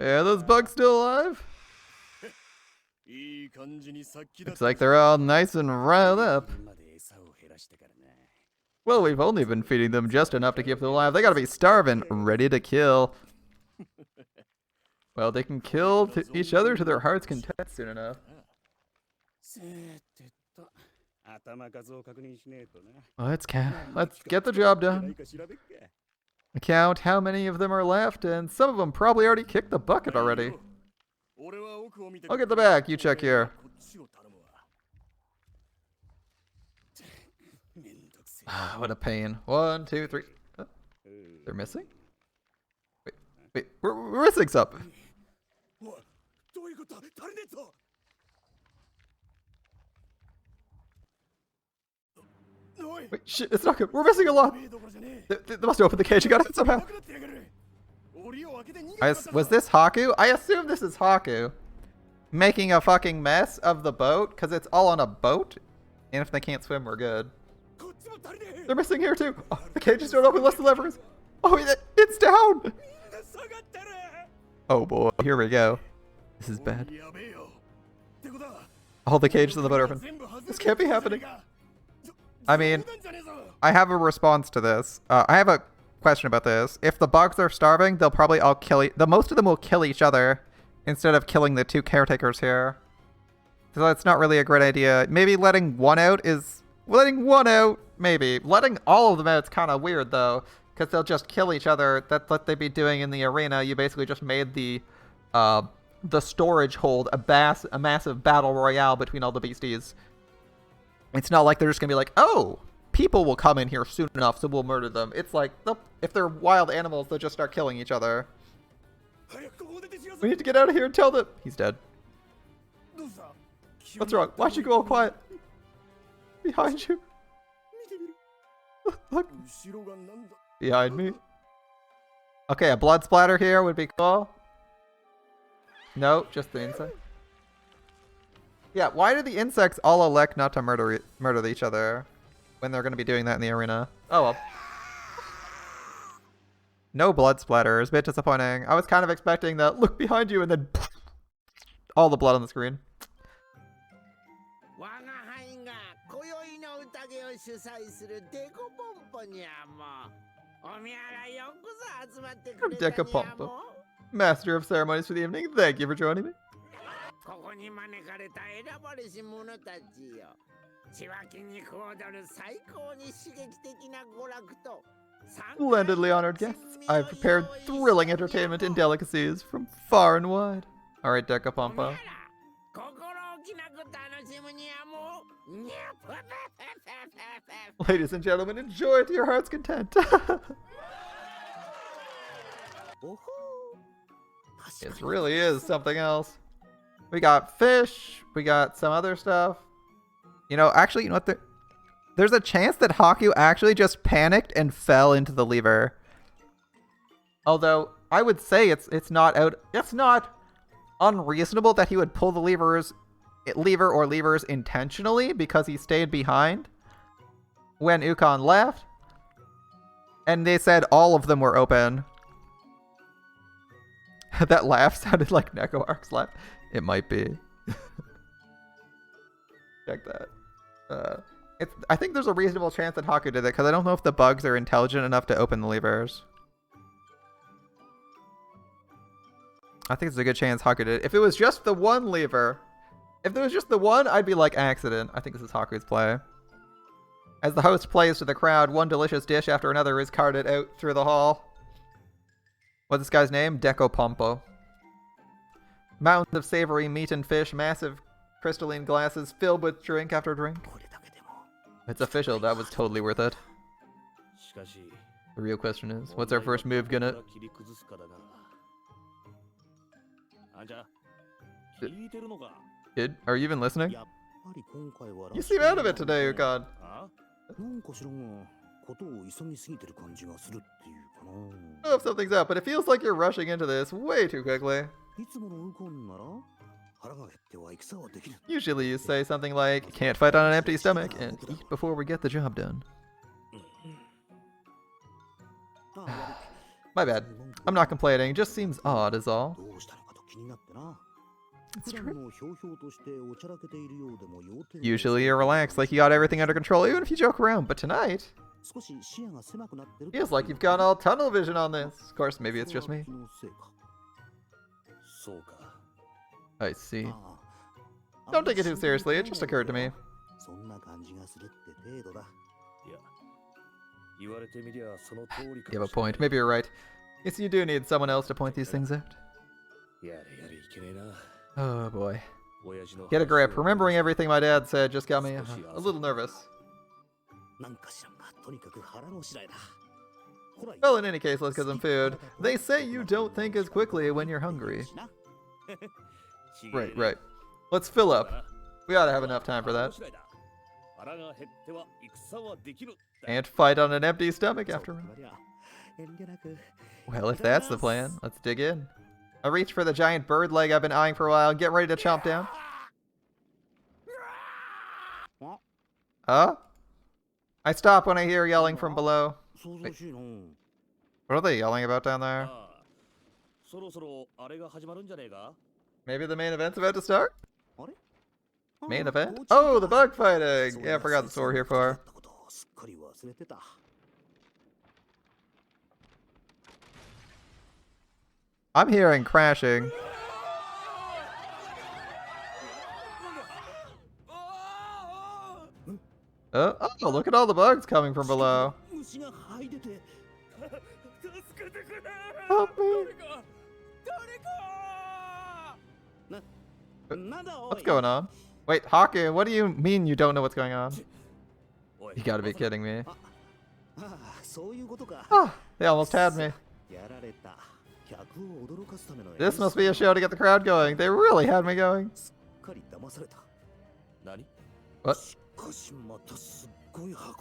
[SPEAKER 1] Yeah, those bugs still alive? Looks like they're all nice and riled up. Well, we've only been feeding them just enough to keep them alive. They gotta be starving, ready to kill. Well, they can kill each other to their heart's content soon enough. Let's get the job done. Count how many of them are left, and some of them probably already kicked the bucket already. I'll get the back, you check here. What a pain. 1, 2, 3. Oh, they're missing? Wait, we're missing something. Wait, shit, it's not good. We're missing a lot. They must open the cage. You got it somehow. Was this Haku? I assume this is Haku. Making a fucking mess of the boat, because it's all on a boat. And if they can't swim, we're good. They're missing here too. Oh, the cages don't open unless the lever is. Oh, it's down. Oh boy, here we go. This is bad. All the cages in the boat are open. This can't be happening. I mean, I have a response to this. I have a question about this. If the bugs are starving, they'll probably all kill. Most of them will kill each other instead of killing the two caretakers here. So that's not really a great idea. Maybe letting one out is... Letting one out, maybe. Letting all of them out is kind of weird, though, because they'll just kill each other. That's what they'd be doing in the arena. You basically just made the storage hold a massive battle royale between all the beasties. It's not like they're just going to be like, oh, people will come in here soon enough, so we'll murder them. It's like, if they're wild animals, they'll just start killing each other. We need to get out of here and tell them. He's dead. What's wrong? Why'd you go all quiet? Behind you. Look. Behind me. Okay, a blood splatter here would be cool. No, just the insect. Yeah, why do the insects all elect not to murder each other when they're going to be doing that in the arena? Oh well. No blood splatters. A bit disappointing. I was kind of expecting the look behind you and then all the blood on the screen. Decapompo, Master of Ceremonies for the evening, thank you for joining me. Splendidly honored guests, I've prepared thrilling entertainment and delicacies from far and wide. Alright, Decapompo. Ladies and gentlemen, enjoy it to your heart's content. It really is something else. We got fish. We got some other stuff. You know, actually, you know what? There's a chance that Haku actually just panicked and fell into the lever. Although, I would say it's not unreasonable that he would pull the lever or levers intentionally because he stayed behind when Ukon left. And they said all of them were open. That laugh sounded like Neko Ark's laugh. It might be. Check that. I think there's a reasonable chance that Haku did it because I don't know if the bugs are intelligent enough to open the levers. I think there's a good chance Haku did it. If it was just the one lever, if there was just the one, I'd be like accident. I think this is Haku's play. As the host plays to the crowd, one delicious dish after another is carted out through the hall. What's this guy's name? Decapompo. Mountains of savory meat and fish, massive crystalline glasses filled with drink after drink. It's official, that was totally worth it. The real question is, what's our first move gonna... Kid, are you even listening? You seem out of it today, Ukon. I hope something's up, but it feels like you're rushing into this way too quickly. Usually you say something like, can't fight on an empty stomach, and eat before we get the job done. My bad. I'm not complaining. It just seems odd is all. It's true. Usually you're relaxed, like you got everything under control, even if you joke around. But tonight, feels like you've got all tunnel vision on this. Of course, maybe it's just me. I see. Don't take it too seriously. It just occurred to me. You have a point. Maybe you're right. Yes, you do need someone else to point these things out. Oh boy. Get a grip. Remembering everything my dad said just got me a little nervous. Well, in any case, let's get some food. They say you don't think as quickly when you're hungry. Right. Let's fill up. We ought to have enough time for that. Can't fight on an empty stomach after all. Well, if that's the plan, let's dig in. I reach for the giant bird leg I've been eyeing for a while and get ready to chomp down. Huh? I stop when I hear yelling from below. Wait. What are they yelling about down there? Maybe the main event's about to start? Main event? Oh, the bug fighting! Yeah, I forgot that's what we're here for. I'm hearing crashing. Oh, look at all the bugs coming from below. Help me! What's going on? Wait, Haku, what do you mean you don't know what's going on? You gotta be kidding me. Oh, they almost had me. This must be a show to get the crowd going. They really had me going. What?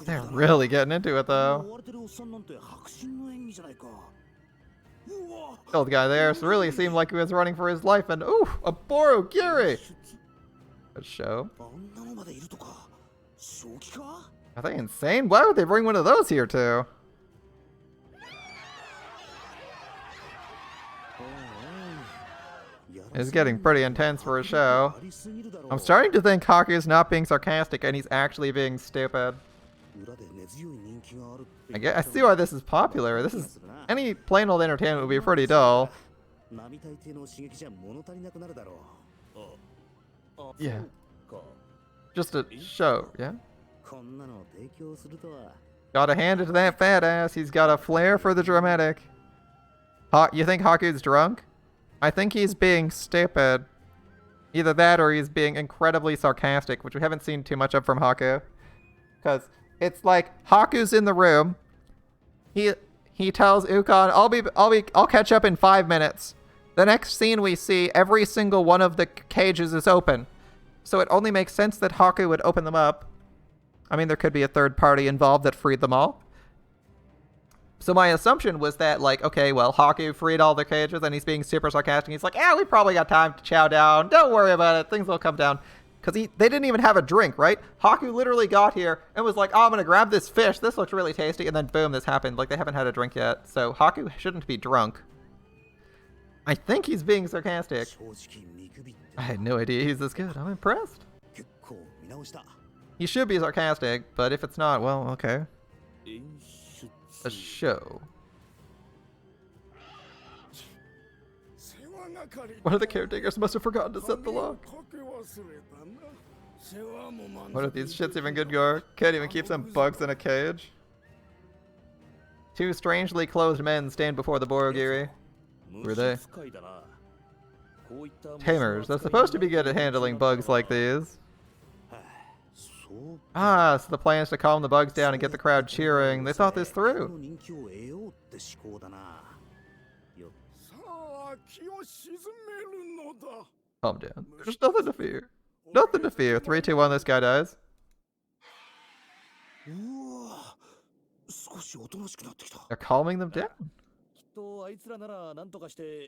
[SPEAKER 1] They're really getting into it, though. The old guy there really seemed like he was running for his life, and ooh, a Borogiri! A show? Are they insane? Why would they bring one of those here, too? It's getting pretty intense for a show. I'm starting to think Haku's not being sarcastic and he's actually being stupid. I see why this is popular. This is... Any plain old entertainment would be pretty dull. Yeah. Just a show, yeah? Gotta hand it to that fat ass. He's got a flair for the dramatic. You think Haku's drunk? I think he's being stupid. Either that or he's being incredibly sarcastic, which we haven't seen too much of from Haku. Because it's like Haku's in the room. He tells Ukon, I'll catch up in 5 minutes. The next scene we see, every single one of the cages is open. So it only makes sense that Haku would open them up. I mean, there could be a third party involved that freed them all. So my assumption was that, like, okay, well, Haku freed all the cages and he's being super sarcastic. He's like, yeah, we probably got time to chow down. Don't worry about it. Things will come down. Because they didn't even have a drink, right? Haku literally got here and was like, oh, I'm going to grab this fish. This looks really tasty. And then boom, this happened. Like, they haven't had a drink yet. So Haku shouldn't be drunk. I think he's being sarcastic. I had no idea he's this good. I'm impressed. He should be sarcastic, but if it's not, well, okay. A show. One of the caretakers must have forgotten to set the lock. What are these shits even good, Gar? Can't even keep some bugs in a cage. Two strangely clothed men stand before the Borogiri. Who are they? Tamers. They're supposed to be good at handling bugs like these. Ah, so the plan is to calm the bugs down and get the crowd cheering. They thought this through. Calm down. There's nothing to fear. Nothing to fear. 3, 2, 1, this guy dies. They're calming them down.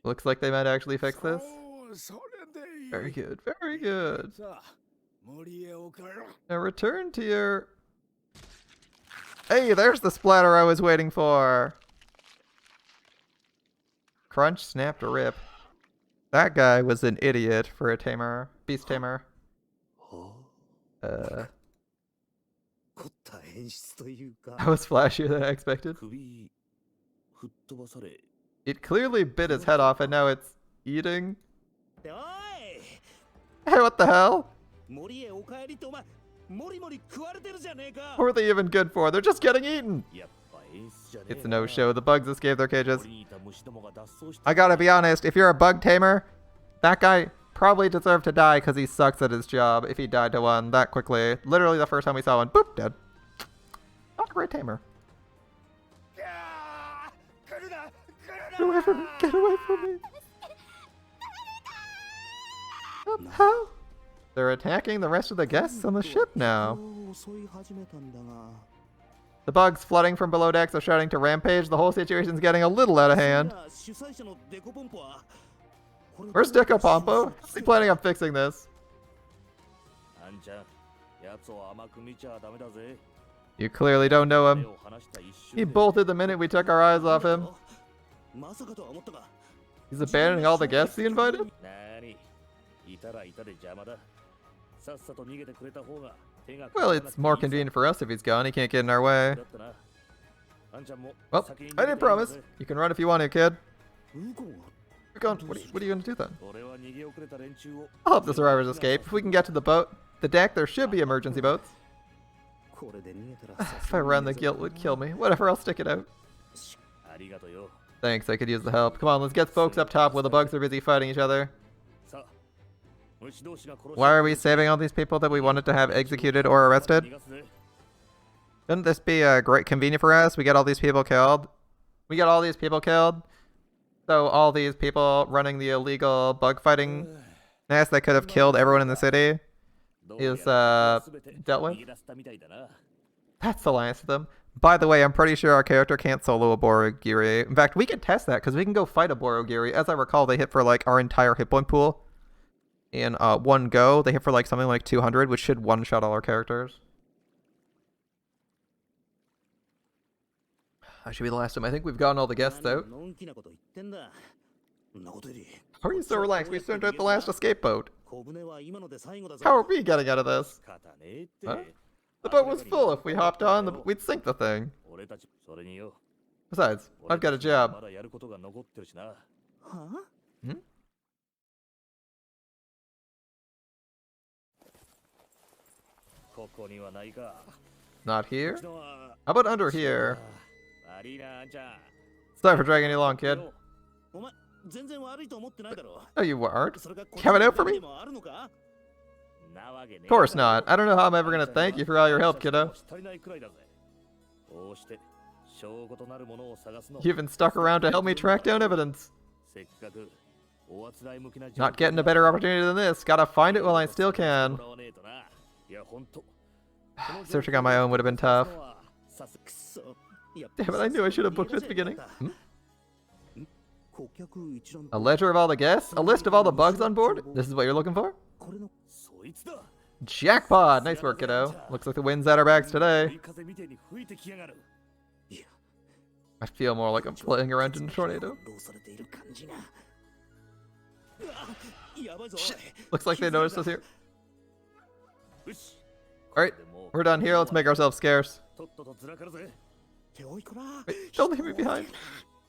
[SPEAKER 1] Looks like they might actually fix this. Very good, very good. Now return to your... Hey, there's the splatter I was waiting for. crunch, snap, rip. That guy was an idiot for a tamer. Beast tamer. That was flashier than I expected. It clearly bit his head off and now it's eating. Hey, what the hell? What are they even good for? They're just getting eaten. It's a no-show. The bugs escaped their cages. I gotta be honest, if you're a bug tamer, that guy probably deserved to die because he sucks at his job if he died to one that quickly. Literally the first time we saw one, boop, dead. Not a great tamer. Get away from me! Get away from me! How? They're attacking the rest of the guests on the ship now. The bugs flooding from below decks are starting to rampage. The whole situation's getting a little out of hand. Where's Deco Pompo? Is he planning on fixing this? You clearly don't know him. He bolted the minute we took our eyes off him. He's abandoning all the guests he invited? Well, it's more convenient for us if he's gone. He can't get in our way. Well, I didn't promise. You can run if you want to, kid. You're going. What are you going to do then? I'll help the survivors escape. If we can get to the deck, there should be emergency boats. If I run, the guilt would kill me. Whatever, I'll stick it out. Thanks, I could use the help. Come on, let's get folks up top while the bugs are busy fighting each other. Why are we saving all these people that we wanted to have executed or arrested? Shouldn't this be great convenient for us? We get all these people killed. So all these people running the illegal bug fighting nest that could have killed everyone in the city is dealt with. That's the last of them. By the way, I'm pretty sure our character can't solo a Borogiri. In fact, we can test that because we can go fight a Borogiri. As I recall, they hit for like our entire hit point pool. In one go, they hit for like something like 200, which should one-shot all our characters. That should be the last time. I think we've gotten all the guests out. How are you so relaxed? We sent out the last escape boat. How are we getting out of this? Huh? The boat was full. If we hopped on, we'd sink the thing. Besides, I've got a job. Hmm? Not here? How about under here? Sorry for dragging you along, kid. No, you aren't. Have it out for me? Of course not. I don't know how I'm ever gonna thank you for all your help, kiddo. You even stuck around to help me track down evidence. Not getting a better opportunity than this. Gotta find it while I still can. Searching on my own would have been tough. Damn it, I knew I should have booked it at the beginning. Hmm? A ledger of all the guests? A list of all the bugs on board? This is what you're looking for? Jackpot! Nice work, kiddo. Looks like the wind's at our backs today. I feel more like I'm playing around in a tornado. Shit. Looks like they noticed us here. Alright, we're done here. Let's make ourselves scarce. Wait, don't leave me behind.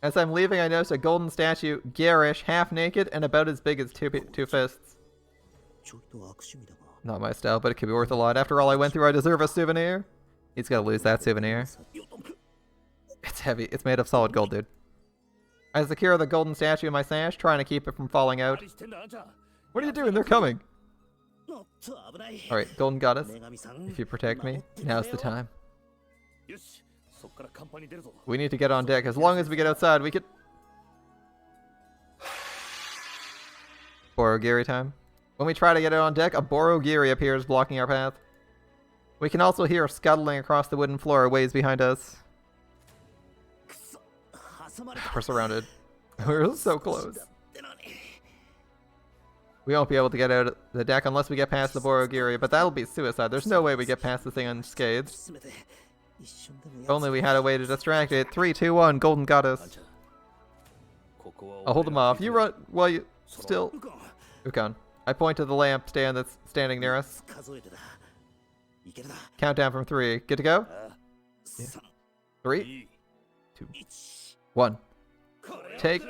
[SPEAKER 1] As I'm leaving, I noticed a golden statue, garish, half naked, and about as big as two fists. Not my style, but it could be worth a lot. After all I went through, I deserve a souvenir. He's gonna lose that souvenir. It's heavy. It's made of solid gold, dude. I secure the golden statue in my sash, trying to keep it from falling out. What are you doing? They're coming. Alright, golden goddess. If you protect me, now's the time. We need to get on deck. As long as we get outside, we could... Borogiri time. When we try to get it on deck, a Borogiri appears blocking our path. We can also hear scuttling across the wooden floor ways behind us. We're surrounded. We're so close. We won't be able to get out of the deck unless we get past the Borogiri, but that'll be suicide. There's no way we get past the thing unscathed. If only we had a way to distract it. 3, 2, 1, Golden Goddess. I'll hold him off. You run while you still... Ukon. I point to the lamp stand that's standing near us. Countdown from 3. Good to go? Yeah. 3, 2, 1. Take...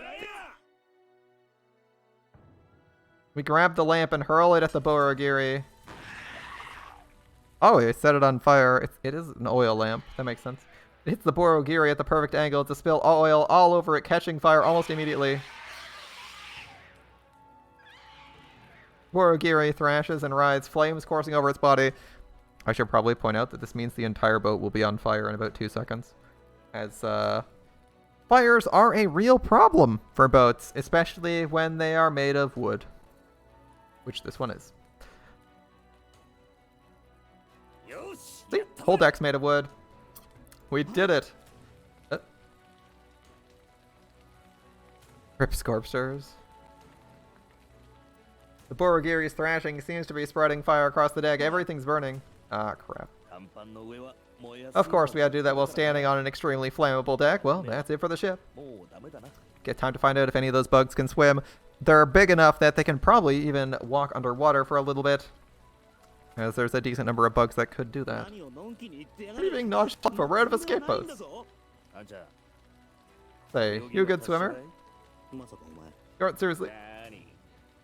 [SPEAKER 1] We grab the lamp and hurl it at the Borogiri. Oh, he set it on fire. It is an oil lamp. That makes sense. It hits the Borogiri at the perfect angle to spill oil all over it, catching fire almost immediately. Borogiri thrashes and rides, flames coursing over its body. I should probably point out that this means the entire boat will be on fire in about 2 seconds. As, fires are a real problem for boats, especially when they are made of wood. Which this one is. See? Whole deck's made of wood. We did it. Rip Scorpsters. The Borogiri's thrashing seems to be spreading fire across the deck. Everything's burning. Ah, crap. Of course, we had to do that while standing on an extremely flammable deck. Well, that's it for the ship. Get time to find out if any of those bugs can swim. They're big enough that they can probably even walk underwater for a little bit. As there's a decent number of bugs that could do that. What are you being notched up for? We're out of escape boats. Say, you a good swimmer? Seriously?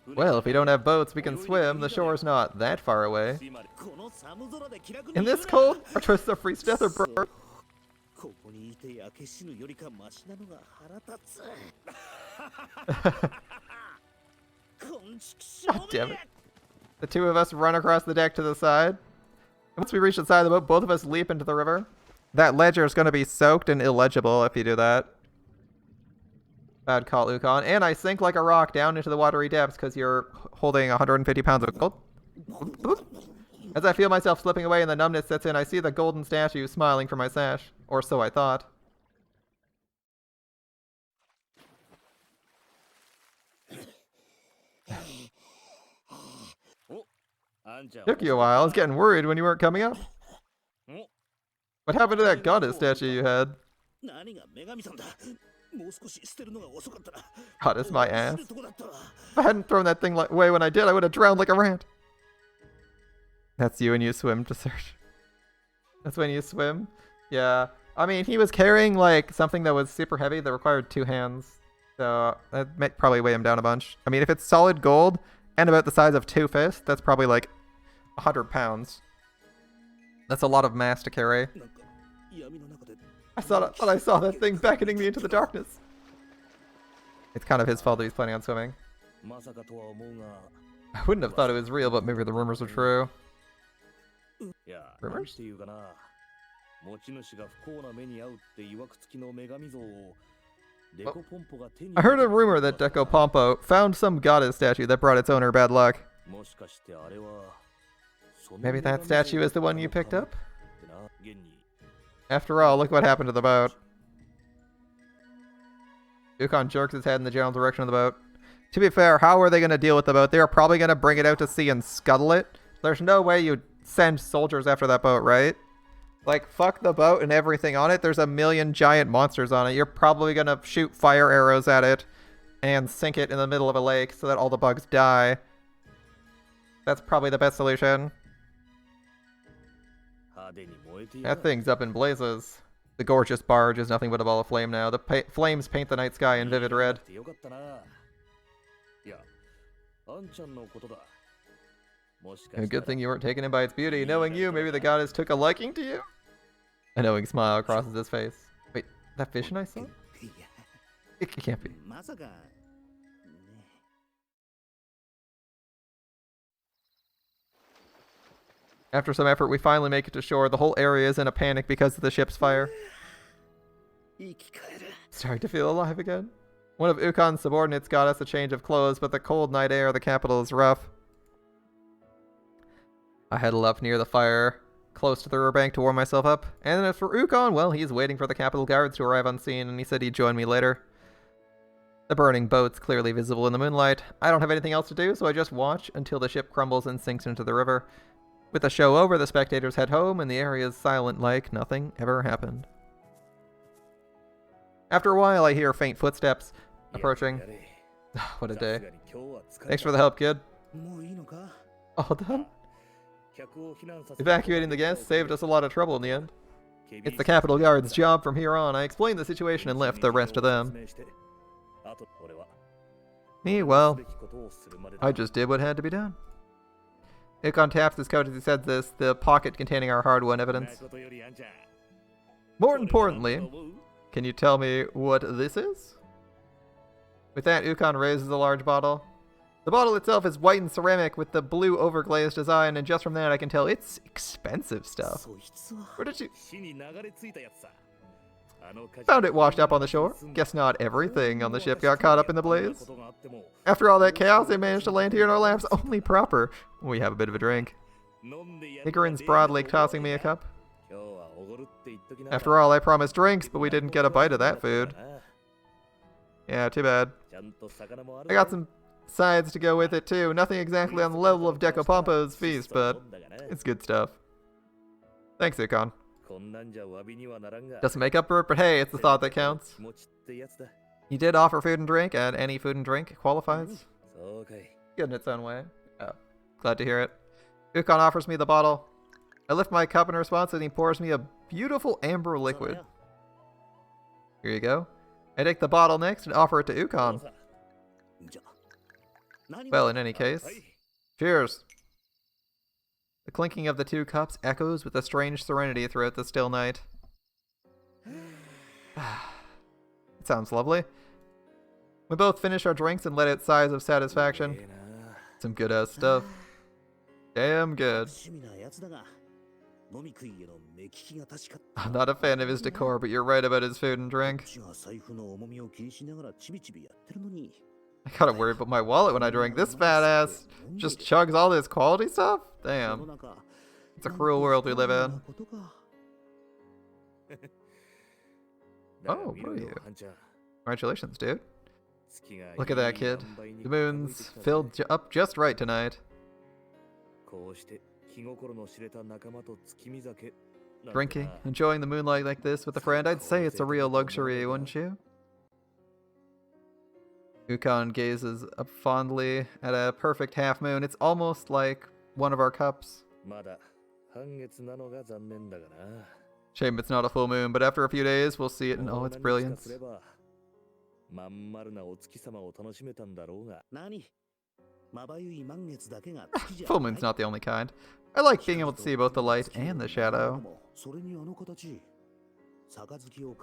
[SPEAKER 1] Well, if we don't have boats, we can swim. The shore's not that far away. In this cold, our choices are freeze, death, or burn. God damn it. The two of us run across the deck to the side. Once we reach the side of the boat, both of us leap into the river. That ledger is going to be soaked and illegible if you do that. Bad call, Ukon. And I sink like a rock down into the watery depths because you're holding 150 pounds of gold. As I feel myself slipping away and the numbness sets in, I see the golden statue smiling from my sash. Or so I thought. Took you a while. I was getting worried when you weren't coming up. What happened to that goddess statue you had? Goddess my ass. If I hadn't thrown that thing away when I did, I would have drowned like a rat. That's you and you swim to search. That's when you swim? Yeah. I mean, he was carrying like something that was super heavy that required 2 hands. So that might probably weigh him down a bunch. I mean, if it's solid gold and about the size of 2 fists, that's probably like 100 pounds. That's a lot of mass to carry. I thought I saw that thing beckoning me into the darkness. It's kind of his fault that he's planning on swimming. I wouldn't have thought it was real, but maybe the rumors are true. Rumors? Oh. I heard a rumor that Deco Pompo found some goddess statue that brought its owner bad luck. Maybe that statue is the one you picked up? After all, look what happened to the boat. Ukon jerks his head in the general direction of the boat. To be fair, how are they going to deal with the boat? They're probably going to bring it out to sea and scuttle it. There's no way you'd send soldiers after that boat, right? Like, fuck the boat and everything on it. There's a million giant monsters on it. You're probably going to shoot fire arrows at it and sink it in the middle of a lake so that all the bugs die. That's probably the best solution. That thing's up in blazes. The gorgeous barge is nothing but a ball of flame now. The flames paint the night sky in vivid red. A good thing you weren't taken in by its beauty. Knowing you, maybe the goddess took a liking to you? A knowing smile crosses his face. Wait, that vision I saw? It can't be. After some effort, we finally make it to shore. The whole area is in a panic because of the ship's fire. Starting to feel alive again. One of Ukon's subordinates got us a change of clothes, but the cold night air of the capital is rough. I huddle up near the fire, close to the riverbank to warm myself up. And as for Ukon, well, he's waiting for the capital guards to arrive unseen, and he said he'd join me later. The burning boat's clearly visible in the moonlight. I don't have anything else to do, so I just watch until the ship crumbles and sinks into the river. With the show over, the spectators head home, and the area is silent like nothing ever happened. After a while, I hear faint footsteps. approaching. What a day. Thanks for the help, kid. All done? Evacuating the guests saved us a lot of trouble in the end. It's the Capitol Guard's job from here on. I explained the situation and left the rest to them. Me, well, I just did what had to be done. Ikon taps his coat as he said this, the pocket containing our hard-won evidence. More importantly, can you tell me what this is? With that, Ukon raises a large bottle. The bottle itself is white and ceramic with the blue overglazed design, and just from that I can tell it's expensive stuff. Where did you... Found it washed up on the shore. Guess not everything on the ship got caught up in the blaze. After all that chaos, they managed to land here in our laps only proper. We have a bit of a drink. He grins broadly, tossing me a cup. After all, I promised drinks, but we didn't get a bite of that food. Yeah, too bad. I got some sides to go with it too. Nothing exactly on the level of Decopompo's feast, but it's good stuff. Thanks, Ukon. Doesn't make up for it, but hey, it's the thought that counts. He did offer food and drink, and any food and drink qualifies. Good in its own way. Oh, glad to hear it. Ukon offers me the bottle. I lift my cup in response, and he pours me a beautiful amber liquid. Here you go. I take the bottle next and offer it to Ukon. Well, in any case, cheers. The clinking of the two cups echoes with a strange serenity throughout the still night. It sounds lovely. We both finish our drinks and let out sighs of satisfaction. Some good-ass stuff. Damn good. I'm not a fan of his decor, but you're right about his food and drink. I gotta worry about my wallet when I drink. This fat ass just chugs all this quality stuff? Damn. It's a cruel world we live in. Oh, what are you? Congratulations, dude. Look at that, kid. The moon's filled up just right tonight. Drinking, enjoying the moonlight like this with a friend, I'd say it's a real luxury, wouldn't you? Ukon gazes up fondly at a perfect half moon. It's almost like one of our cups. Shame it's not a full moon, but after a few days we'll see it in all its brilliance. Full moon's not the only kind. I like being able to see both the light and the shadow.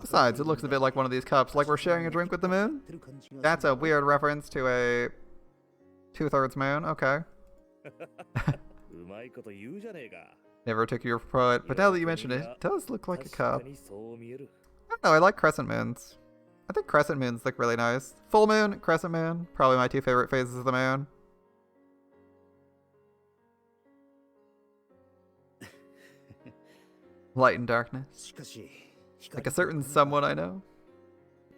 [SPEAKER 1] Besides, it looks a bit like one of these cups, like we're sharing a drink with the moon? That's a weird reference to a two-thirds moon, okay. Never took your poet, but now that you mention it, it does look like a cup. I don't know, I like crescent moons. I think crescent moons look really nice. Full moon, crescent moon, probably my two favorite phases of the moon. Light and darkness. Like a certain someone I know.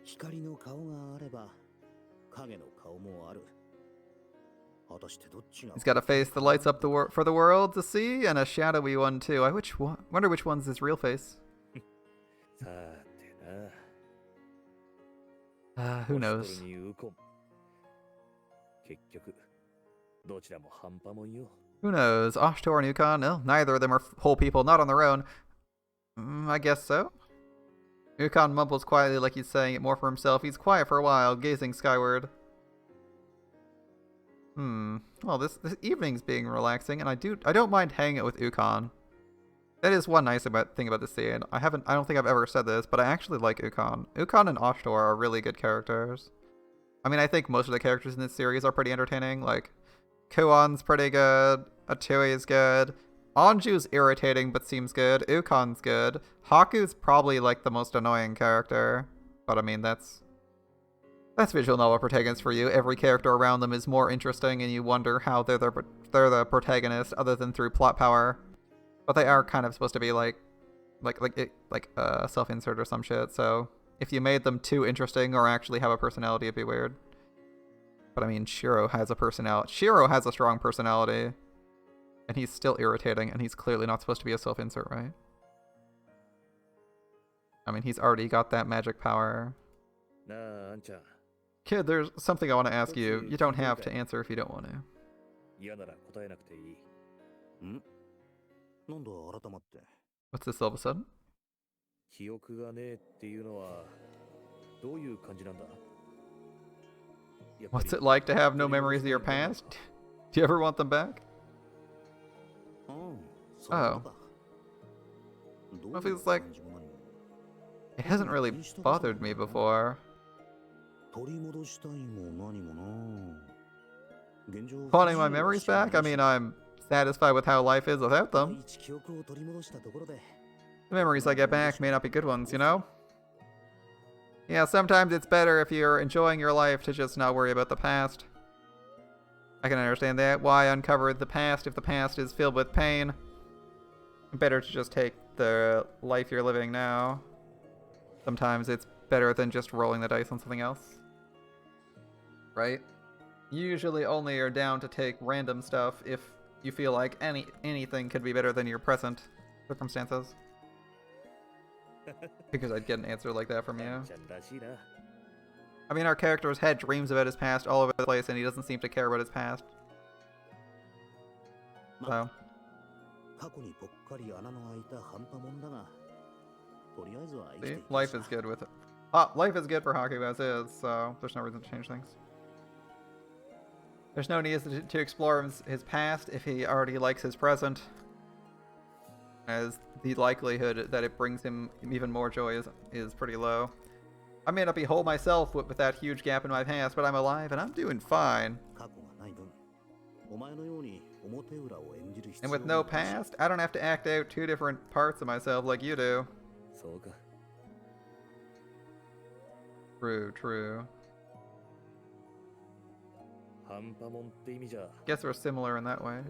[SPEAKER 1] He's got a face that lights up for the world to see, and a shadowy one too. I wonder which one's his real face. Who knows? Who knows? Ashtor and Ukon? No, neither of them are whole people, not on their own. I guess so. Ukon mumbles quietly like he's saying it more for himself. He's quiet for a while, gazing skyward. Well, this evening's being relaxing, and I don't mind hanging out with Ukon. That is one nice thing about this scene. I don't think I've ever said this, but I actually like Ukon. Ukon and Ashtor are really good characters. I mean, I think most of the characters in this series are pretty entertaining. Like, Kuon's pretty good, Atui's good, Anju's irritating but seems good, Ukon's good, Haku's probably like the most annoying character. But I mean, that's visual novel protagonists for you. Every character around them is more interesting, and you wonder how they're the protagonist other than through plot power. But they are kind of supposed to be like self-insert or some shit. So if you made them too interesting or actually have a personality, it'd be weird. But I mean, Shiro has a personality. Shiro has a strong personality, and he's still irritating, and he's clearly not supposed to be a self-insert, right? I mean, he's already got that magic power. Kid, there's something I want to ask you. You don't have to answer if you don't want to.
[SPEAKER 2] 嫌なら答えなくていい。
[SPEAKER 3] なんだ改まって。
[SPEAKER 1] What's this all of a sudden?
[SPEAKER 2] 記憶がねえっていうのはどういう感じなんだ？
[SPEAKER 1] What's it like to have no memories of your past? Do you ever want them back? Oh. Well, it feels like it hasn't really bothered me before. Wanting my memories back? I mean, I'm satisfied with how life is without them. The memories I get back may not be good ones, you know? Yeah, sometimes it's better if you're enjoying your life to just not worry about the past. I can understand that. Why uncover the past if the past is filled with pain? Better to just take the life you're living now. Sometimes it's better than just rolling the dice on something else. Right? You usually only are down to take random stuff if you feel like anything could be better than your present circumstances. Because I'd get an answer like that from you. I mean, our character's had dreams about his past all over the place, and he doesn't seem to care about his past. So. See, life is good with it. Life is good for Haku as is, so there's no reason to change things. There's no need to explore his past if he already likes his present, as the likelihood that it brings him even more joy is pretty low. I may not be whole myself with that huge gap in my past, but I'm alive and I'm doing fine. And with no past, I don't have to act out two different parts of myself like you do. True, true. Guess we're similar in that way.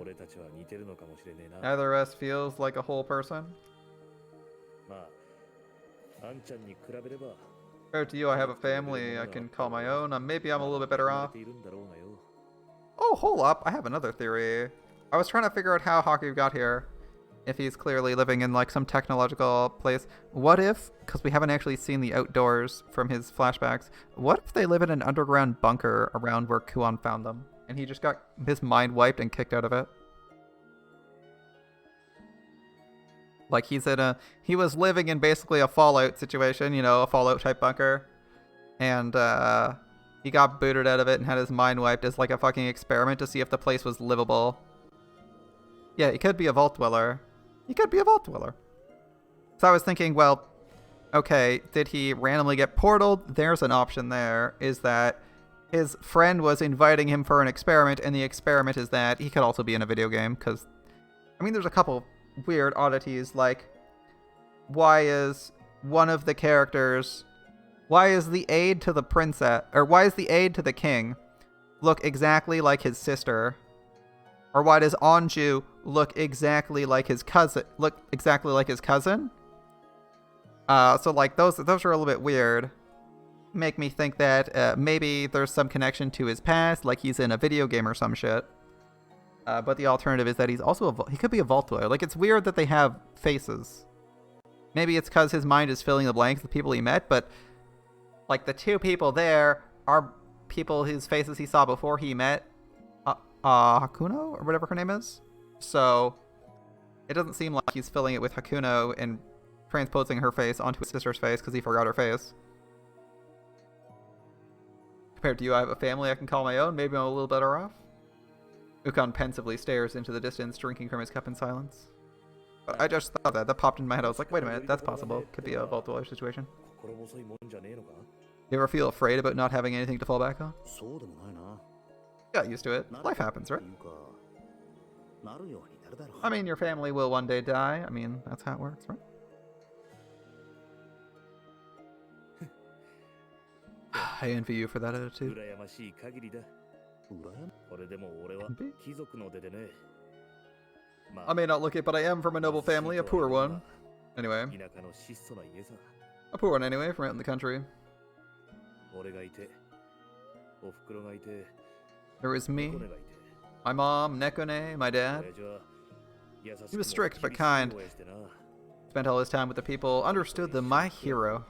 [SPEAKER 1] Neither of us feels like a whole person. Compared to you, I have a family I can call my own. Maybe I'm a little bit better off. Oh, hold up. I have another theory. I was trying to figure out how Haku got here. If he's clearly living in like some technological place. What if, because we haven't actually seen the outdoors from his flashbacks, what if they live in an underground bunker around where Kuon found them? And he just got his mind wiped and kicked out of it? Like he was living in basically a Fallout situation, you know, a Fallout type bunker. And he got booted out of it and had his mind wiped as like a fucking experiment to see if the place was livable. Yeah, he could be a vault dweller. He could be a vault dweller. So I was thinking, well, okay, did he randomly get portaled? There's an option there, is that his friend was inviting him for an experiment, and the experiment is that he could also be in a video game, because, I mean, there's a couple weird oddities, like, why is one of the characters, why is the aide to the princess, or why is the aide to the king look exactly like his sister? Or why does Anju look exactly like his cousin? So like those are a little bit weird. Make me think that maybe there's some connection to his past, like he's in a video game or some shit. But the alternative is that he's also he could be a vault dweller. Like, it's weird that they have faces. Maybe it's because his mind is filling the blanks with people he met, but like the two people there are people whose faces he saw before he met Hakuno, or whatever her name is. So it doesn't seem like he's filling it with Hakuno and transposing her face onto his sister's face because he forgot her face. Compared to you, I have a family I can call my own. Maybe I'm a little better off. Ukon pensively stares into the distance, drinking from his cup in silence. But I just thought that popped in my head. I was like, wait a minute, that's possible. Could be a vault dweller situation. You ever feel afraid about not having anything to fall back on? Got used to it. Life happens, right? I mean, your family will one day die. I mean, that's how it works, right? I envy you for that attitude. I may not look it, but I am from a noble family, a poor one. Anyway. A poor one anyway, from out in the country. There was me, my mom, Nekone, my dad. He was strict but kind. Spent all his time with the people, understood them, my hero.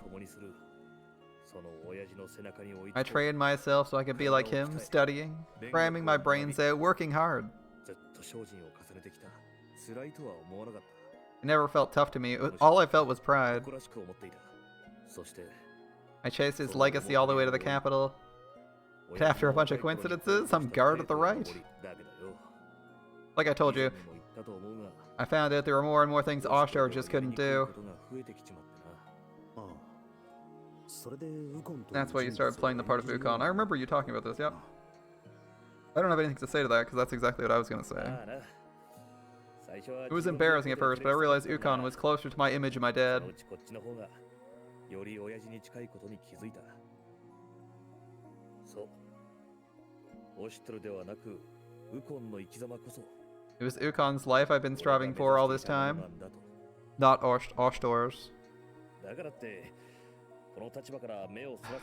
[SPEAKER 1] I trained myself so I could be like him, studying, cramming my brains out, working hard. It never felt tough to me. All I felt was pride. I chased his legacy all the way to the capital. But after a bunch of coincidences, I'm guard at the right. Like I told you, I found out there were more and more things Oshtar just couldn't do. That's why you started playing the part of Ukon. I remember you talking about this, yep. I don't have anything to say to that, because that's exactly what I was going to say. It was embarrassing at first, but I realized Ukon was closer to my image of my dad. It was Ukon's life I've been striving for all this time, not Oshtar's. I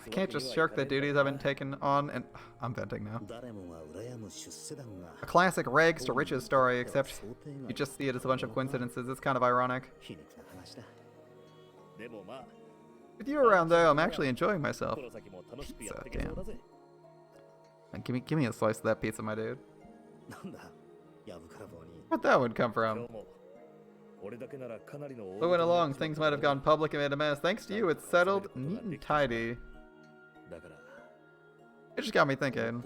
[SPEAKER 1] can't just shirk the duties I've been taking on, and I'm venting now. A classic rags to riches story, except you just see it as a bunch of coincidences. It's kind of ironic. With you around though, I'm actually enjoying myself. Pizza, damn. Give me a slice of that pizza, my dude. Where'd that one come from? Moving along, things might have gone public and made a mess. Thanks to you, it's settled, neat and tidy. It just got me thinking.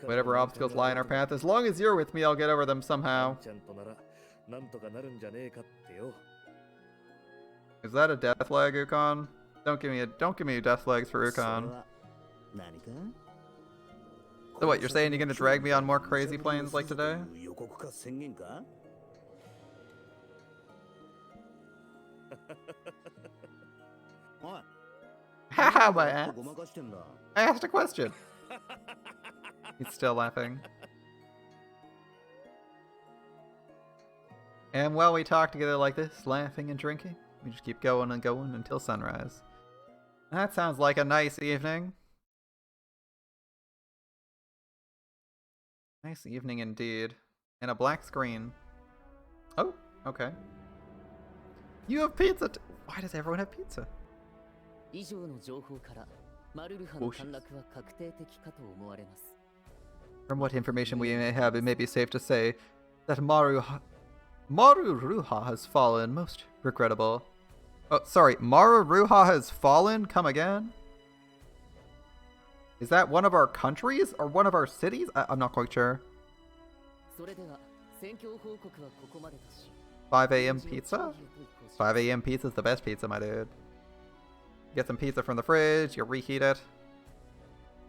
[SPEAKER 1] Whatever obstacles lie in our path, as long as you're with me, I'll get over them somehow. Is that a death leg, Ukon? Don't give me death legs for Ukon. So what, you're saying you're gonna drag me on more crazy planes like today? Haha, my ass. I asked a question. He's still laughing. And while we talk together like this, laughing and drinking, we just keep going and going until sunrise. That sounds like a nice evening. Nice evening indeed. And a black screen. Oh, okay. You have pizza. Why does everyone have pizza? From what information we may have, it may be safe to say that Maruruha has fallen. Most regrettable. Oh, sorry. Maruruha has fallen? Come again? Is that one of our countries or one of our cities? I'm not quite sure. 5 a.m. pizza? 5 a.m. pizza is the best pizza, my dude. Get some pizza from the fridge, you reheat it.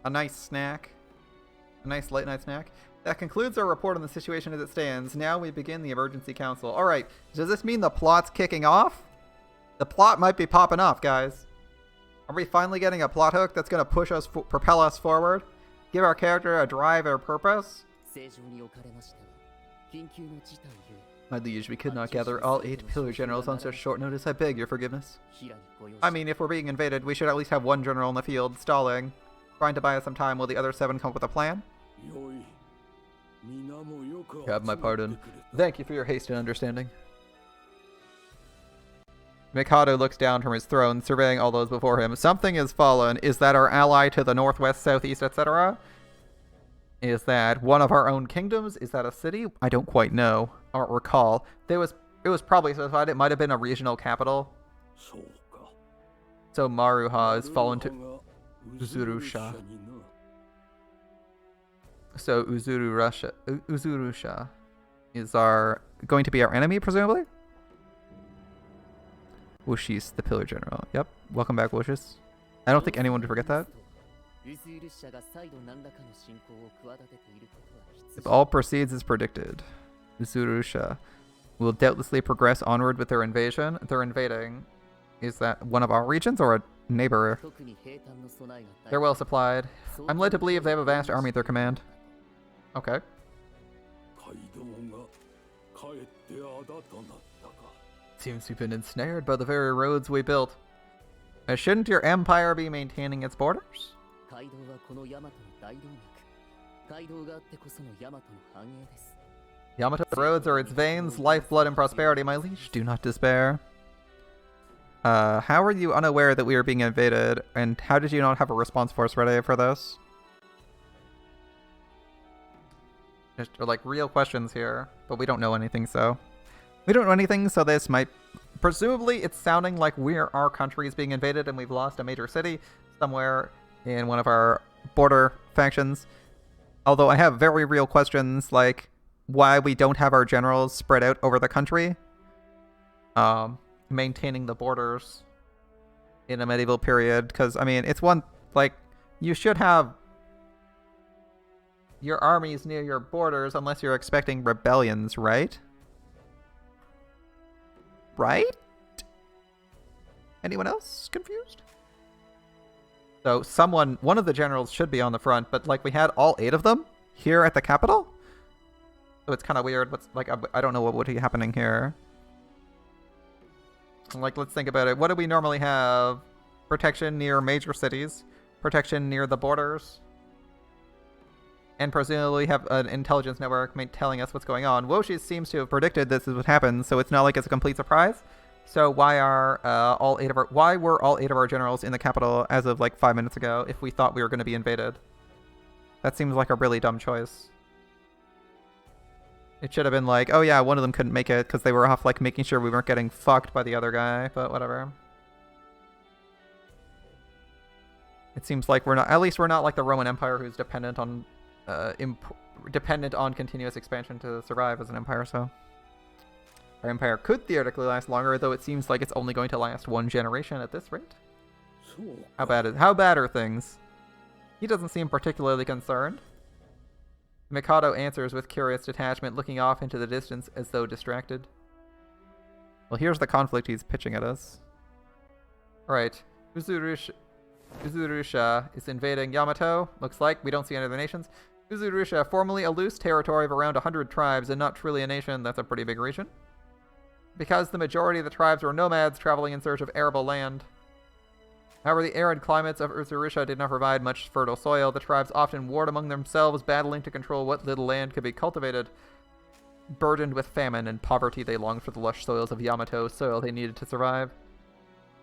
[SPEAKER 1] A nice snack. A nice late night snack. That concludes our report on the situation as it stands. Now we begin the emergency council. Alright, does this mean the plot's kicking off? The plot might be popping off, guys. Are we finally getting a plot hook that's going to push us, propel us forward? Give our character a drive or purpose? My liege, we could not gather all 8 pillar generals on such short notice. I beg your forgiveness. I mean, if we're being invaded, we should at least have one general in the field, stalling, trying to buy us some time while the other 7 come up with a plan. Have my pardon. Thank you for your haste and understanding. Mikado looks down from his throne, surveying all those before him. Something has fallen. Is that our ally to the northwest, southeast, etc.? Is that one of our own kingdoms? Is that a city? I don't quite know or recall. It was probably specified. It might have been a regional capital. So Maruha has fallen to Uzurusha. So Uzurusha is going to be our enemy, presumably? Wushis, the Pillar General. Yep. Welcome back, Wushis. I don't think anyone would forget that. If all proceeds as predicted, Uzurusha will doubtlessly progress onward with their invasion. They're invading. Is that one of our regions or a neighbor? They're well supplied. I'm led to believe they have a vast army at their command. Okay. Seems we've been ensnared by the very roads we built. Shouldn't your empire be maintaining its borders? Yamato roads are its veins, lifeblood, and prosperity, my liege. Do not despair. How are you unaware that we are being invaded, and how did you not have a response force ready for this? Just like real questions here, but we don't know anything, so we don't know anything. So this might, presumably, it's sounding like our country is being invaded, and we've lost a major city somewhere in one of our border factions. Although I have very real questions, like why we don't have our generals spread out over the country, maintaining the borders in a medieval period. Because I mean, it's one like you should have your armies near your borders unless you're expecting rebellions, right? Right? Anyone else confused? So one of the generals should be on the front, but like we had all 8 of them here at the capital? So it's kind of weird. What's like, I don't know what would be happening here. Like, let's think about it. What do we normally have? Protection near major cities, protection near the borders, and presumably have an intelligence network telling us what's going on. Woshi seems to have predicted this is what happens, so it's not like it's a complete surprise. So why were all 8 of our generals in the capital as of like 5 minutes ago if we thought we were going to be invaded? That seems like a really dumb choice. It should have been like, oh yeah, one of them couldn't make it because they were off like making sure we weren't getting fucked by the other guy, but whatever. It seems like we're not like the Roman Empire who's dependent on continuous expansion to survive as an empire, so our empire could theoretically last longer, though it seems like it's only going to last 1 generation at this rate. How bad are things? He doesn't seem particularly concerned. Mikado answers with curious detachment, looking off into the distance as though distracted. Well, here's the conflict he's pitching at us. Alright, Uzurusha is invading Yamato. Looks like we don't see any other nations. Uzurusha, formerly a loose territory of around 100 tribes and not truly a nation, that's a pretty big region. Because the majority of the tribes were nomads traveling in search of arable land. However, the arid climates of Uzurusha did not provide much fertile soil. The tribes often warred among themselves, battling to control what little land could be cultivated. Burdened with famine and poverty, they longed for the lush soils of Yamato, soil they needed to survive.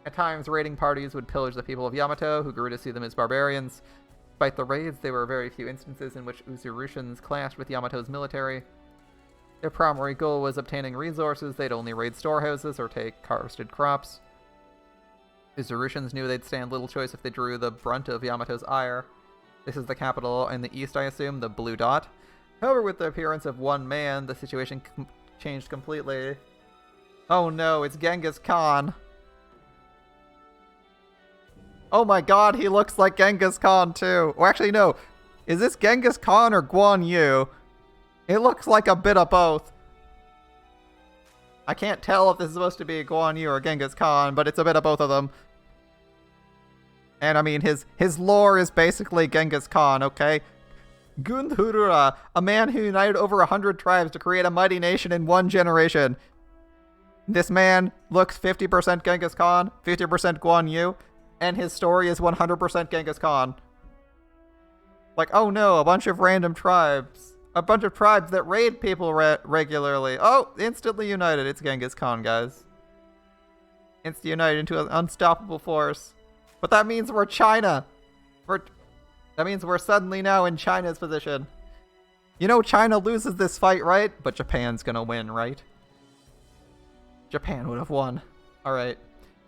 [SPEAKER 1] At times, raiding parties would pillage the people of Yamato, who grew to see them as barbarians. Despite the raids, there were very few instances in which Uzurushans clashed with Yamato's military. Their primary goal was obtaining resources. They'd only raid storehouses or take harvested crops. Uzurushans knew they'd stand little choice if they drew the brunt of Yamato's ire. This is the capital in the east, I assume, the Blue Dot. However, with the appearance of one man, the situation changed completely. Oh no, it's Genghis Khan. Oh my god, he looks like Genghis Khan too. Or actually, no. Is this Genghis Khan or Guan Yu? It looks like a bit of both. I can't tell if this is supposed to be Guan Yu or Genghis Khan, but it's a bit of both of them. And I mean, his lore is basically Genghis Khan, okay? Gundhurura, a man who united over 100 tribes to create a mighty nation in 1 generation. This man looks 50% Genghis Khan, 50% Guan Yu, and his story is 100% Genghis Khan. Like, oh no, a bunch of random tribes. A bunch of tribes that raid people regularly. Oh, instantly united. It's Genghis Khan, guys. Instantly united into an unstoppable force. But that means we're China. That means we're suddenly now in China's position. You know China loses this fight, right? But Japan's gonna win, right? Japan would have won. Alright.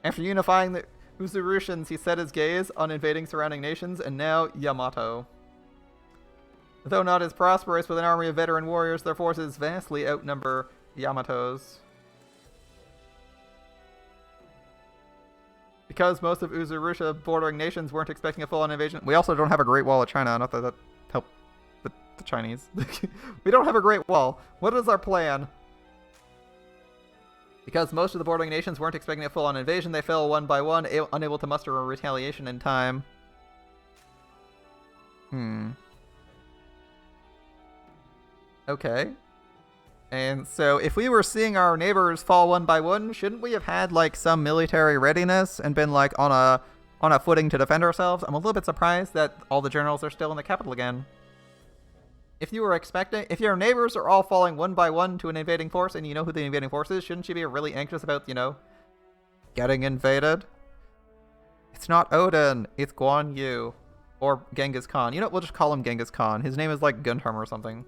[SPEAKER 1] After unifying the Uzurushans, he set his gaze on invading surrounding nations, and now Yamato. Though not as prosperous with an army of veteran warriors, their forces vastly outnumber Yamato's. Because most of Uzurusha bordering nations weren't expecting a full-on invasion. We also don't have a Great Wall of China, not that that helped the Chinese. We don't have a Great Wall. What is our plan? Because most of the bordering nations weren't expecting a full-on invasion, they fell one by one, unable to muster a retaliation in time. Okay. And so if we were seeing our neighbors fall one by one, shouldn't we have had like some military readiness and been like on a footing to defend ourselves? I'm a little bit surprised that all the generals are still in the capital again. If your neighbors are all falling one by one to an invading force and you know who the invading force is, shouldn't you be really anxious about, getting invaded? It's not Odin, it's Guan Yu. Or Genghis Khan. You know, we'll just call him Genghis Khan. His name is like Gundam or something.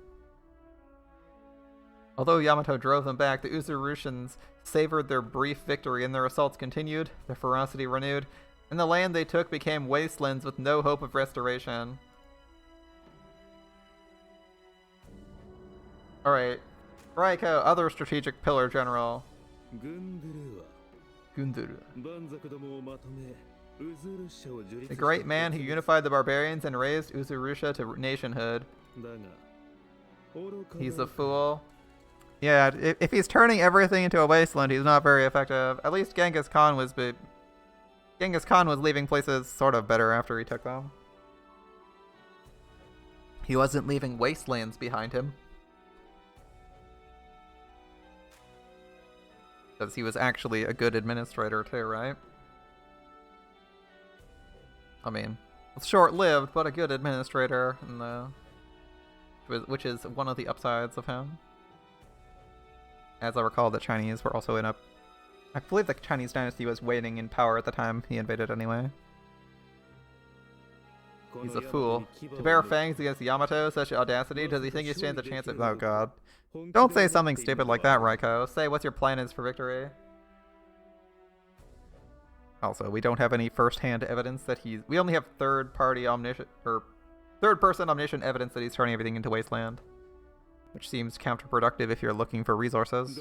[SPEAKER 1] Although Yamato drove them back, the Uzurushans savored their brief victory and their assaults continued, their ferocity renewed, and the land they took became wastelands with no hope of restoration. Alright. Raiko, other strategic pillar general. Gunduru. The great man who unified the barbarians and raised Uzurusha to nationhood. He's a fool. Yeah, if he's turning everything into a wasteland, he's not very effective. At least Genghis Khan was leaving places sort of better after he took them. He wasn't leaving wastelands behind him. Because he was actually a good administrator too, right? I mean, it's short-lived, but a good administrator, which is one of the upsides of him. As I recall, the Chinese were also I believe the Chinese dynasty was waning in power at the time he invaded anyway. He's a fool. To bear fangs against Yamato, such audacity, does he think he stands a chance of— oh god. Don't say something stupid like that, Raiko. Say what your plan is for victory. Also, we don't have any first-hand evidence that we only have third-person omniscient evidence that he's turning everything into wasteland. Which seems counterproductive if you're looking for resources.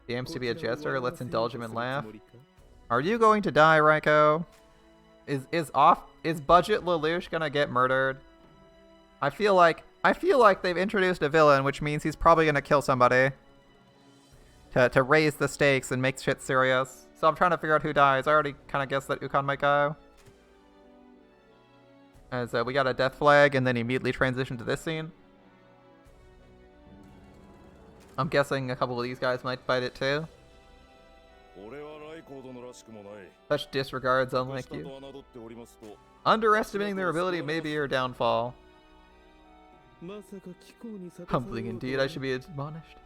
[SPEAKER 1] He aims to be a jester, let's indulge him and laugh. Are you going to die, Raiko? Is Budget Lelouch gonna get murdered? I feel like they've introduced a villain, which means he's probably gonna kill somebody. To raise the stakes and make shit serious. So I'm trying to figure out who dies. I already kind of guessed that Ukon might go. As we got a death flag and then immediately transition to this scene. I'm guessing a couple of these guys might fight it too. Such disregards unlike you. Underestimating their ability may be your downfall. Humbling indeed, I should be admonished.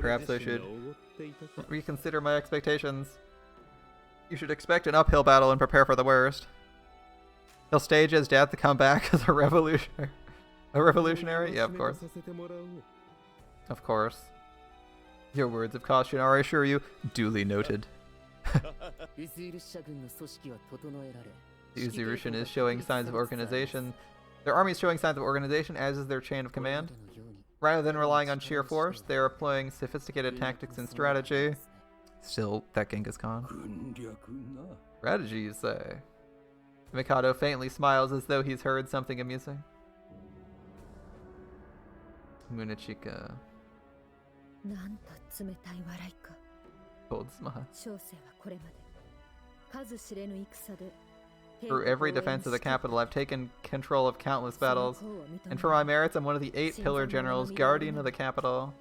[SPEAKER 1] Perhaps I should reconsider my expectations. You should expect an uphill battle and prepare for the worst. He'll stage his death to come back as a revolutionary. A revolutionary? Yeah, of course. Of course. Your words of caution are, I assure you, duly noted. The Uzurushan is showing signs of organization. Their army is showing signs of organization, as is their chain of command. Rather than relying on sheer force, they are employing sophisticated tactics and strategy. Still, that Genghis Khan. Strategy, you say? The Mikado faintly smiles as though he's heard something amusing. Munachika. Cold smile. Through every defense of the capital, I've taken control of countless battles, and for my merits, I'm one of the 8 pillar generals, guardian of the capital.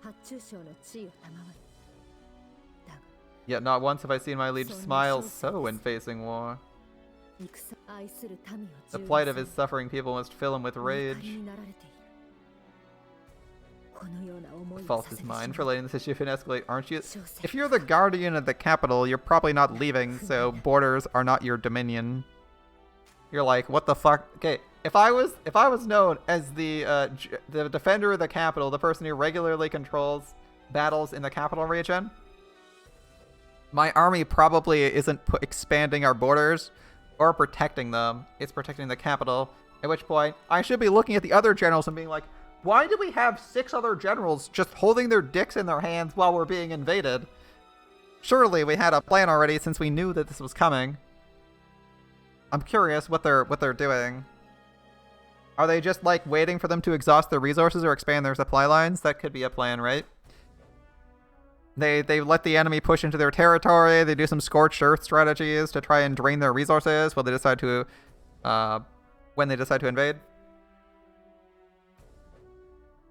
[SPEAKER 1] Yet not once have I seen my liege smile so when facing war. The plight of his suffering people must fill him with rage. The fault is mine for letting the situation escalate, aren't you? If you're the guardian of the capital, you're probably not leaving, so borders are not your dominion. You're like, what the fuck? Okay, if I was known as the defender of the capital, the person who regularly controls battles in the capital region, my army probably isn't expanding our borders or protecting them. It's protecting the capital. At which point, I should be looking at the other generals and being like, why do we have 6 other generals just holding their dicks in their hands while we're being invaded? Surely we had a plan already since we knew that this was coming. I'm curious what they're doing. Are they just like waiting for them to exhaust their resources or expand their supply lines? That could be a plan, right? They let the enemy push into their territory. They do some scorched earth strategies to try and drain their resources while they decide to when they decide to invade.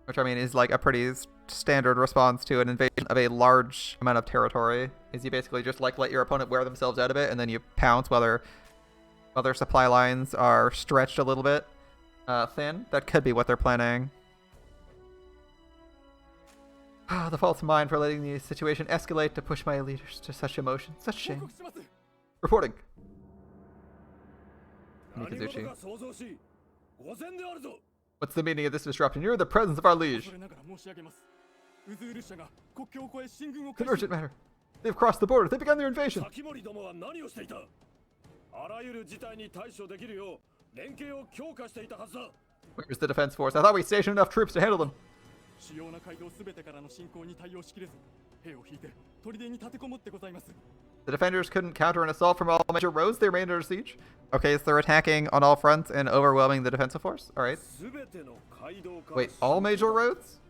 [SPEAKER 1] Which, I mean, is like a pretty standard response to an invasion of a large amount of territory. Is you basically just like let your opponent wear themselves out of it, and then you pounce while their supply lines are stretched a little bit thin. That could be what they're planning. The fault's mine for letting the situation escalate to push my leaders to such emotion. Such shame. Reporting. Mikazuchi. What's the meaning of this disruption? You're in the presence of our liege. It's an urgent matter. They've crossed the border. They began their invasion. Where's the defense force? I thought we stationed enough troops to handle them. The defenders couldn't counter an assault from all major roads. They remained under siege. Okay, so they're attacking on all fronts and overwhelming the defensive force. All right. Wait, all major roads?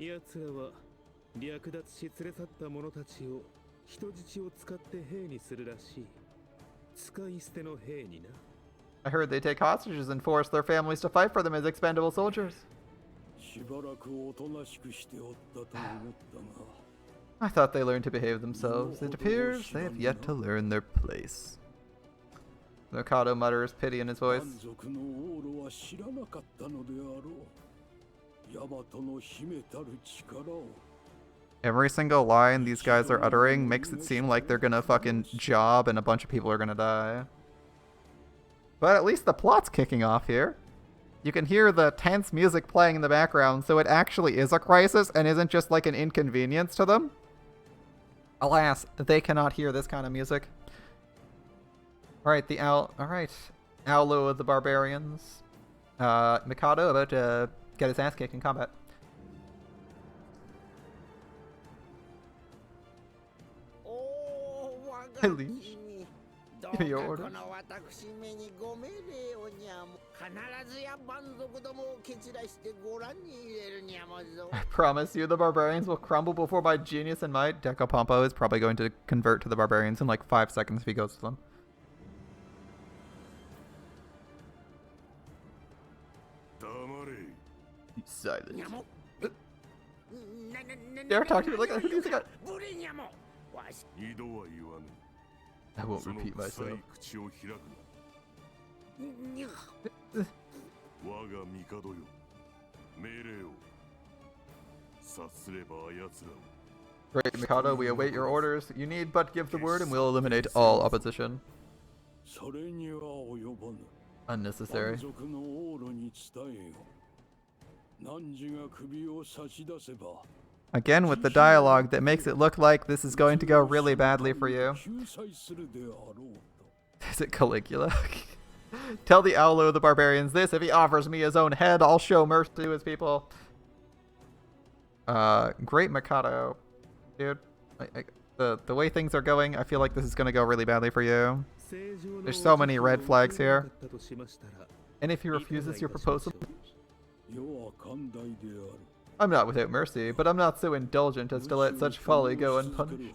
[SPEAKER 1] I heard they take hostages and force their families to fight for them as expendable soldiers. I thought they learned to behave themselves. It appears they have yet to learn their place. Yamato mutters pity in his voice. Every single line these guys are uttering makes it seem like they're gonna fucking job and a bunch of people are gonna die. But at least the plot's kicking off here. You can hear the tense music playing in the background, so it actually is a crisis and isn't just like an inconvenience to them. Alas, they cannot hear this kind of music. Alright, Aulu of the Barbarians. Mikado about to get his ass kicked in combat. Hey, Liege. Give me your orders. I promise you the barbarians will crumble before my genius and might. Decapompo is probably going to convert to the barbarians in like 5 seconds if he goes to them. Silence. Dare talk to me like that? Who do you think I won't repeat myself. Great, Mikado, we await your orders. You need but give the word and we'll eliminate all opposition. Unnecessary. Again with the dialogue that makes it look like this is going to go really badly for you. Is it Caligula? Tell the Aulu of the Barbarians this: if he offers me his own head, I'll show mercy to his people. Great Mikado. Dude, the way things are going, I feel like this is going to go really badly for you. There's so many red flags here. And if he refuses your proposal... I'm not without mercy, but I'm not so indulgent as to let such folly go unpunished.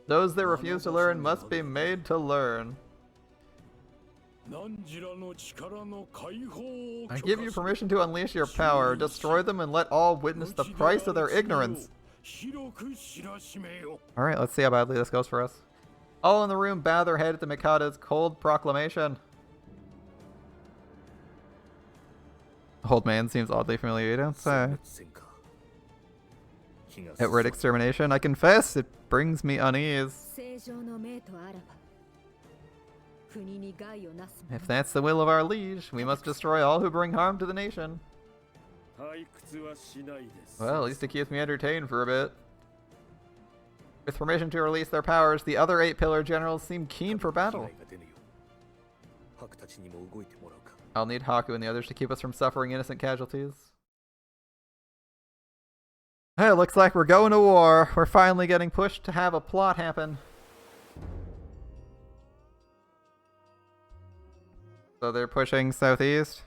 [SPEAKER 1] Those that refuse to learn must be made to learn. I give you permission to unleash your power, destroy them, and let all witness the price of their ignorance. Alright, let's see how badly this goes for us. All in the room bow their head at the Mikado's cold proclamation. Old man seems oddly familiar, you don't say. Outright extermination, I confess, it brings me unease. If that's the will of our liege, we must destroy all who bring harm to the nation. Well, at least it keeps me entertained for a bit. With permission to release their powers, the other 8 pillar generals seem keen for battle. I'll need Haku and the others to keep us from suffering innocent casualties. Hey, looks like we're going to war. We're finally getting pushed to have a plot happen. So they're pushing southeast.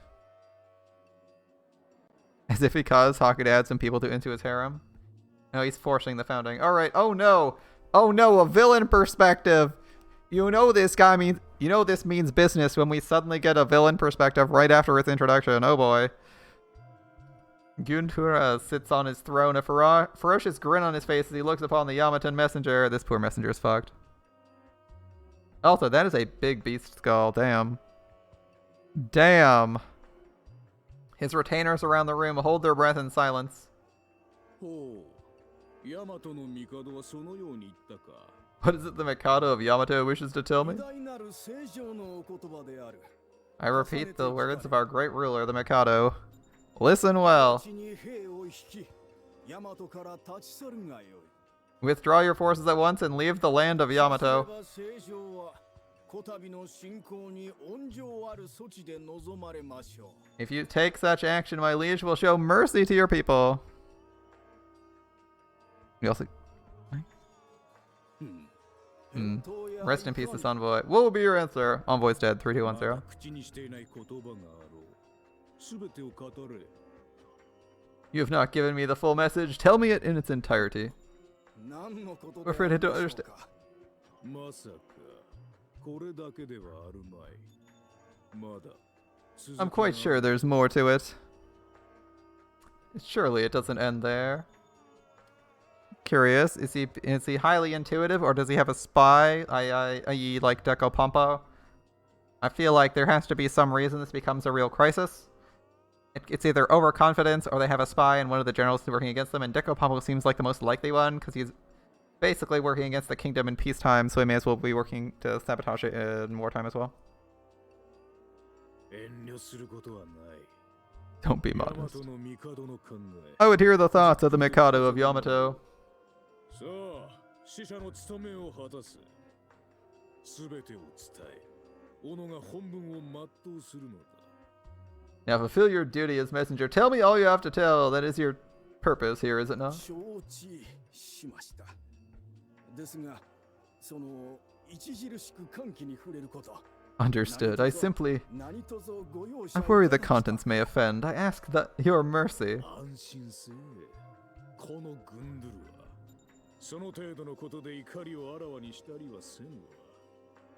[SPEAKER 1] As if he caused Haku to add some people into his harem. No, he's forcing the founding. Alright, oh no! Oh no, a villain perspective! You know this guy means... You know this means business when we suddenly get a villain perspective right after its introduction. Oh boy. Guntura sits on his throne, a ferocious grin on his face as he looks upon the Yamato messenger. This poor messenger is fucked. Also, that is a big beast skull. Damn. Damn. His retainers around the room hold their breath in silence.
[SPEAKER 3] ほう、ヤマトの帝はそのように言ったか。
[SPEAKER 1] What is it the Mikado of Yamato wishes to tell me?
[SPEAKER 3] 偉大なる聖上のお言葉である。
[SPEAKER 1] I repeat the words of our great ruler, the Mikado. Listen well.
[SPEAKER 3] 地に兵を引き、ヤマトから立ち去るがよい。
[SPEAKER 1] Withdraw your forces at once and leave the land of Yamato.
[SPEAKER 3] 聖上はこたびの侵攻に温情ある措置で臨まれましょう。
[SPEAKER 1] If you take such action, my liege will show mercy to your people. We also... Rest in peace, this envoy. What will be your answer? Envoy's dead. 3210.
[SPEAKER 3] 口にしていない言葉があろう。すべてを語れ。
[SPEAKER 1] You have not given me the full message. Tell me it in its entirety.
[SPEAKER 3] 何のこと
[SPEAKER 1] I'm afraid I don't understand.
[SPEAKER 3] まさかこれだけではあるまい。まだ
[SPEAKER 1] I'm quite sure there's more to it. Surely it doesn't end there. Curious, is he highly intuitive, or does he have a spy, i.e. like Deco Pompo? I feel like there has to be some reason this becomes a real crisis. It's either overconfidence, or they have a spy and one of the generals is working against them, and Deco Pompo seems like the most likely one, because he's basically working against the kingdom in peacetime, so he may as well be working to sabotage it in wartime as well. Don't be modest. I would hear the thoughts of the Mikado of Yamato. Now fulfill your duty as messenger. Tell me all you have to tell. That is your purpose here, is it not? Understood. I worry the contents may offend. I ask that your mercy.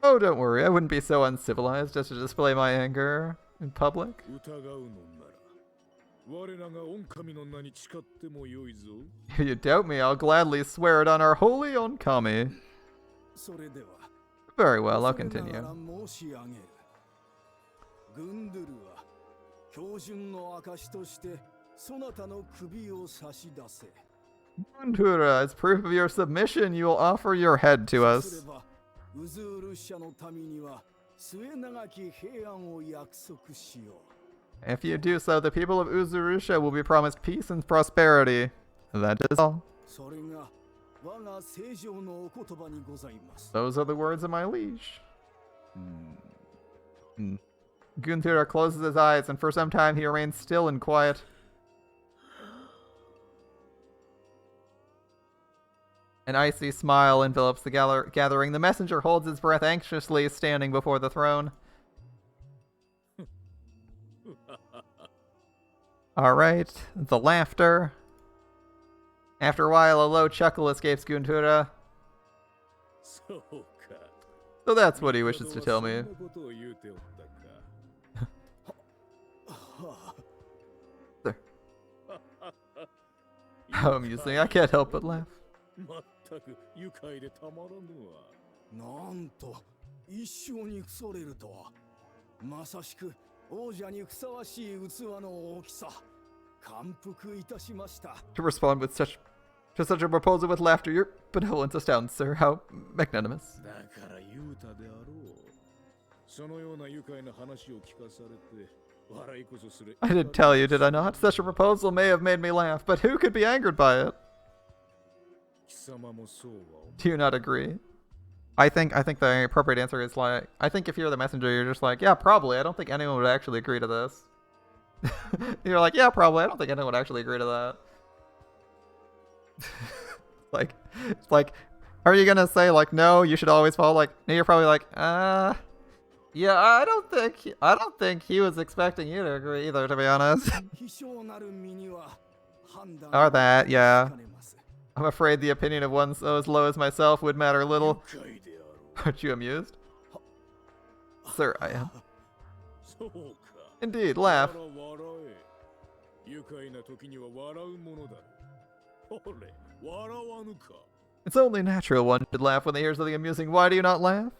[SPEAKER 1] Oh, don't worry. I wouldn't be so uncivilized as to display my anger in public. If you doubt me, I'll gladly swear it on our holy Onkami. Very well, I'll continue. Gundura, as proof of your submission, you will offer your head to us. If you do so, the people of Uzurusha will be promised peace and prosperity. That is all. Those are the words of my liege. Gunthura closes his eyes, and for some time he remains still and quiet. An icy smile envelops the gathering. The messenger holds his breath anxiously, standing before the throne. Alright, the laughter. After a while, a low chuckle escapes Gunthura. So that's what he wishes to tell me. How amusing, I can't help but laugh. To respond with such a proposal with laughter, your benevolence astounds, sir. How magnanimous. I did tell you, did I not? Such a proposal may have made me laugh, but who could be angered by it? Do you not agree? I think the appropriate answer is like, I think if you're the messenger, you're just like, yeah, probably. I don't think anyone would actually agree to this. You're like, yeah, probably. I don't think anyone would actually agree to that. like, are you gonna say like, no, you should always follow? Like, no, you're probably like, yeah, I don't think he was expecting you to agree either, to be honest. Or that, yeah. I'm afraid the opinion of one so as low as myself would matter little. Aren't you amused? Sir, I am. Indeed, laugh. It's only natural one should laugh when they hear something amusing. Why do you not laugh?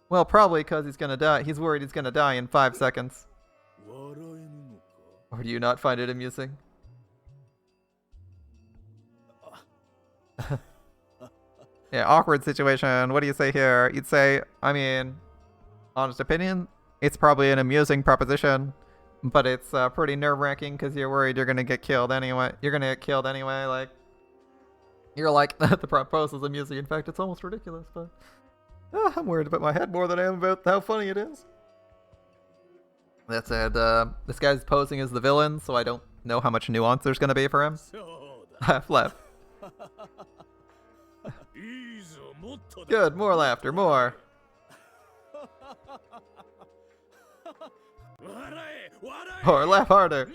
[SPEAKER 1] Well, probably because he's gonna die. He's worried he's gonna die in 5 seconds. Or do you not find it amusing? Yeah, awkward situation. What do you say here? You'd say, I mean, honest opinion, it's probably an amusing proposition, but it's pretty nerve-wracking because you're worried you're gonna get killed anyway. You're gonna get killed anyway. Like, you're like, the proposal's amusing. In fact, it's almost ridiculous. But I'm worried about my head more than I am about how funny it is. That said, this guy's posing as the villain, so I don't know how much nuance there's gonna be for him. Laugh, laugh. Good, more laughter, more. Or laugh harder.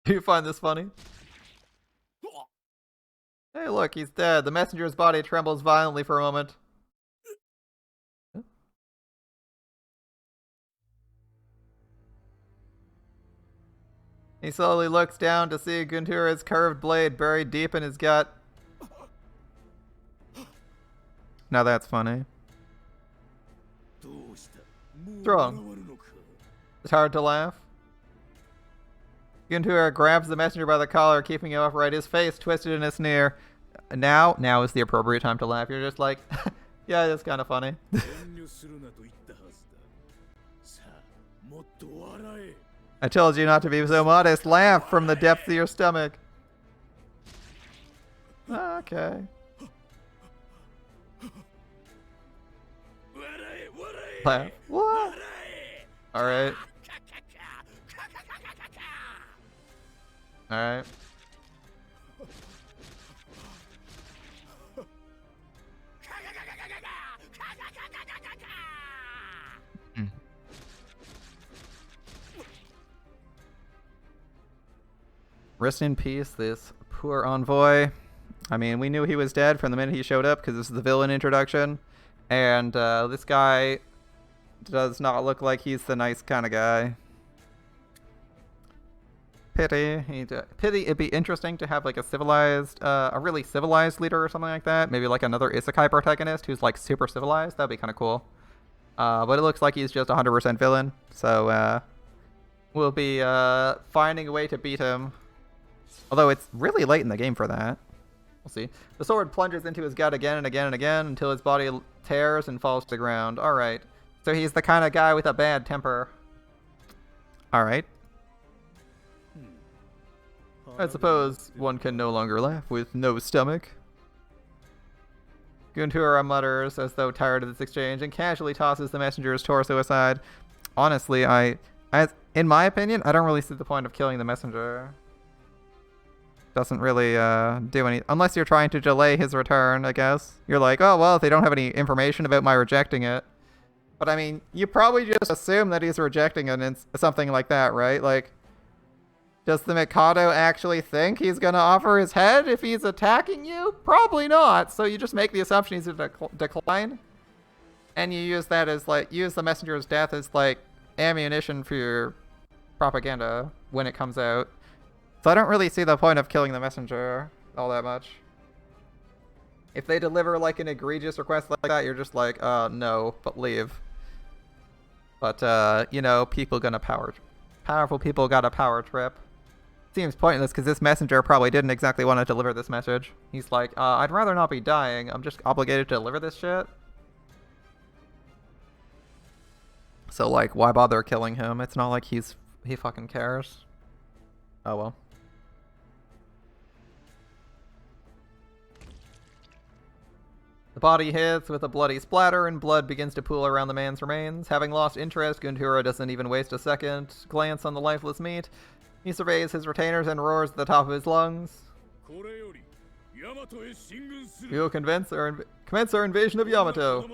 [SPEAKER 1] Do you find this funny? Hey, look, he's dead. The messenger's body trembles violently for a moment. He slowly looks down to see Guntura's curved blade buried deep in his gut. Now that's funny. What's wrong? It's hard to laugh. Guntura grabs the messenger by the collar, keeping him upright, his face twisted in a sneer. Now is the appropriate time to laugh. You're just like, yeah, that's kind of funny. I told you not to be so modest. Laugh from the depths of your stomach. Okay. Laugh. What? Alright. Alright. Rest in peace, this poor envoy. I mean, we knew he was dead from the minute he showed up because this is the villain introduction. And this guy does not look like he's the nice kind of guy. Pity. Pity. It'd be interesting to have like a really civilized leader or something like that. Maybe like another isekai protagonist who's like super civilized. That'd be kind of cool. But it looks like he's just 100% villain. So we'll be finding a way to beat him. Although it's really late in the game for that. We'll see. The sword plunges into his gut again and again and again until his body tears and falls to the ground. Alright. So he's the kind of guy with a bad temper. Alright. I suppose one can no longer laugh with no stomach. Guntura mutters as though tired of this exchange and casually tosses the messenger's torso aside. Honestly, in my opinion, I don't really see the point of killing the messenger. Doesn't really do any, unless you're trying to delay his return, I guess. You're like, oh, well, if they don't have any information about my rejecting it. But I mean, you probably just assume that he's rejecting it and something like that, right? Like, does the Mikado actually think he's going to offer his head if he's attacking you? Probably not. So you just make the assumption he's a decline. And you use that as, like, use the messenger's death as, like, ammunition for your propaganda when it comes out. So I don't really see the point of killing the messenger all that much. If they deliver like an egregious request like that, you're just like, no, but leave. But, you know, powerful people got a power trip. Seems pointless because this messenger probably didn't exactly want to deliver this message. He's like, I'd rather not be dying. I'm just obligated to deliver this shit. So, like, why bother killing him? It's not like he fucking cares. Oh, well. The body hits with a bloody splatter, and blood begins to pool around the man's remains. Having lost interest, Guntura doesn't even waste a second glance on the lifeless meat. He surveys his retainers and roars at the top of his lungs. We will commence our invasion of Yamato.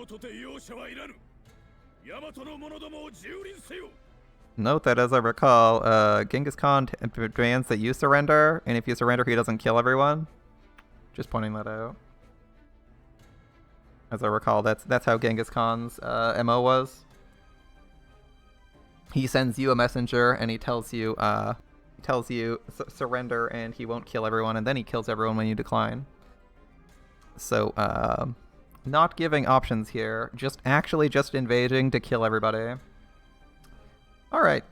[SPEAKER 1] Note that, as I recall, Genghis Khan demands that you surrender, and if you surrender, he doesn't kill everyone. Just pointing that out. As I recall, that's how Genghis Khan's MO was. He sends you a messenger, and he tells you surrender, and he won't kill everyone, and then he kills everyone when you decline. So, not giving options here. Just invading to kill everybody. Alright.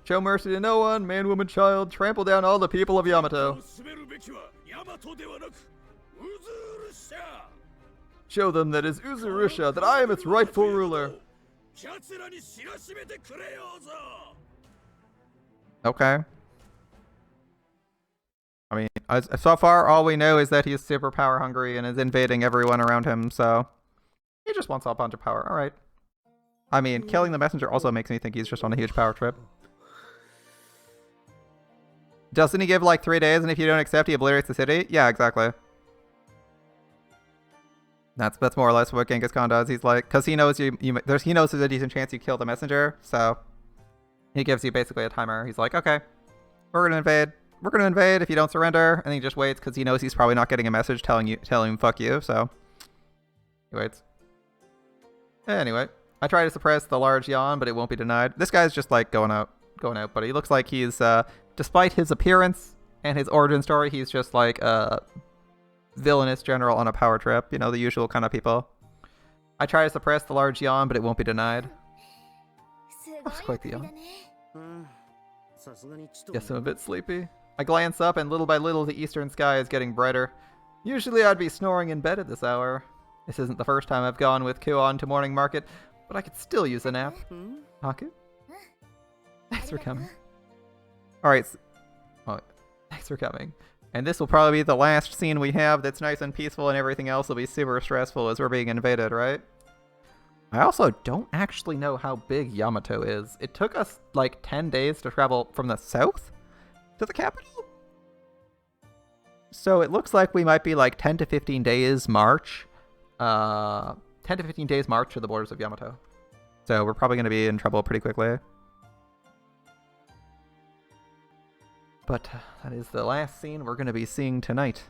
[SPEAKER 1] Show mercy to no one, man, woman, child. Trample down all the people of Yamato. Show them that it's Uzurusha, that I am its rightful ruler. Okay. I mean, so far, all we know is that he's super power hungry and is invading everyone around him, so he just wants a bunch of power. Alright. I mean, killing the messenger also makes me think he's just on a huge power trip. Doesn't he give like 3 days, and if you don't accept, he obliterates the city? Yeah, exactly. That's more or less what Genghis Khan does. He's like, because he knows he knows there's a decent chance you kill the messenger, so he gives you basically a timer. He's like, okay, we're gonna invade. We're gonna invade if you don't surrender, and he just waits because he knows he's probably not getting a message telling him fuck you. So he waits. Anyway, I try to suppress the large yawn, but it won't be denied. This guy's just like going out, but he looks like he's, despite his appearance and his origin story, he's just like villainous general on a power trip, you know, the usual kind of people. I try to suppress the large yawn, but it won't be denied. That's quite the yawn. Guess I'm a bit sleepy. I glance up, and little by little the eastern sky is getting brighter. Usually I'd be snoring in bed at this hour. This isn't the first time I've gone with Kuon to morning market, but I could still use a nap. Haku? Thanks for coming. Alright. Oh, thanks for coming. And this will probably be the last scene we have that's nice and peaceful, and everything else will be super stressful as we're being invaded, right? I also don't actually know how big Yamato is. It took us like 10 days to travel from the south to the capital? So it looks like we might be like 10 to 15 days march. 10 to 15 days march to the borders of Yamato. So we're probably going to be in trouble pretty quickly. But that is the last scene we're going to be seeing tonight.